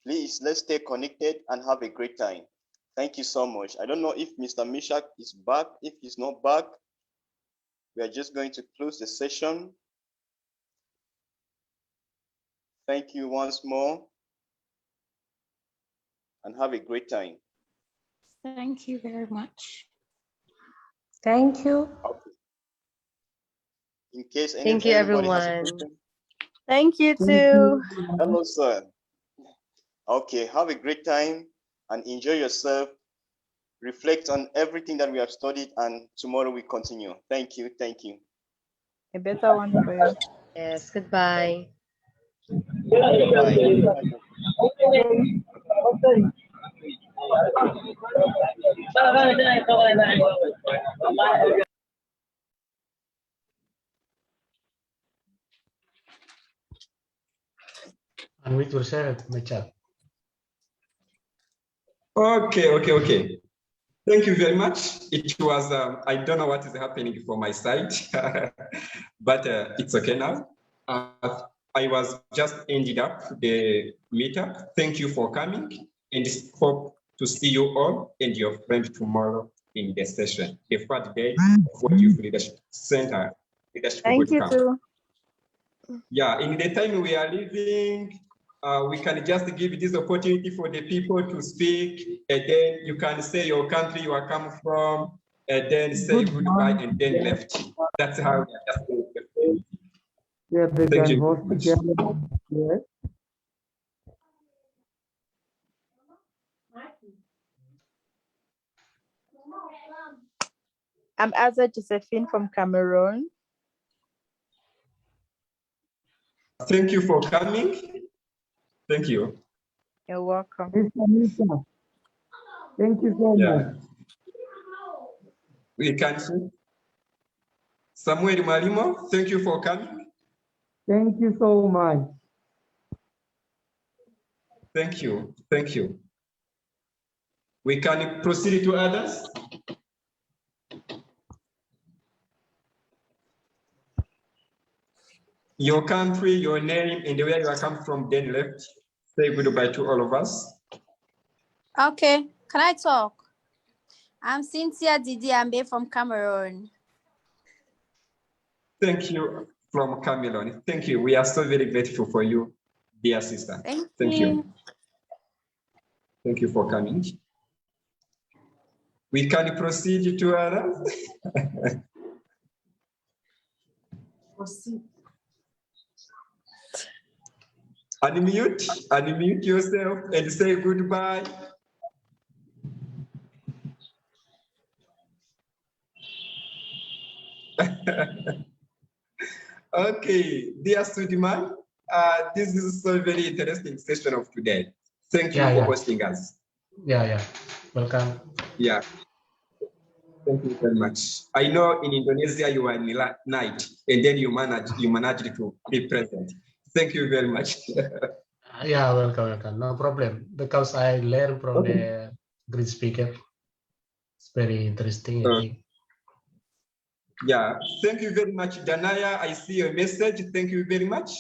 Please, let's stay connected and have a great time. Thank you so much. I don't know if Mr. Mishak is back. If he's not back, we are just going to close the session. Thank you once more and have a great time. Thank you very much. Thank you. Okay. In case Thank you, anybody has a everyone. question. Thank you too. Hello, sir. Okay, have a great time and enjoy yourself. Reflect on everything that we have studied, and tomorrow we continue. Thank you. A better one for you. Yes, goodbye. Bye. Unmute yourself, Michelle. Okay. Thank you very much. It was, I don't know what is happening for my side, but it's okay now. I was just ended up the meetup. Thank you for coming and hope to see you all and your friend tomorrow in the session, the third day of World Youth Leadership Center Leadership Thank you Bootcamp. too. Yeah, in the time we are living, we can just give this opportunity for the people to speak, and then you can say your country you are coming from, and then say goodbye and then left. That's how we are just going to. Yeah, they Thank can you. host together. Yes. I'm Azza Josephine from Cameroon. Thank you for coming. Thank you. You're welcome. Mr. Misa, thank you so much. We can see. Samuel Malimo, thank you for coming. Thank you so much. Thank you. We can proceed to others. Your country, your name, and where you are coming from, then left. Say goodbye to all of us. Okay, can I talk? I'm Cynthia Didi Ambe from Cameroon. Thank you from Cameroon. Thank you. We are so very grateful for you, dear sister. Thank you. Thank you for coming. We can proceed to others. Unmute yourself and say goodbye. Okay, dear Sudiman, this is a very interesting session of today. Thank you for hosting us. Yeah. Welcome. Yeah. Thank you very much. I know in Indonesia you are in the night and then you managed to be present. Thank you very much. Yeah, welcome. No problem. Because I learned from the great speaker. It's very interesting, I think. Yeah, thank you very much, Danaya. I see your message. Thank you very much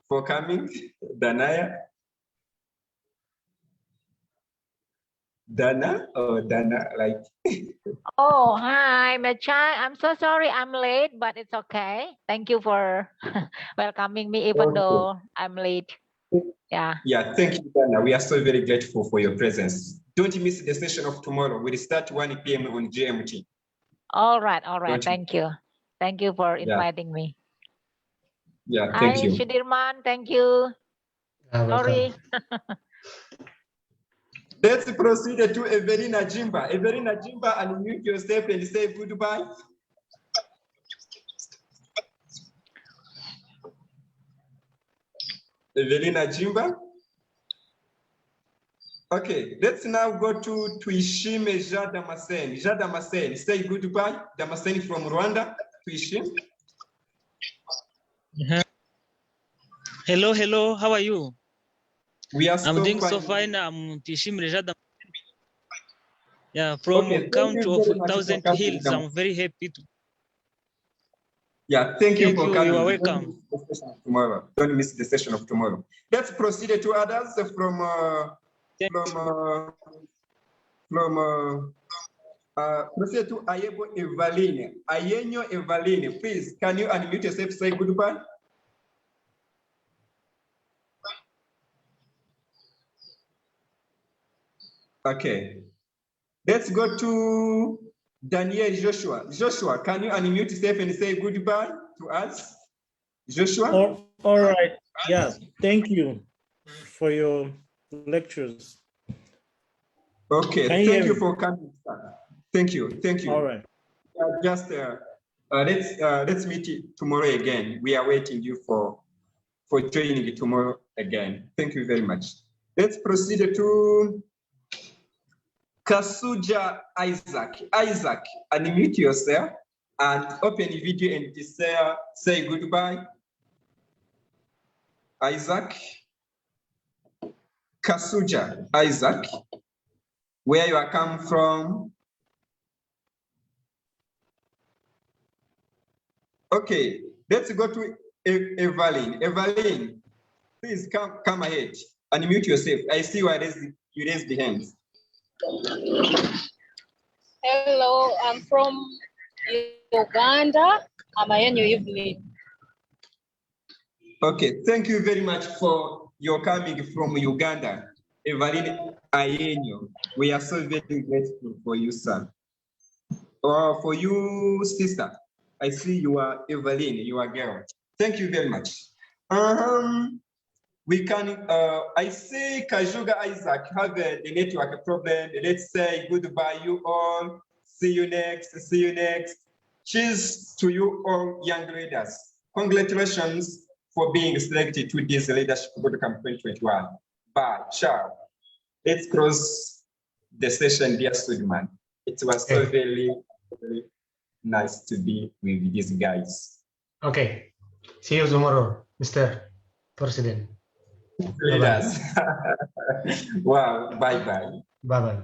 for coming, Danaya. Dana or Dana, like. Oh, hi, Mechai. I'm so sorry I'm late, but it's okay. Thank you for welcoming me, even though I'm late. Yeah. Yeah, thank you, Dana. We are so very grateful for your presence. Don't miss the session of tomorrow. We'll start 1 p.m. on GMT. All right. Thank you. Thank you for inviting me. Yeah, thank Hi, you. Sudirman. Thank you. Sorry. Let's proceed to Evelina Jimba. Evelina Jimba, unmute yourself and say goodbye. Evelina Jimba. Okay, let's now go to Tuishime Jadamasen. Jadamasen, say goodbye. Damasen from Rwanda. Tuishime. Hello. How are you? We are I'm doing so fine. I'm Tishim Rejada. Yeah, from Count of Thousand Hills. I'm very happy to. Yeah, thank you for coming. You are welcome. Tomorrow. Don't miss the session of tomorrow. Let's proceed to others from proceed to Ayebo Evaline. Ayenyo Evaline, please, can you unmute yourself, say goodbye? Okay. Let's go to Daniel Joshua. Joshua, can you unmute yourself and say goodbye to us? Joshua? All right. Yes. Thank you for your lectures. Okay. Thank you for coming, sir. Thank you. All right. Just let's meet tomorrow again. We are waiting you for joining tomorrow again. Thank you very much. Let's proceed to Kasuja Isaac. Isaac, unmute yourself and open the video and say goodbye. Isaac. Kasuja Isaac, where you are come from. Okay, let's go to Evaline. Evaline, please come ahead. Unmute yourself. I see you raised the hands. Hello, I'm from Uganda. I'm Ayenyo Evelyn. Okay, thank you very much for your coming from Uganda. Evelyn Ayenyo, we are so very grateful for you, sir. For you, sister, I see you are Evelyn, you are girl. Thank you very much. We can, I see Kajuga Isaac have the network problem. Let's say goodbye, you all. See you next. Cheers to you all, young leaders. Congratulations for being selected to this Leadership Bootcamp 2021. Bye, ciao. Let's close the session, dear Sudman. It was so very, very nice to be with these guys. Okay. See you tomorrow, Mr. President. Leaders. Wow, bye-bye. Bye-bye.